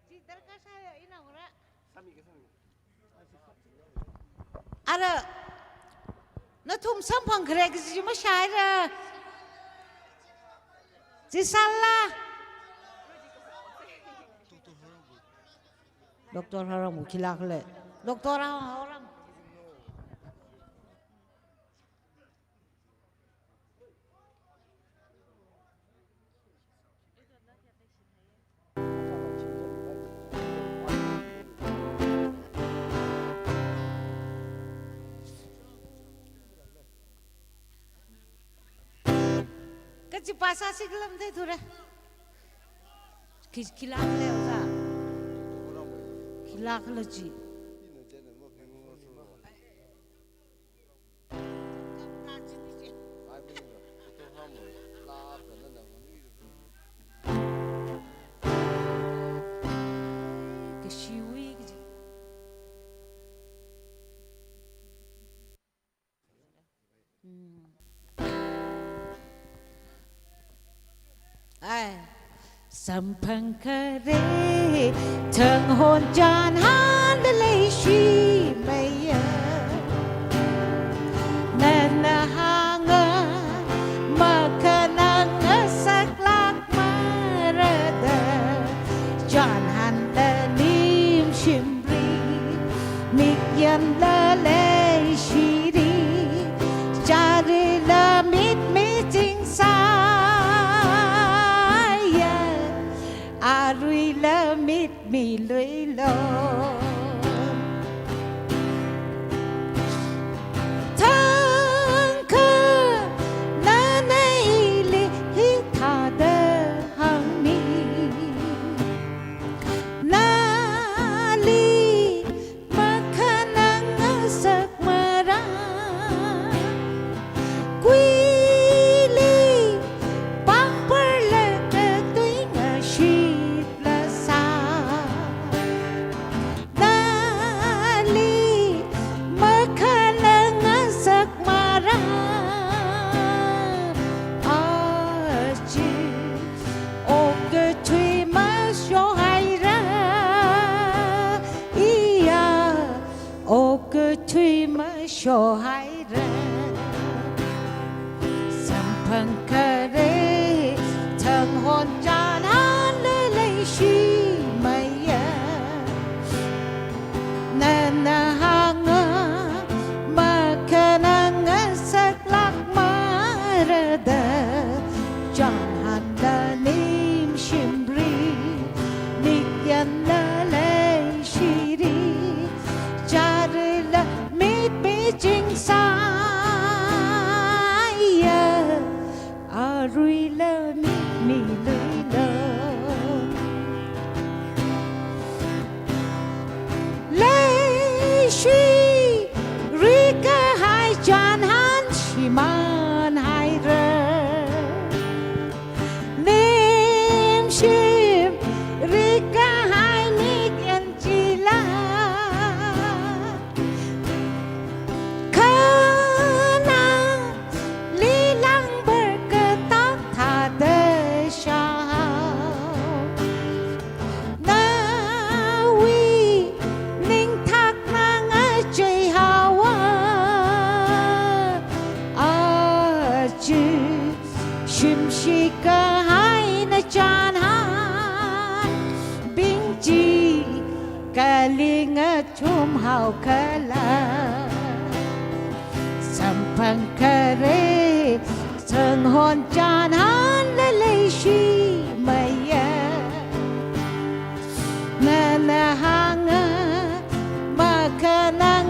Ci drakar saya ina ora. Ara na thum sam phang khre ki ci ma shai ra. Ci salla. Doktor haram khila khle. Doktor haram. Kecil pasal sih kelam deh tu re, kilak le oza, kilak le ji. Kesiwi ji. Sầm phăng khare thằng hồn tràn han để lấy suy mây nên hang มีเลยลทั้งคืนนาในลิหิทาเดหังมีนาลีมาขนังสักมารากุยลีปังเปรเลตุยงาชีพละสานาลีมาขนังสักมาราอาจีโอกเกทุยมาโชไฮราอียาโอกเกทุยมาโชไฮราสัมพันธ์คาเรทั้งหอนจานานเลยชีไม่ยานานาหางมาขนังสักลักมาระดาจังหันดานิมชิมบรีนิยันละเลยชีรีจารึละมิดมิจิงสายอารุยละมิดมีเลยละเลยชีริกะหายจานหันชิมันหายเรนิมชิมริกะหายนิกยันจิลาคานาลีลังเบอร์กตักทาเดชานาวีนิ่งทักนางใจฮาวาอาจูชิมชิกะหายนะจานหานบิงจีกะลิงชุมเฮาคาลาสัมพันธ์คาเรเทิงหอนจานหันและเลยชีไม่ยานานาหางมาขนัง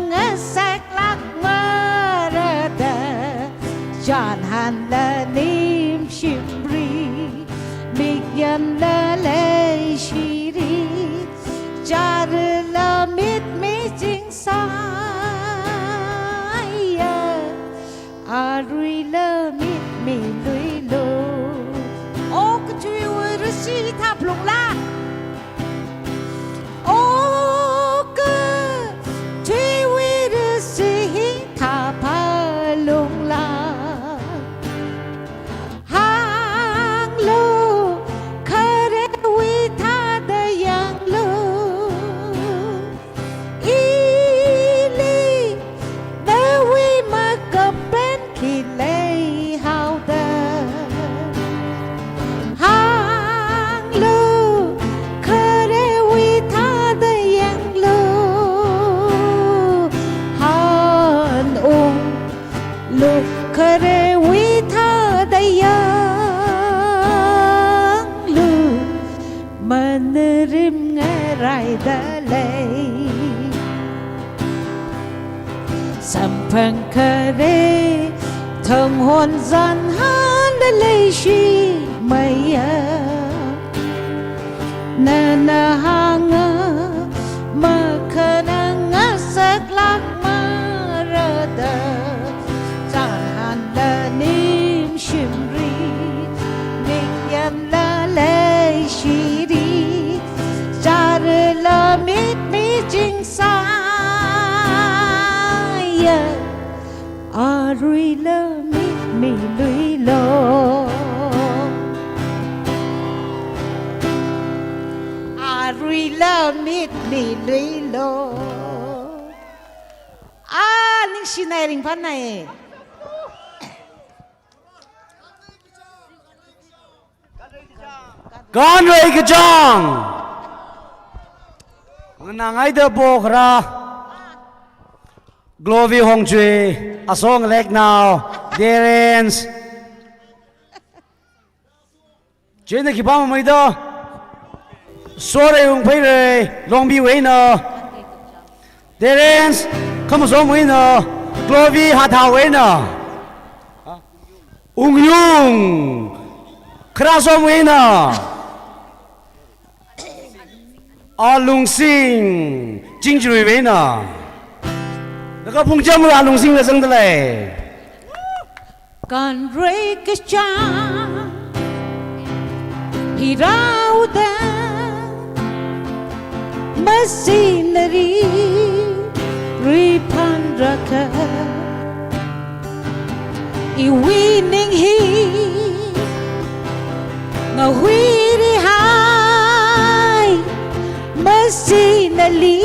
สักลักมาระดาจานหันและนิมชิมบรีมิกยันและเลยชีรีจารึละมิดมิจิงสายอารุยละมิดมีลุยโลโอ้กช่วยวัยรุ่นทับลงล่าโอ้ก็ช่วยวัยรุ่นทับพาลงล่าหางลูคาเรวิทาเดยังลูอีลีเดวิมากับเป็นขีเลฮาวเดหางลูคาเรวิทาเดยังลูหานองลูกคาเรวิทาเดยังลูมันริมไงไรเดเลยสัมพันธ์คาเรทั้งหอนจันหันและเลยชีไม่ยานานาหางมาขนังสักลักมาระดาจานหันและนิมชิมรีนิยันละเลยชีรีจารึละมิดมิจิงสายอารุยละมิดมีลุยโลอารุยละมิดมีลุยโลนิ่งชินายริงพันนาย กันเรยกจังนางไอเดโบกรา Glory Hong Jui Asong Lek Now Derens Jene ki pama mai da số đây không phải rồi long bi vậy nè Terence không số vậy nè Chloe hạt hào vậy nè ung dung khá số vậy nè lung sinh chính trị vậy nè nó có phung châm là lung sinh là dân đấy Con rơi cái cha Hi rau da Masinari Ripan raka I winning hi Nga hui di hai Masinali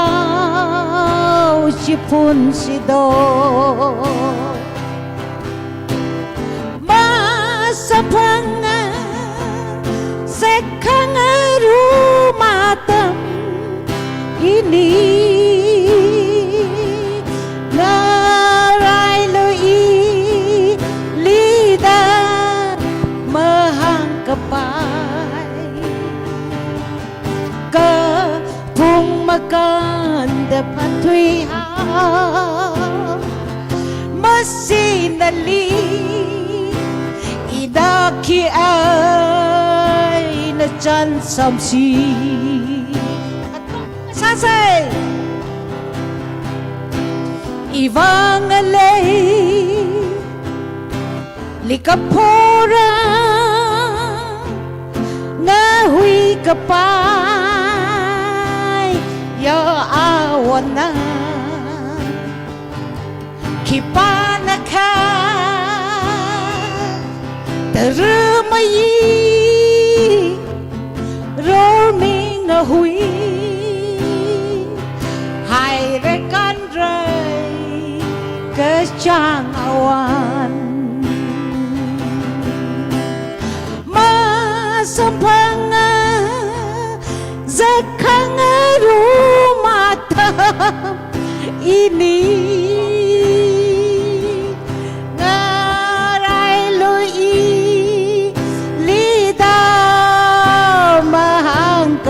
Inakipau si pun si do Masapanga Sekang rumatam ini Ngaray lui lida mahang kapay Kapung maganda patuy Masinali Idaki ay na chan samsi Sasay Ivang alay Likapora Nga hui kapay Ya awan na Kipanaka Termayi Roming na hui Hai rekan ray Kecang awan Masampanga Zakang rumatam ini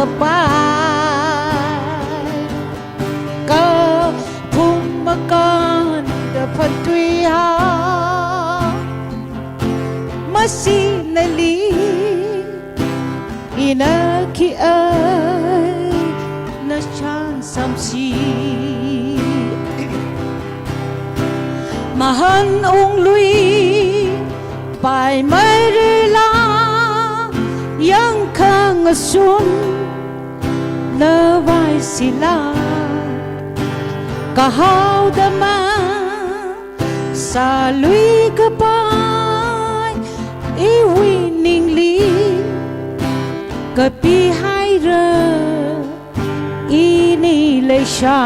kapay Kapung makan dapat tuya Masinali Inaki ay na chan samsi Mahan ung lui Pai mai rila Yang kang asun Na vai sila Kahaw dama Sa lui kapay Iwining li Kapihai ra Inilay siya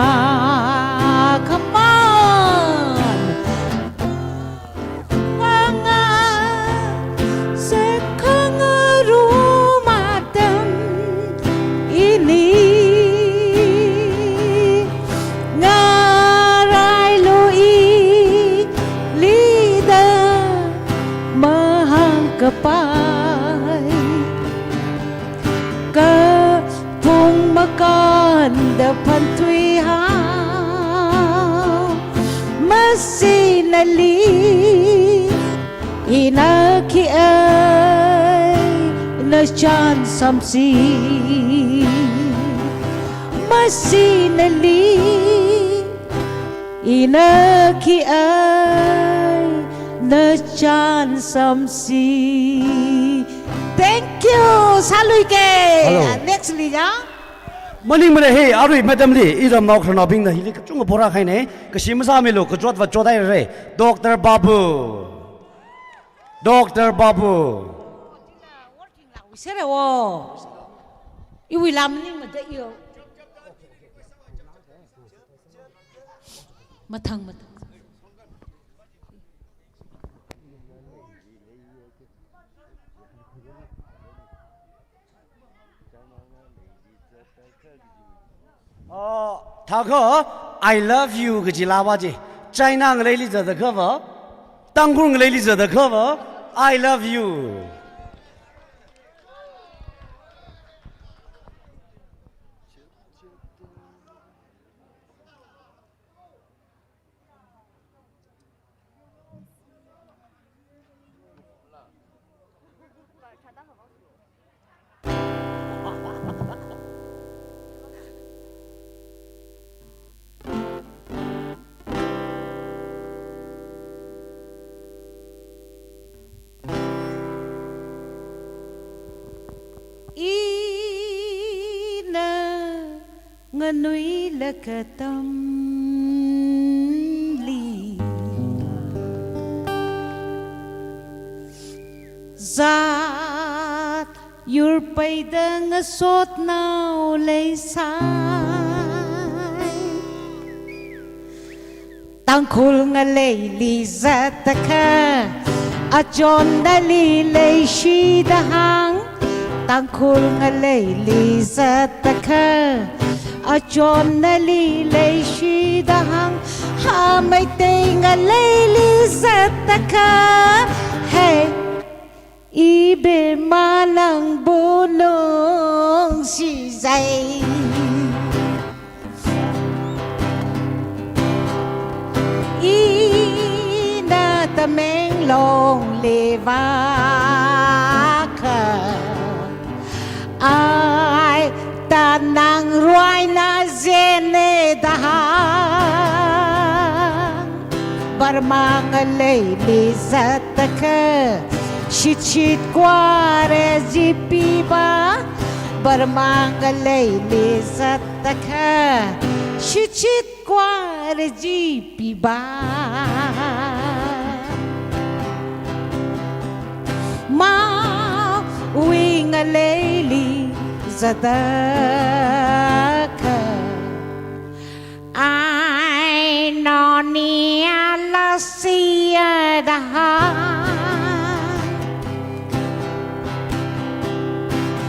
Come on Mga Sekang rumatam Ini Ngaray lui Lida Mahang kapay Kapung makan Depan tuiha Masinali Inaki ay na chan samsi Masinali Inaki ay na chan samsi Thank you Saluy ke Next li ya Maling mana hey arui madam li ira mau khana bing na hili chung bora khai ne kashim sa me lo kajot wa chodai re Dr. Babu Working là sẽ là wo yêu làm nhưng mà dễ yêu mà thằng thà khờ I love you cái gì la ba gì China người lấy lý giờ được khờ vợ Tăng Quân người lấy lý giờ được khờ vợ I love you nuôi là cả tâm lý zat yur bay dang sốt nào lấy sai tăng khul nga lấy li zat ka a John da li lấy shi da hang tăng khul nga lấy li zat ka a John da li lấy shi da hang ha mai te nga lấy li zat ka hey ibe malang bolong si zai ina tameng long levaka ai ta nang ruai na zene dahang barmang lay lizataka Shit kware zipi ba barmangalay lizataka Shit kware zipi ba ma wingalay lizataka I know ni ala siya daha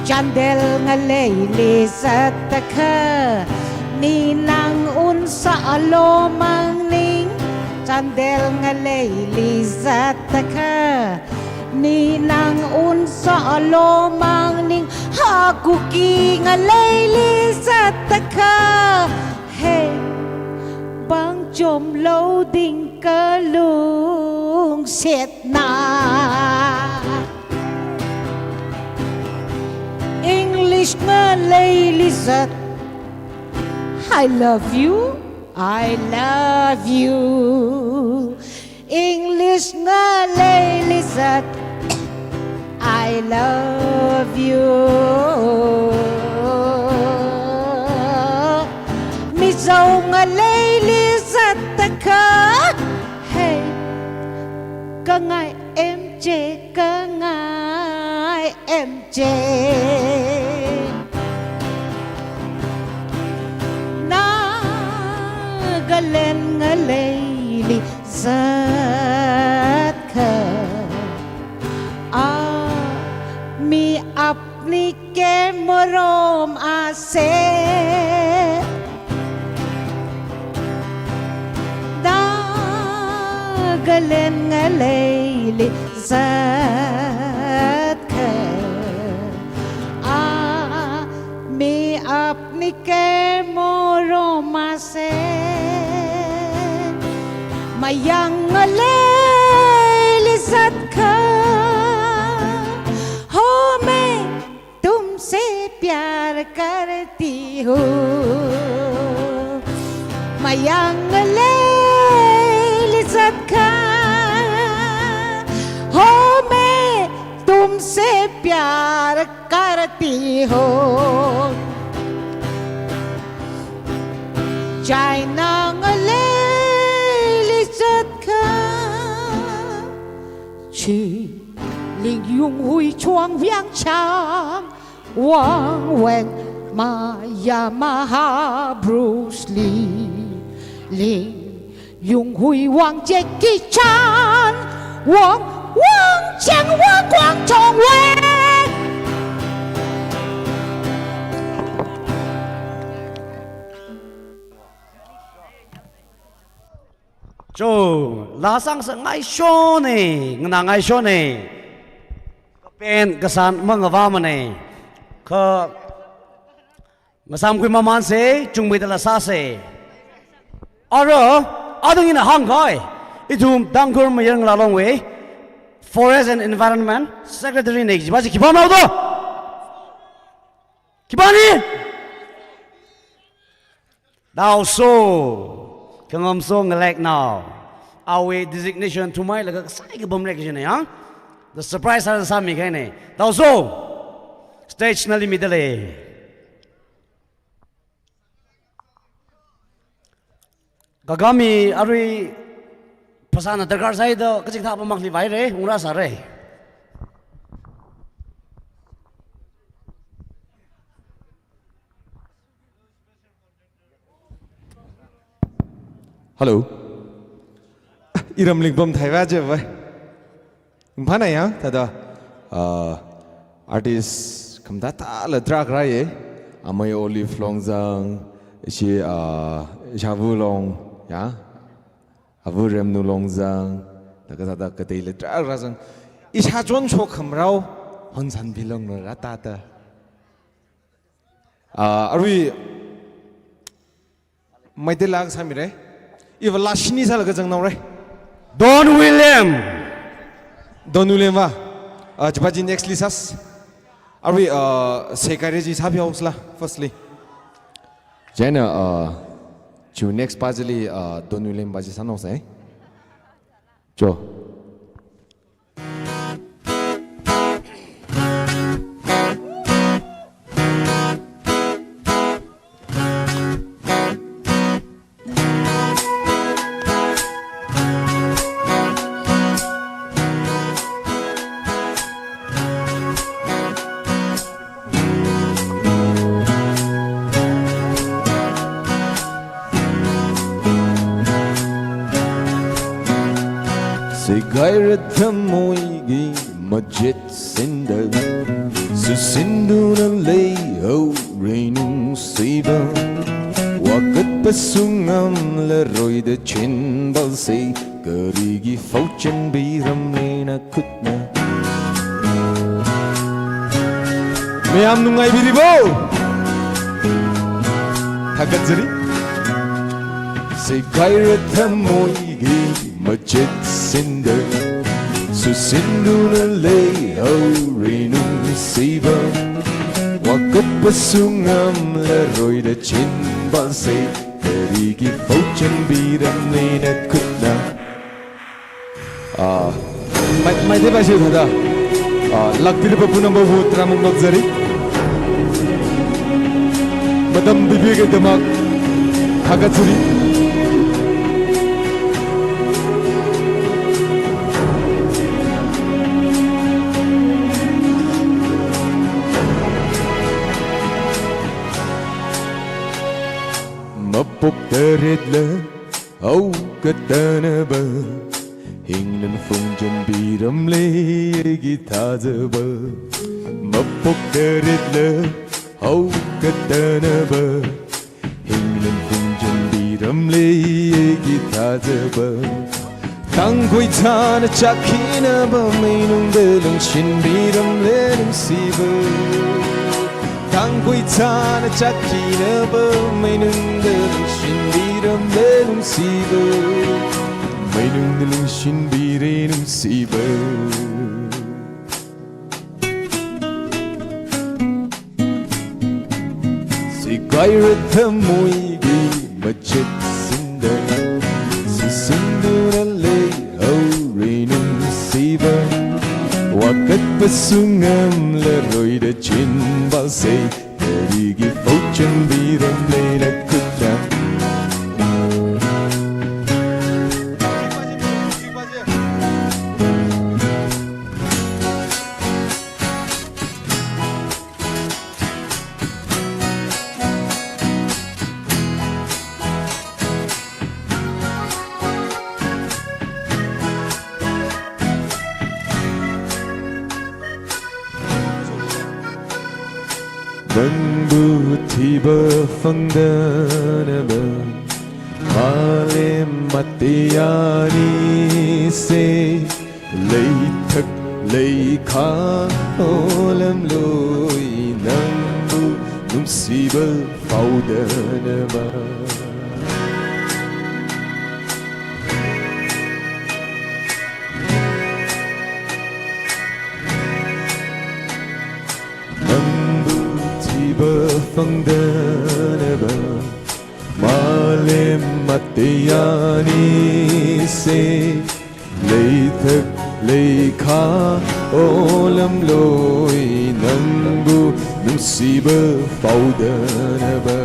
Chandel nga lay sataka ni nang unsa alomang ning Chandel nga lay sataka ni nang unsa alomang ning hakuki nga lay sataka hey bang chom lâu ding ka lung set na English nga Lizat I love you English nga Lizat I love you Misaw nga Lizat ka hey kangay MJ kangay MJ Nagalen nga layli zat ka mi apni ke morom ase Nagalen nga layli zat ka mi apni ke moromase mayang lizat ka ho मैं तुमसे प्यार करती हूँ mayang lizat ka हो मैं तुमसे प्यार करती हूँ China lizat ka chỉ linh dung huy chuang viang chang Wang Wen Ma Yamaha Bruce Lee Linh dung huy Wang Jackie Chan Wang Chang Wang Quang Chong Wen Cho la sang sa ngai sho ne ngna ngai sho ne pen kasan mang va ma ne kha ngasam kui maman se chung mi la sa se aro adung in hang kai itum dangkur ma yang la long we forest and environment secretary ne ji ba ji kiba ma do kibani Now so Kangam so ngalek now our designation to my like sai ke bom lek jene ha the surprise has sami kai ne now so stage na limit le Kagami ari pasana terkar saya do kecik tak pemakli baik re ungrasa re. Hello. Iram lingbom thaiwa je vai. Phana ya tada artist kamda ta la drag ra ye. Amai olive longzang shi javu long ya. Avu rem nu longzang daga tada kadai le drag ra zang. Isha jon cho khamrao honsan bilong ra ta ta. Arwi mai de lag samire. Iwa lashini sal ka jang naure. Don William. Don William va. Jabaji next lisas. Arwi sekareji sabi hausla firstly. Jana ju next pazili Don William baji sanos eh. Jo. Gairat moigi majit sinda su sindu na leo rainung siva wakat pasungam la roy de chin balse karigi fauchen biram lena kutna Mayam nungai biribo Hagadzari Se gairat moigi majit sinda su sindu na leo rainung siva wakat pasungam la roy de chin balse karigi fauchen biram lena kutna mai de baje thada lakpir babu number 4 tramung lakzari madam bibi ke damak hagatsuri Mapok terit la au katana ba hingnan fungjan biram le gitaza ba Mapok terit la au katana ba hingnan fungjan biram le gitaza ba Tang koi chana chakina ba mainung delung shin biram le nung siba Tang koi chana chakina ba mainung delung shin biram le nung siba mainung delung shin biram nung siba Si gairat moigi majit sinda si sindu na leo rainung siva wakat pasungam la roy de chin balse karigi fauchen biram lena kutna Nangbu tiba fangdanaba Malim matiyani se Lay thak lay kha olam loy Nangbu numsiba faudanaba Fangdanaba Malim matiyani se Lay thak lay kha olam loy Nangbu numsiba faudanaba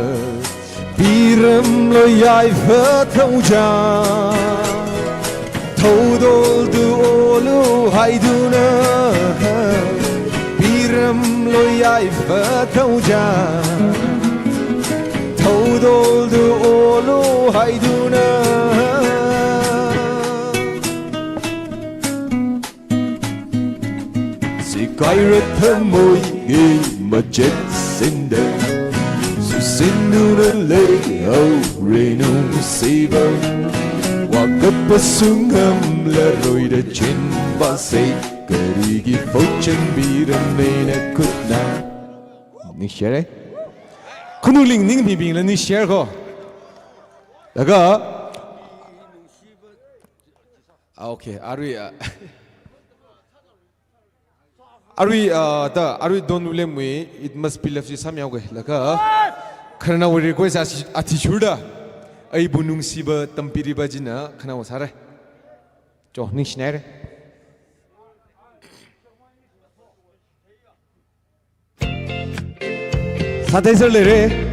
비름 로야이퍼 통자 토돌도 올로 하이두나 비름 로야이퍼 통자 토돌도 올로 하이두나 Sikairata moige majet sinde Susinuna leo reno siva Wakapasungam la roida chin base Karigi fochin biram mena kutna Ni share Kunuling ning bibing la ni share ko Daga Okay, Arui don't blame me. It must be left some young laka. Kana we request as attitude. Ay bunung siba tampiri bajina kana wasare. Jo nishnere. Satay sir lere.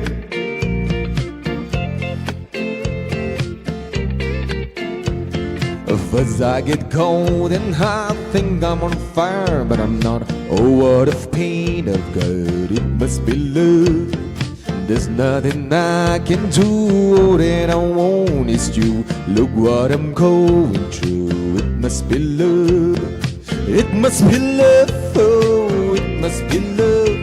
As I get cold and hot, think I'm on fire, but I'm not. Oh, what a pain of God, it must be love. There's nothing I can do, all that I want is you. Look what I'm going through, it must be love. It must be love, oh, it must be love.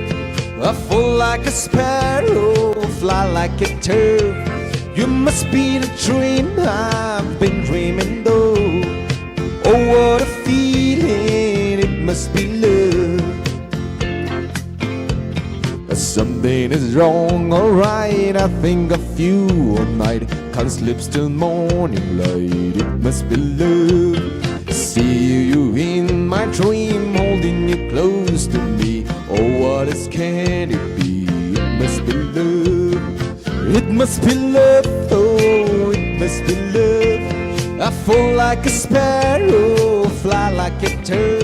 I fall like a sparrow, fly like a turf. You must be the dream I've been dreaming though. Oh, what a feeling, it must be love. Something is wrong, alright. I think of you all night. Can't sleep till morning light. It must be love. See you in my dream, holding you close to me. Oh, what else can it be? It must be love. It must be love, oh, it must be love. I fall like a sparrow, fly like a turf.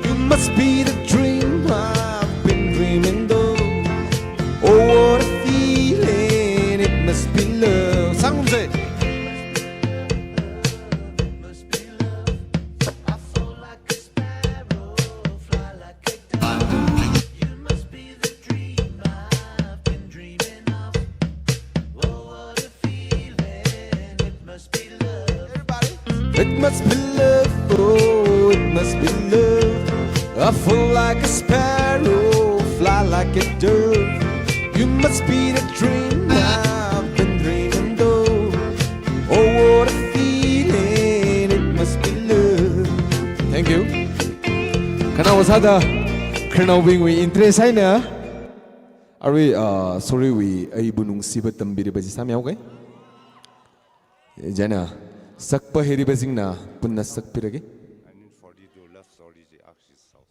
You must be the dream I've been dreaming though. Oh, what a feeling, it must be love. Sound say. It must be love, oh, it must be love. I fall like a sparrow, fly like a dove. You must be the dream I've been dreaming though. Oh, what a feeling, it must be love. Thank you. Kana wasada, kana wing we interest hai na. Are we sorry we ay bunung sibat tambiri baji sami okay? Jana. Sakpa heri basingna punna sakpirage. I need for you to love sorry the axis south.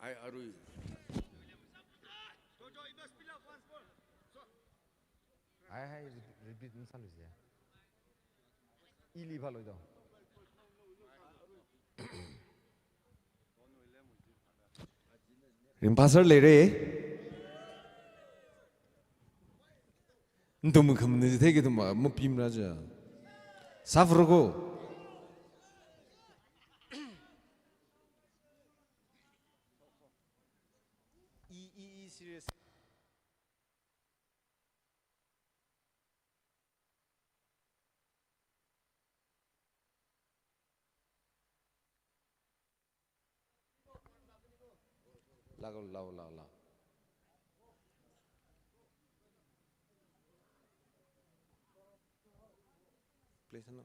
I arui. I repeat insan is there. Ili bhalo daw. Rimpasar lere. Ntum khamne thege tum mupim raja. Safrogo. Serious. La. Please no.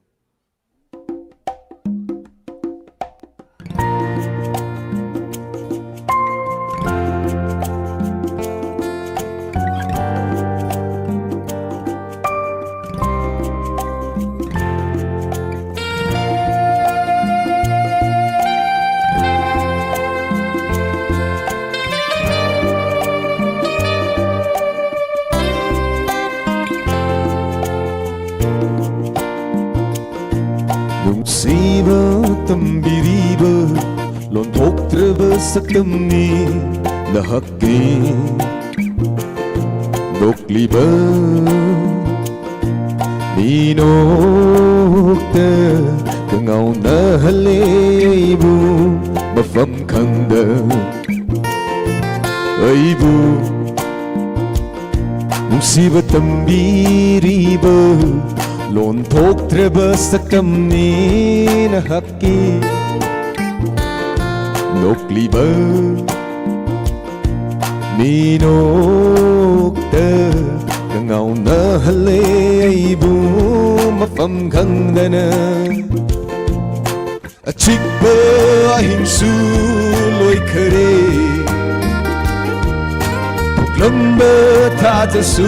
Nungsiba tambiriba lon thoktraba saklamni lahakki dokliba mi nô tơ cứ ngầu nơ lê bu mà phẩm khăn đơ ấy bu nung si ba tâm bi ri bơ lon thok tre ba sakam ni na hakki nốc li bơ mi nốc tơ cứ ngầu nơ lê bu mà phẩm khăn đơ nơ chích bơ hình su lối khơi lâm bơ tha cho su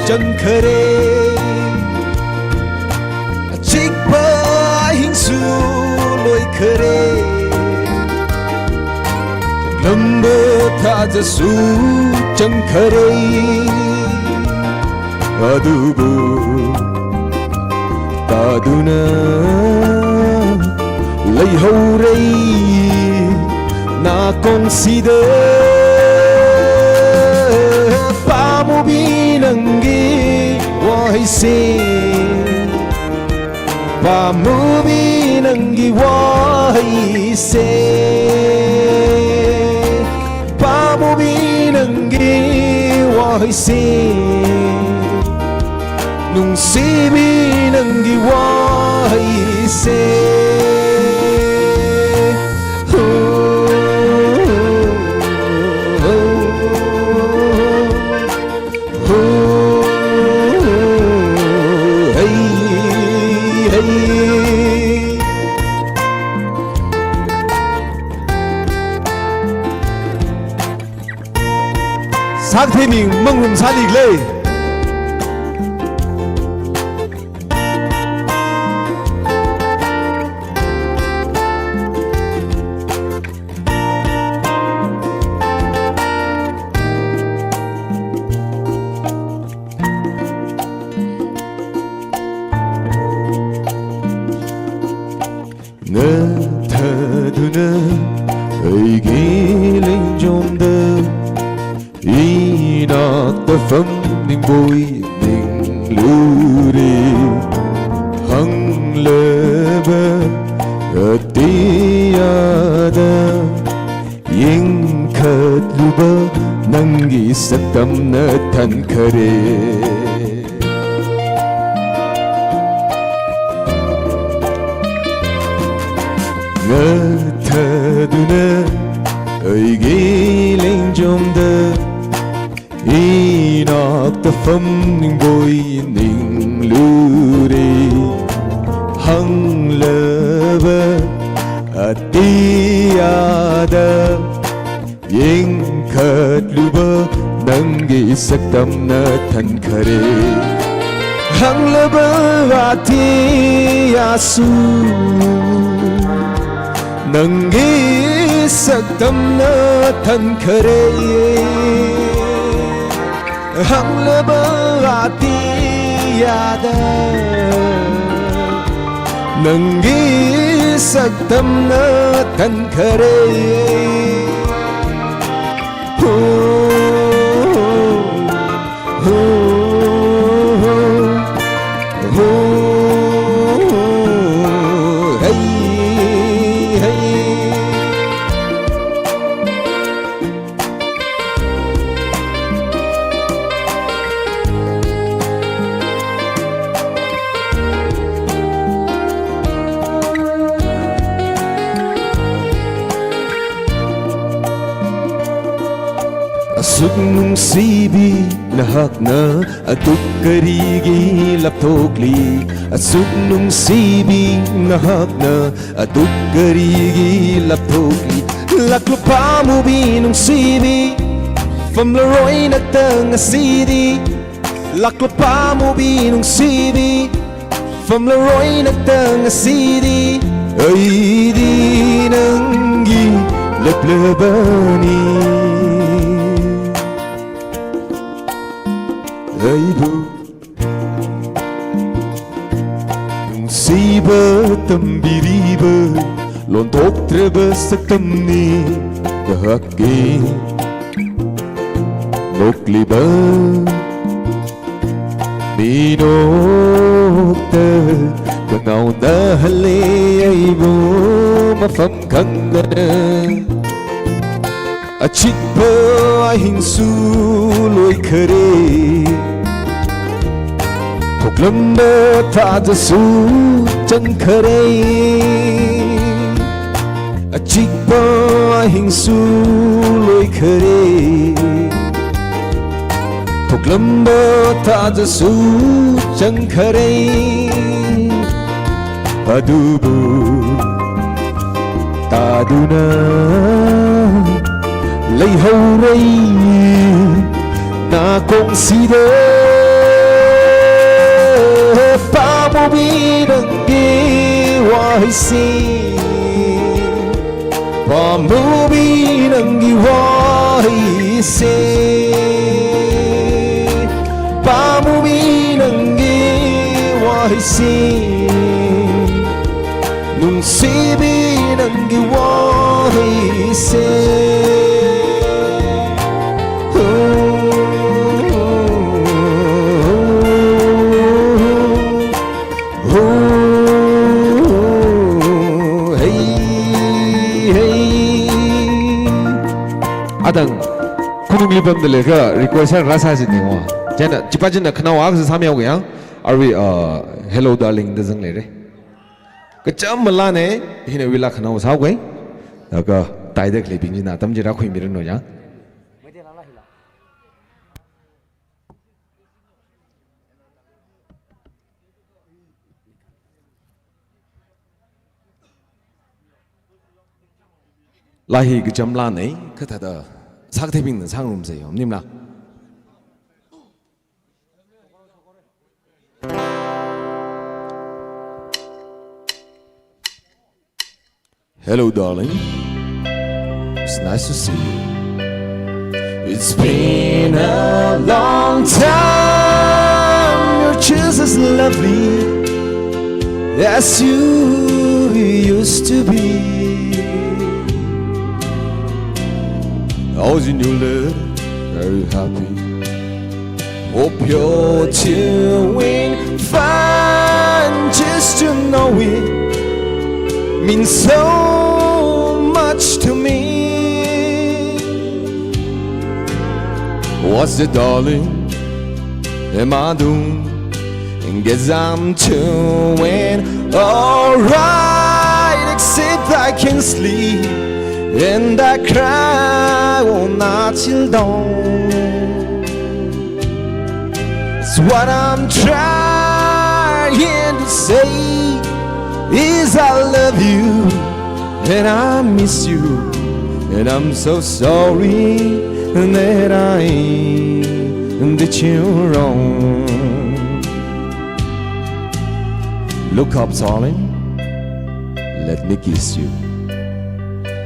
chân khơi chích bơ hình su lối khơi lâm bơ tha cho su chân khơi adu bu ta du na lấy hầu rây na con si đơ ba mu bi nang gi wai se ba mu bi nang gi wai se ba mu bi nang gi wai se nung si bi nang gi wai se sáng thế mình mong lùng sáng đi lê ngơ thơ thu nơ ấy ghi lên trong đơ ý nọ ta phẩm ninh bôi ninh lưu đi hăng lơ bơ ở tia đơ yên khật lưu bơ năng ghi sắc tâm nơ thân khờ đề ngơ thơ tu nơ ấy ghi lên trong đơ ý nọ ta phẩm ninh bôi ninh lưu đi hăng lơ bơ à tia đơ yên khật lưu bơ năng ghi sắc tâm nơ thân khờ đề hăng lơ bơ à tia su nâng ghi sắc tâm nơ thân khơi hăng lơ bơ à ti ya đơ nâng ghi sắc tâm nơ thân khơi suk nung si bi na hak na atuk karigi laptokli suk nung si bi na hak na atuk karigi laptokli laklupa mu bi nung si bi from the roi na tang si di laklupa mu bi nung si bi from the roi na tang si di ai di nang gi leplebani ấy bu nung si bơ tâm bi ri bơ lon thok tre bơ sắc tâm ni hak ki nốc li bơ mi nô tơ Cả ngào nơ hali ai bố mà phẩm khăn ngân A chích bơ ai hình su lôi khờ đi Thuộc lâm bơ ta ra su chân khờ đi A chích bơ ai hình su lôi khờ đi Thuộc lâm bơ ta ra su chân khờ đi Adubu ta du na lấy hầu rây na con si đê pa mo bi nang gi wai si pa mo bi nang gi wai si pa mo bi nang gi wai si nung si bi nang gi wai si Adang, kunung libam dele ke requestan rasa sini wah. Jangan cepat je nak kenal aku sesama aku yang. Are we hello darling dezeng lere. Kecam melane hina wila kenal sahau kau. Aga tai dek lebih je nak tam je rakui miren no ya. Lahi kecam lane kata dah. 상태 빙는 상rum세요. 님라. Hello darling. It's nice to see you. It's been a long time. You're just as lovely as you used to be. I was in your love, very happy. Hope you're doing fine. Just to know it means so much to me. What's it, darling? Am I doing? And guess I'm doing alright, except I can't sleep. And I cry all night till dawn. It's what I'm trying to say is I love you and I miss you, and I'm so sorry that I did you wrong. Look up, darling, let me kiss you.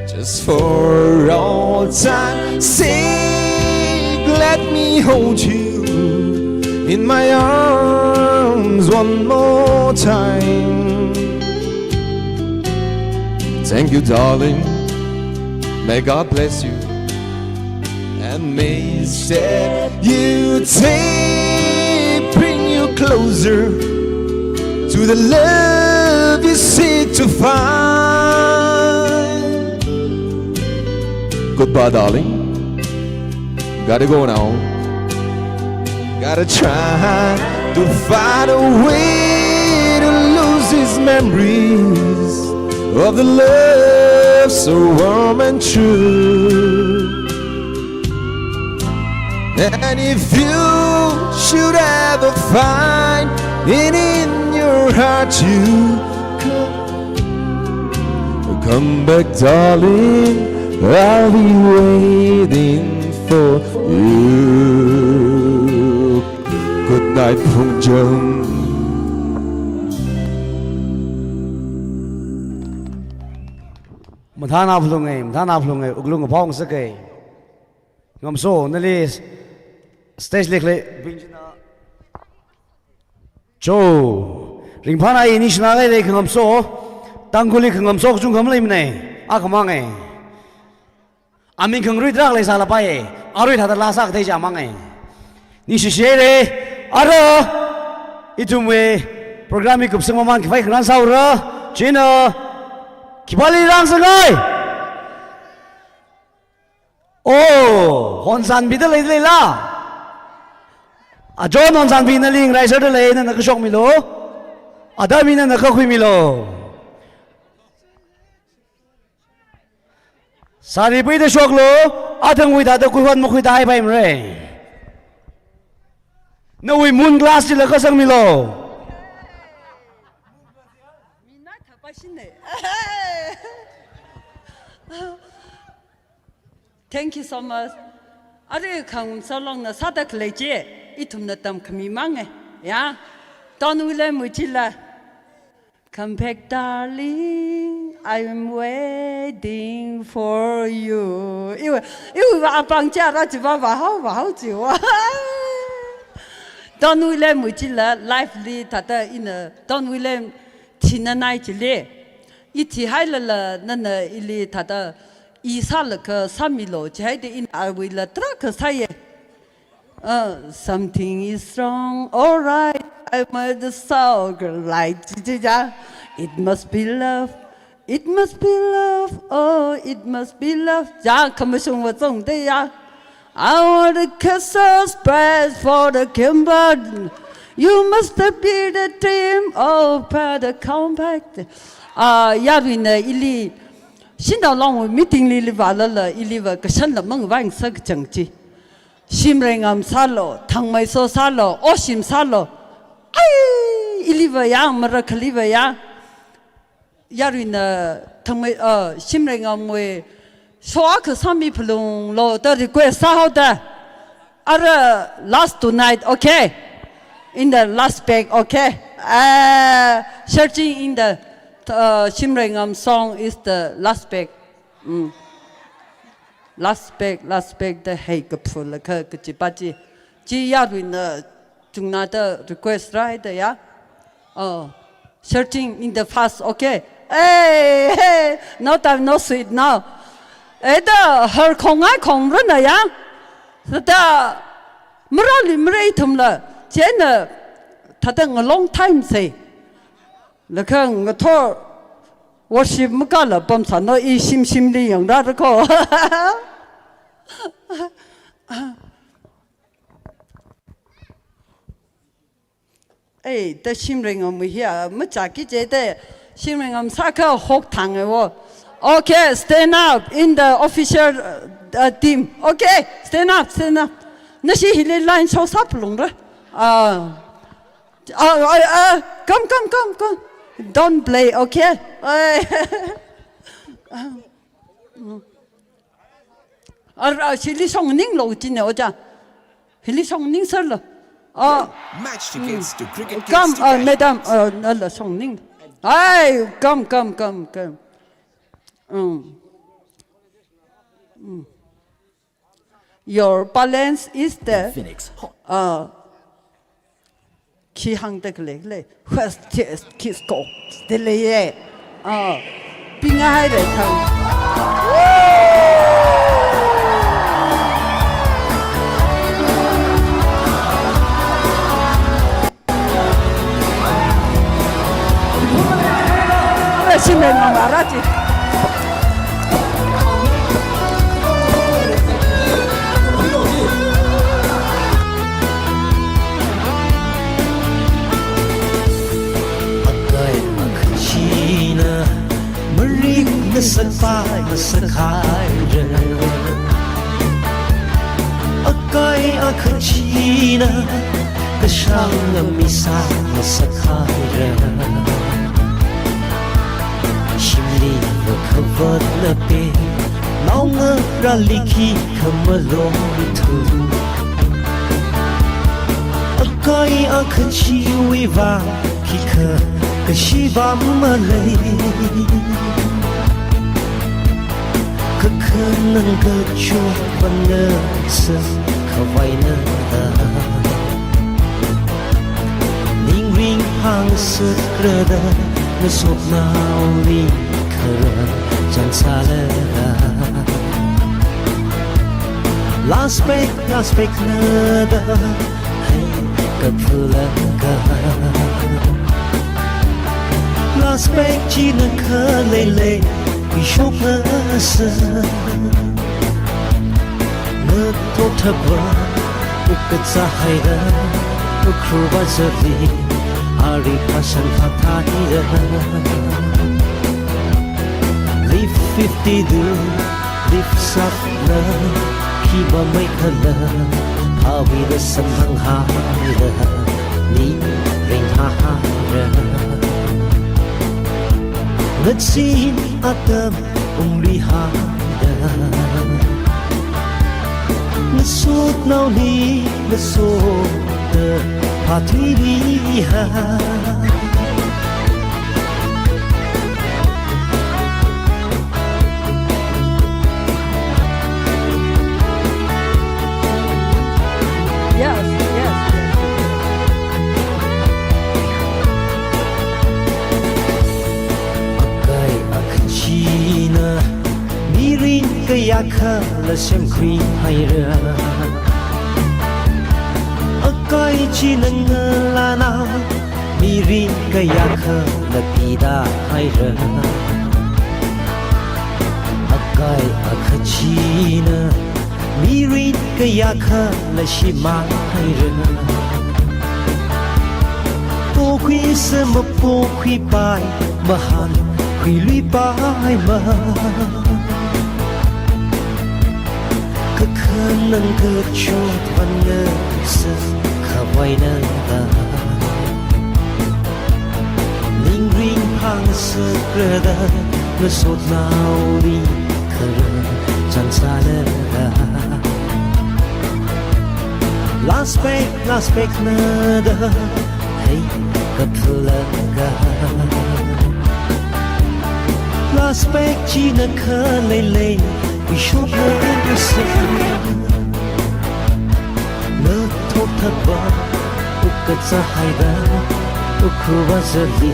Just for all time's sake, let me hold you in my arms one more time. Thank you, darling. May God bless you, and may He set you bring you closer to the love you seek to find. Goodbye, darling. Gotta go now. Gotta try to find a way to lose these memories of the love so warm and true. And if you should ever find it in your heart to come back, darling, I'll be waiting for you. Good night, Punjab. Mathana phulungai, uglung phong sakai. Ngam so nali stage lekle binjina. Jo, ringphana ini shnagai le ngam so, tangkuli ngam so chung ngam le mne, akhamangai. Amin khang rui drak le sala pai, arui thada la sak thei ja mangai. Ni shi she le, aro itum we program ikup sengmaman kifai kenan saura China kibali rang sangai oh honsan bidal lei la a John honsan bin ling riser de lei na nakashok milo ada mina nakakhui milo sari pai de shok lo adang wi da da kuiwan mo kui dai bai mre no wi moon glass ji la ka sang milo Thank you so much. Are kang so long na sada kleje itum na tam kami mange ya. Don wile mujila. Come back, darling. I'm waiting for you. Iwe abang jara jiba bahau jiwa. Don wile mujila lively tata ina don wile tina nai jile. Iti hailala nana ili tata. 이살그 삼일로 제대 인아위라 트라크 사이에 something is wrong alright I made the soul like 지지자 it must be love oh it must be love 자 commission 我总的呀 I want to kiss us prayers for the kimber you must be the dream of the compact 야비네 일리 现在让我们定里完了，一里个个生了门万色个经济，心人暗杀了，汤梅说杀了，恶心杀了，哎，一里个呀，么个克里个呀，亚瑞呢，汤梅心人暗为说个上面不弄了，到底怪啥好的？啊个 last tonight okay in the last bag okay searching in the Shimringam song is the last bag. Last bag the hey kapul la ka jibaji. Ji ya win jungna the request right ya. Searching in the fast okay. Hey, no time no sweet now. The her kong ai kong run ya. The murali mray tumla. Jen tatang a long time say. 那看我托，我是没干了，帮他那一心心的养大这个。哎，这心人我们here，没咋记得的，心人我们上课学堂的我。Okay, stand up in the official team. Okay, stand up. 那些黑人来说啥不弄的come. Don't play, okay? Hili song ning lo jin ne oja. Hili song ning sir lo. Match tickets to cricket Come, kids to madam, la song ning. Ay, come. Your balance is the Phoenix. khi hăng được lệ first kiss go để lệ bình ai để thằng xin mời ngài ra chị sắc phai và sắc hai rờ ở coi ở khơi chi na cái sang ngầm mi sa mà sắc hai rờ chim li và khâu vớt na pe nao ngơ ra li khi khăm mơ lom thu ở coi ở khơi chi uy vàng khi khờ cái chi bám mơ lấy nâng cơ chua văn nơ sơ khâu vai nơ ninh ring hang sơ krơ đơ nơ sốt nào li khờ chẳng xa lơ last break nơ đơ kapulaga Las Vegas ka lele Bishopna sa Nato thaba Ukatsa haira Ukruba zali Ari pasan patahira Leaf 52 Leaf sapna Kiba may kala Pawira sa manghara Ni ring hahara Nagsin atam umrihada Nasut nau ni nasut patiriha Yes, yes. Akai akachina Mirin kaya ka la siyempre hayra Akai chinangalana Mirin kaya ka la tida hayra Akai akachina Mirin kaya ka la shima hayra Po kwi sa mapo kwi pai mahal kwi lui pai ma Kekanan kechot wana sa kawai na ta Ning ring hang sa kreda Nasot na uri kara chan sa na ta Last Vegas na da Hey kapulaga Las Vegas na ka lele Bishopna sa Nato thaba Ukatsa haira Ukruba zali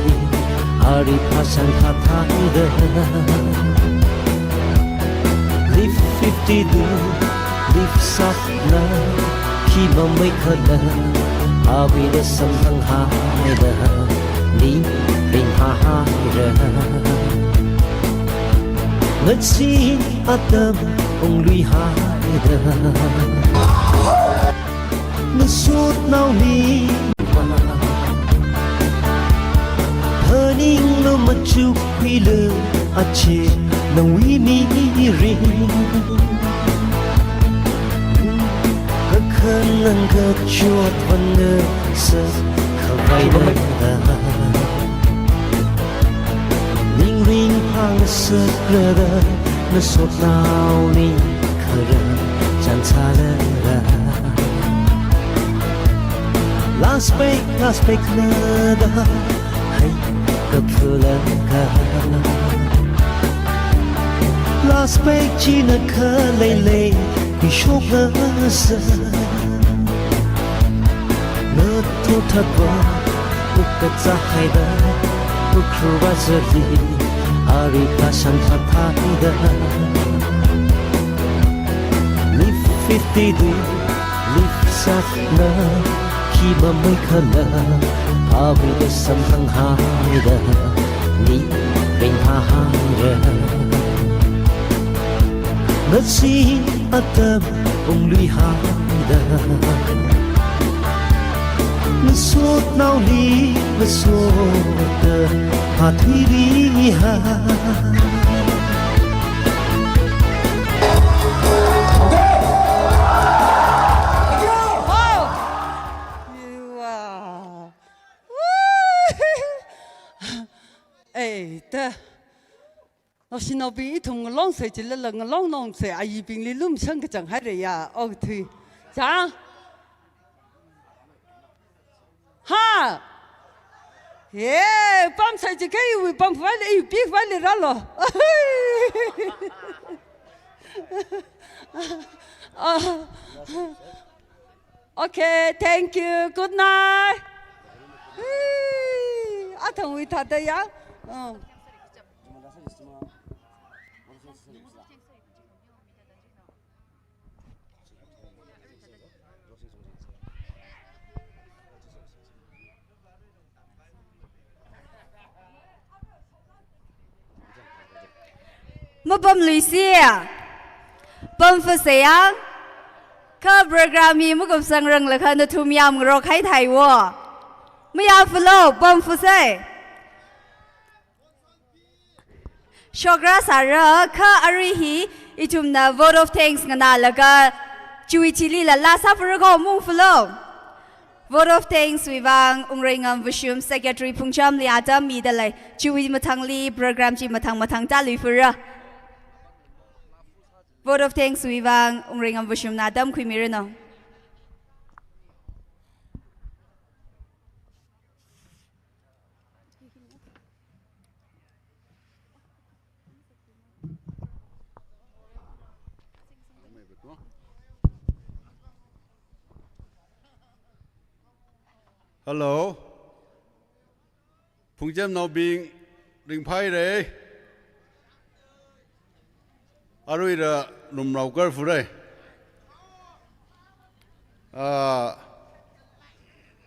Ari pasan patahira Leaf 52 Leaf sapna Kiba may kala Awira sa manghara Ni ring hahara Nagsin atam umrihada Nasut nau ni Haning lo machu kwila Ache nang wini ring Kekanan kechot wana sa kawai na Ning ring hang sa kreda Nasot nau ni kara chan sa na Las Vegas na da Hay kapulaga Las Vegas na ka lele Bishopna sa Nato thaba Ukatsa haida Ukruba zali Ari pasan patahira Leaf 52 Leaf sapna Kiba may kala Pawira sa manghara Ni ring hahara Nagsin atam umrihada Nasot nau ni nasot patiriha Wow. Ê, ta. Nó xin nó bị thùng long sợi chỉ là long nong sợi ai bình lý lum sang cái chẳng hay đấy ya. Ô thì. Chả. Ha. Yeah, bấm sợi chỉ cái bấm phải đi biết phải đi ra rồi. Okay, thank you. Good night. À thằng người thật đấy ya. ma bam Lucia bam fa sayang ka program mi mu gum sang rang la khan thu miam ro khai thai wo ma ya flow bam fu say Shogra Sara ka arihi itum na vote of thanks ngana laga chui chili la la safar go mung flow vote of thanks wibang ungringam vishum secretary pungcham li adam mi dalai chui mathang li program chi mathang ta lui fura vote of thanks wibang ungringam vishum na adam khui mirano Hello. Phùng Châm nào bình đình phai đấy. Rồi là nằm nào cơ phụ đấy.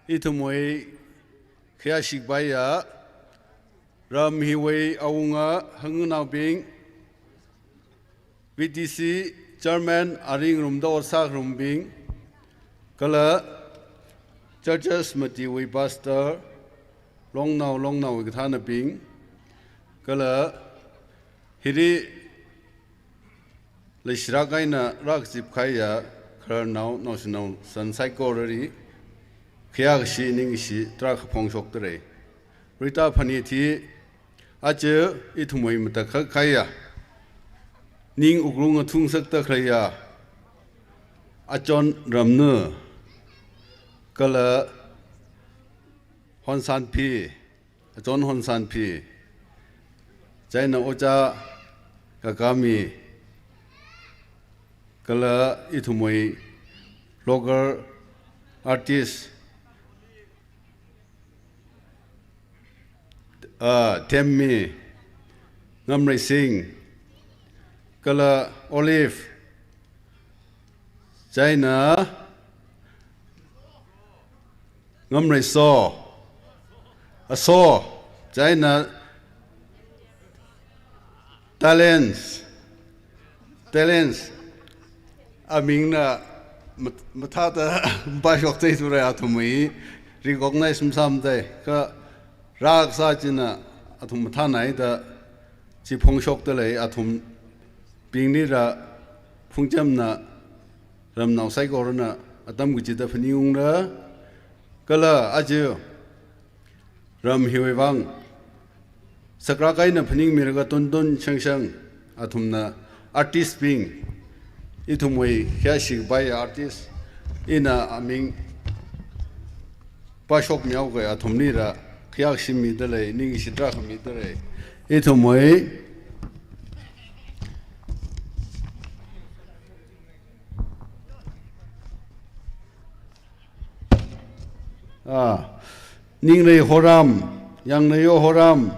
Ít mỗi khi xịt bay à, ram hi way ông hưng nào bình. VTC Chairman Aring Rum Dor Sak Rum Bing. Kala Churches mati we pastor long now cái thằng ping cái là hiri lấy sra cái na rak zip khai ya khar now sinau san psychology khia cái si ning si tra phong sok tere rita phani thi ache I thumoi mata khai ya ning ugrung thung sak ta khai ya achon ramnuก็เลยฮอนซันพีจอนฮอนซันพีใจน่าโอจากะกามีก็เลยอิทุมวยโลเกอร์อาร์ติสเทมมีงามไรซิงก็เลยโอลิฟใจน่าngâm rồi so trái na talents mình na mà thà ta bài học thế thôi à tụi mình recognize sum đây cái rác sa chỉ na à tụi mình thà này ta chỉ phong sọc tới lấy à tụi mình đi ra phong châm na làm nào sai gọi na à tâm cái chỉ ta phải niung đó cái là aje ram hiwi wang sakra kai na phning mirga ton chang athum na artist ping ithumoi kya sig by artist ina aming pa shop miao ga athum ni ra kya sim mi dale ning sidra khami dale ithumoi ninh này horam, yang này yo horam,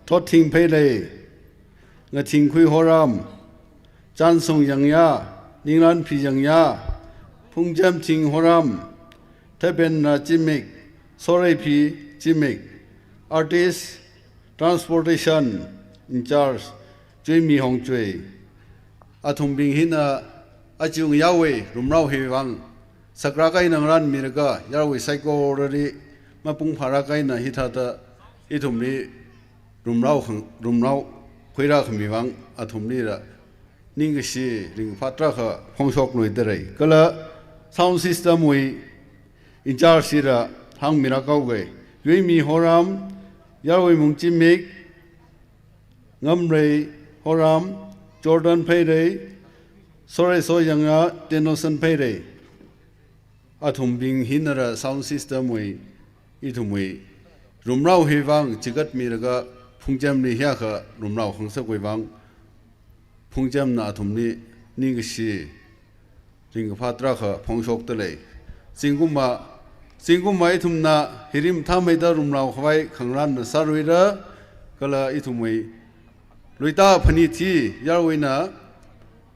thoát thinh phê này, ngã thinh khui horam, chan song yang ya, ninh lan phi yang ya, phung jam thinh horam, thay bên là chimik, sorry phi chimik, artist, transportation in charge, chui mi hong chui, athum bing hina, achung yawe, rumrau he wang. Sakra kai nang ran mirga yarwi psycho rari mapung phara kai na hitata ithumni rumrau khoira khmi wang athumni ra ning si ring phatra kha phongsok noi dere kala sound system we in charge sira hang mira kau ge yui mi horam yarwi mung chimik ngam rei horam jordan phei rei sore so yanga tenosan phei rei athum bing hinara sound system we ithumui rumrau hewang chigat miraga phungjam ni hya kha rumrau khangsa goiwang phungjam na athumni ningsi ring phatra kha phongsok tele singuma ithumna hirim thamai rumrau khwai khangran na saruira kala ithumui loita phani thi yarwina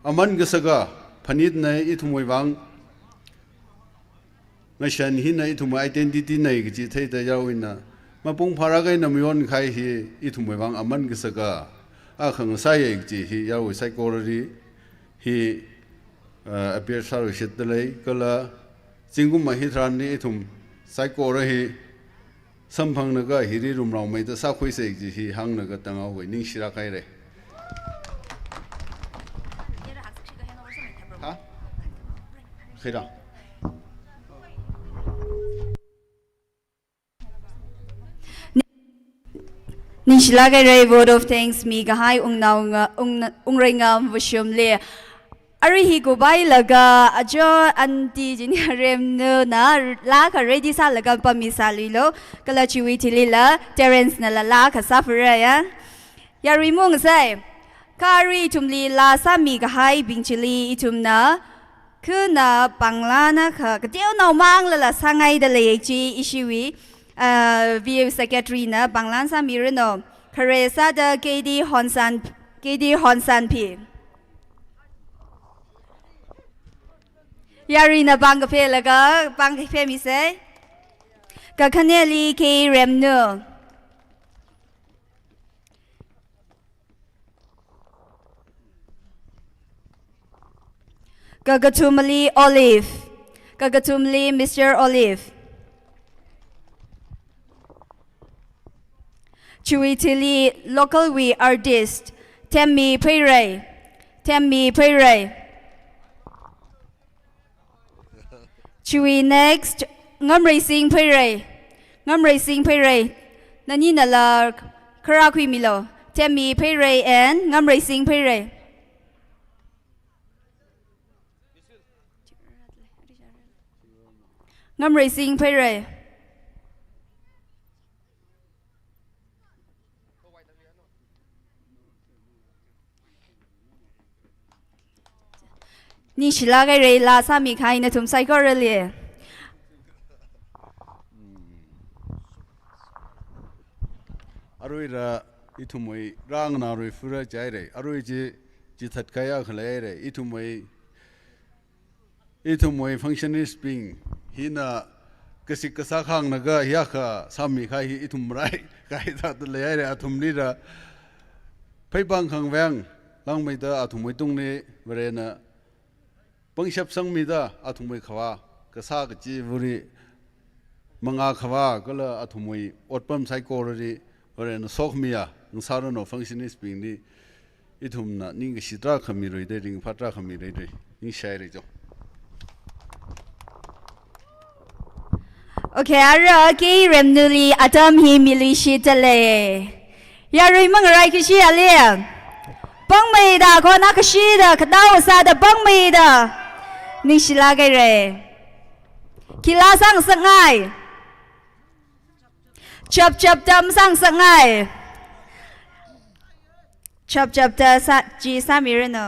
aman gasaga phanit nai ithumui wang ngashan hina ithumai identity nai gi thei da yawina mapung pharagai namyon khai hi ithumai wang aman gasaga ขังไส้เองจีฮียาวไซโคโลจีฮีอภิชารุชิตเลยก็ละจิงกุมาฮิทรานนี่ทุ่มไซโคโลจีสัมพังนักฮิริรุมเราไม่ได้สักคุยเสกจีฮีหังนักตั้งเอาไว้นิ่งชิระใครเลยฮะใครล่ะนิชลาเกเร vote of thanks มีก็ให้องนาวองเรงามวิชมเลอริฮิกูไปแล้วก็อาจารย์อันที่จินเรมเนนะลาค่ะ ready ซะแล้วก็ปมิสาลีโลก็ละชีวิตที่ลีละเทเรนส์นั่นละลาค่ะซาฟเรียยาริมุงใส่คารีทุมลีลาสามีก็ให้บิงชิลีทุมนะคือนะปังลานะค่ะก็เดี๋ยวน้องมังละสังไงเดเลยจีอิชิวีVA Secretary นะบางล้านสามีเรโนคาเรซาเดเกดีฮอนซันพียารีนะบางกาแฟแล้วก็บางกาแฟมิเซก็คะแนนลีเคเรมเนอก็กระทุมลีโอลิฟก็กระทุมลีมิสเตอร์โอลิฟChuitili local we artist Temmi Pere Chui next Ngam Racing Pere Nani nala Karakui Milo Temmi Pere and Ngam Racing Pere Ngam Racing Pereนี่ชิลาเกเรลาสามีใครนะทุมไซก็เรลีอรุยระอิทุมวยร่างนารุยฟุระใจเลยอรุยจีทัดขยะขเลยเลยอิทุมวยฟังชันนิสปิงฮิน่ากสิกษาข้างนักฮิยาค่ะสามีใครอิทุมไรใครทัดเลยเลยอาทุมนี่ระไปบังขังแวงลังไม่ได้อาทุมวยตรงนี้เวรนะปังชับสังมีดาอาทุมวยขวากษากจีบุรีมังอาขวาก็เลยอาทุมวยอดปั๊มไซโคโลจีเวรนะสอกมีอ่ะนังสารโนฟังชันนิสปิงนี่อิทุมนะนิ่งสิตราขมีเลยได้ริ่งพัตราขมีเลยนิ่งใช่เลยจ้ะโอเคอะรอกีเรมนูลีอาตอมฮีมิลิชิตเลยาริมังไรคิชิอาเลียปังไม่ได้คนนักชีดขดาวซาดปังไม่ได้นิชิลาเกเรคิลาสังสังไงจับจำสังสังไงจับเธอสัจีสามีเรโน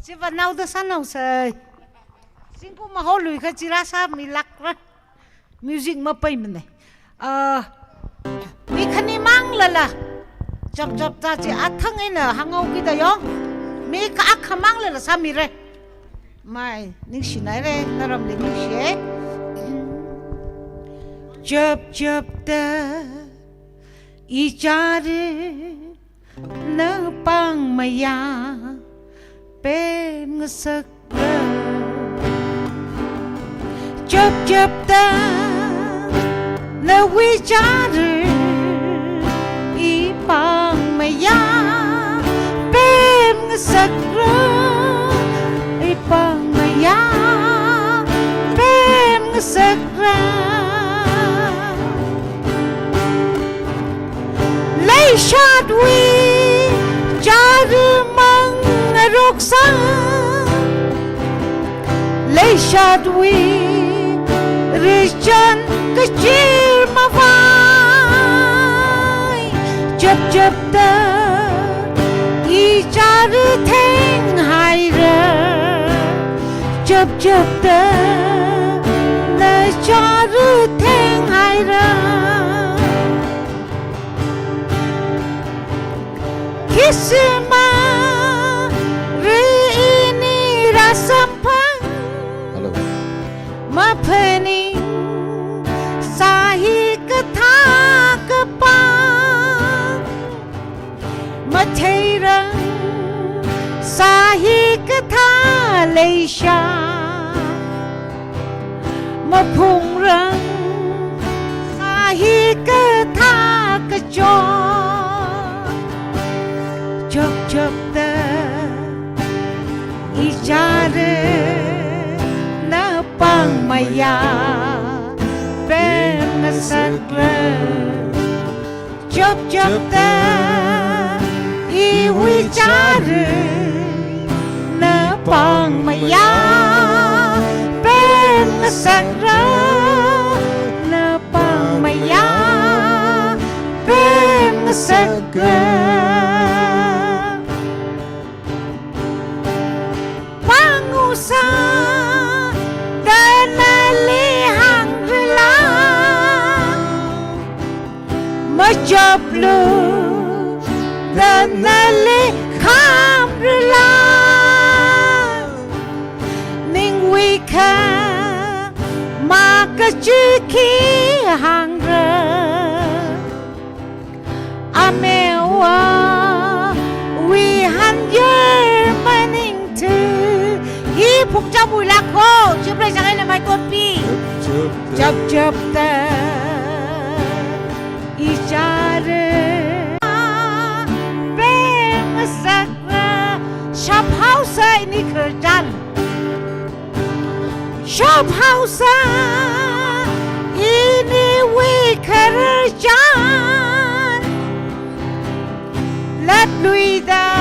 สิวันเอาแต่สันเอาเสยสิ่งกูมาหอลุยขจิราซามีลักระมิวสิกมาไปมันเลยมีคันนี้มั่งเลยล่ะจับตาจีอัดทั้งไอ้เนอะหางเอากี่ตายองมีก็อักขมั่งเลยล่ะสามีเร่ไม่นิ่งสิไหนเร่นารำเลยนิ่งเชจับตาอีจารีเนื้อปังมายาเป็นสักเร่จับตาเนื้อวิจารีอีปังมายาเป็นสักเร่อีปังมายาเป็นสักเร่เลยชาดวีจารีมังรุกษาเลยชาดวีริจันกจิรมาไฟจับตาอีจารีเทงหายเรจับตาในจารีเทงหายเรคิสมาSampang ma pening sahi ketang Malaysia mà phùng răng sa hi cơ tha cơ cho chớp chớp tơ i cha re na pang maya ben na sakre chớp chớp tơ i wi cha re na pang maya ben na sakre na pang maya ben na sakre sa danali hang rila majablu danali kham rila ning wika makachiki hang ra amewa we han yer maning tu hi phúc cho mùi lạc khô chụp lại sang đây là mày tuột pi chập chập ta i cha re beng sak shop house ni khờ chan shop house ini we khờ chan let lui da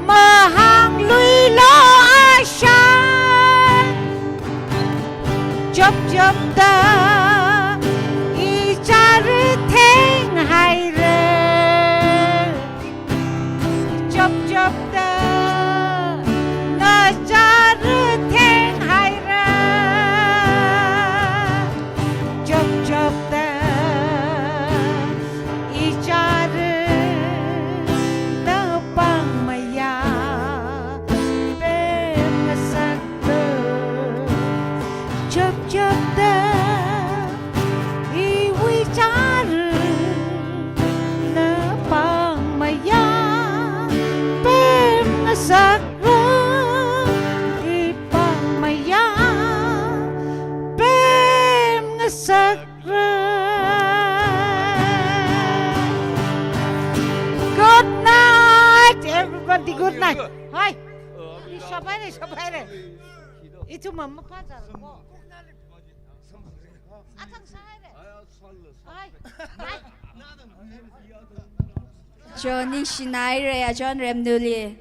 mà hàng lui lo chớp chớp ta i cha rư thênh hai rê chớp chớp ta na cha rư thênh hai rê chớp chớp ta i cha rư na pang maya ben na sak chớp chớp ta i wi cha rư na pang maya ben na sak i pang maya ben na sak good night everybody good night hai đi shop hai itu mama pacar kok akan saya hai Johnny Shinai re ya John Remnuli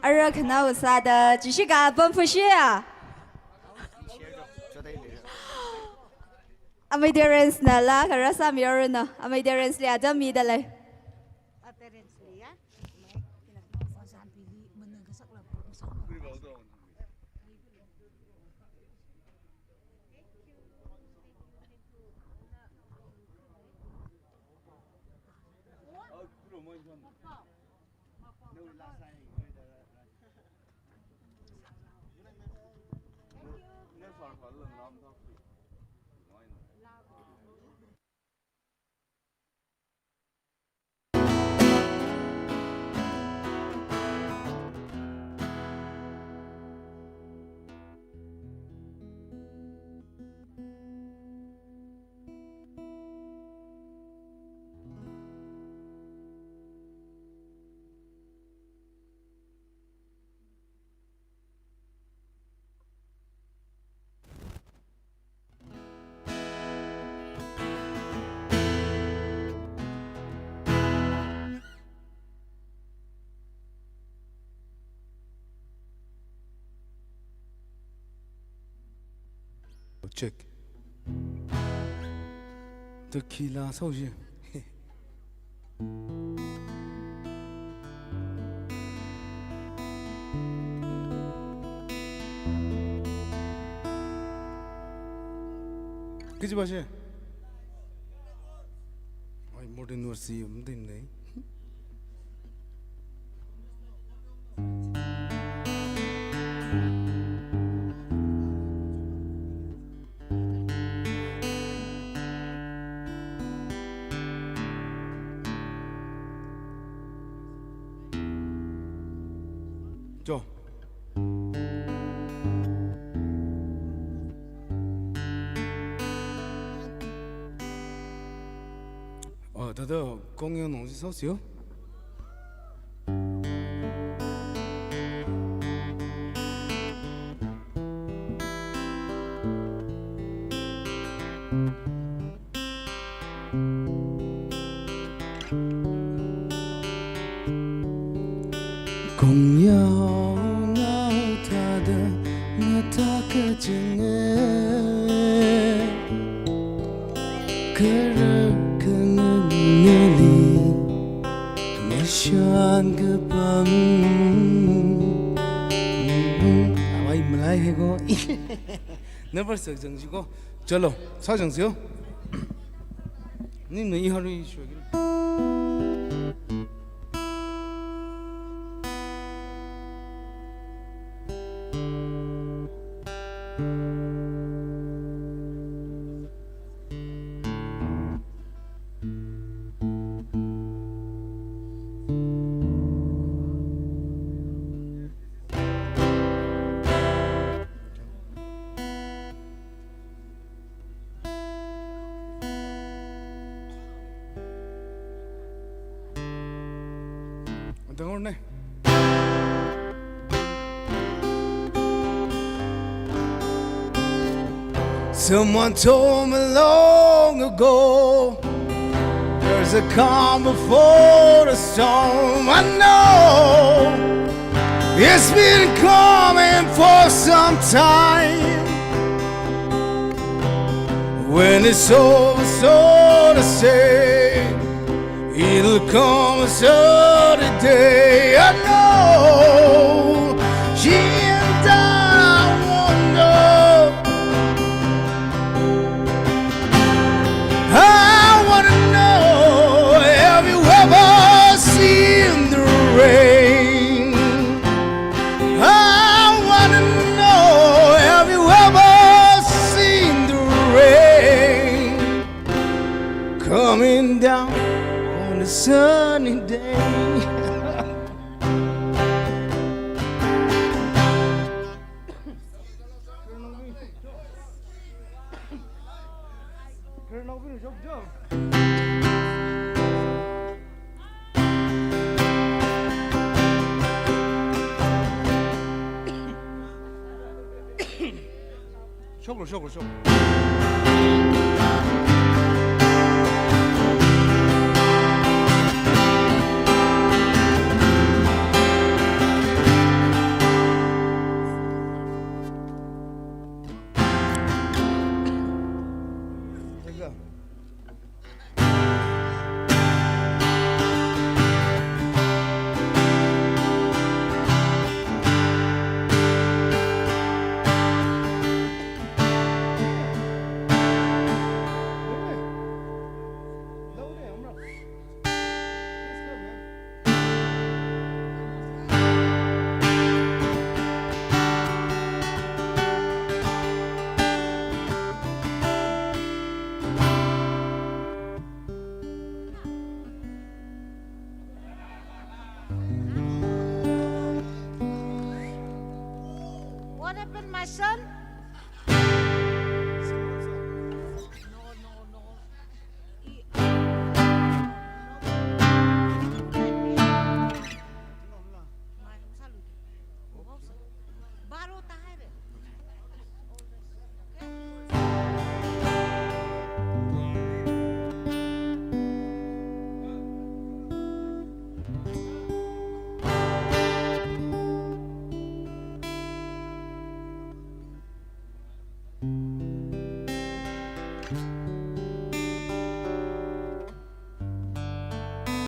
ara khana usa da chỉ是个奔赴些啊Amadeus na la karasa mirror na Amadeus le ada mi da le check tequila sao gì cái gì vậy ai modern university không tin đấy 저. 다들 공연 어디서 오세요? 공연 나타다 나타가 증에 그르그는 내리 내션 그밤 아와 임라이 해고 never 정지고 절로 사정세요. 님은 이 하루 이 쉬기. 어떤거네? Someone told me long ago there's a calm before the storm. I know it's been coming for some time. When it's over, so to say, it'll come a certain day. I know she and I wonder. I wanna know, have you ever seen the rain? I wanna know, have you ever seen the rain coming down on a sunny day? 쇼글. What happened, my son?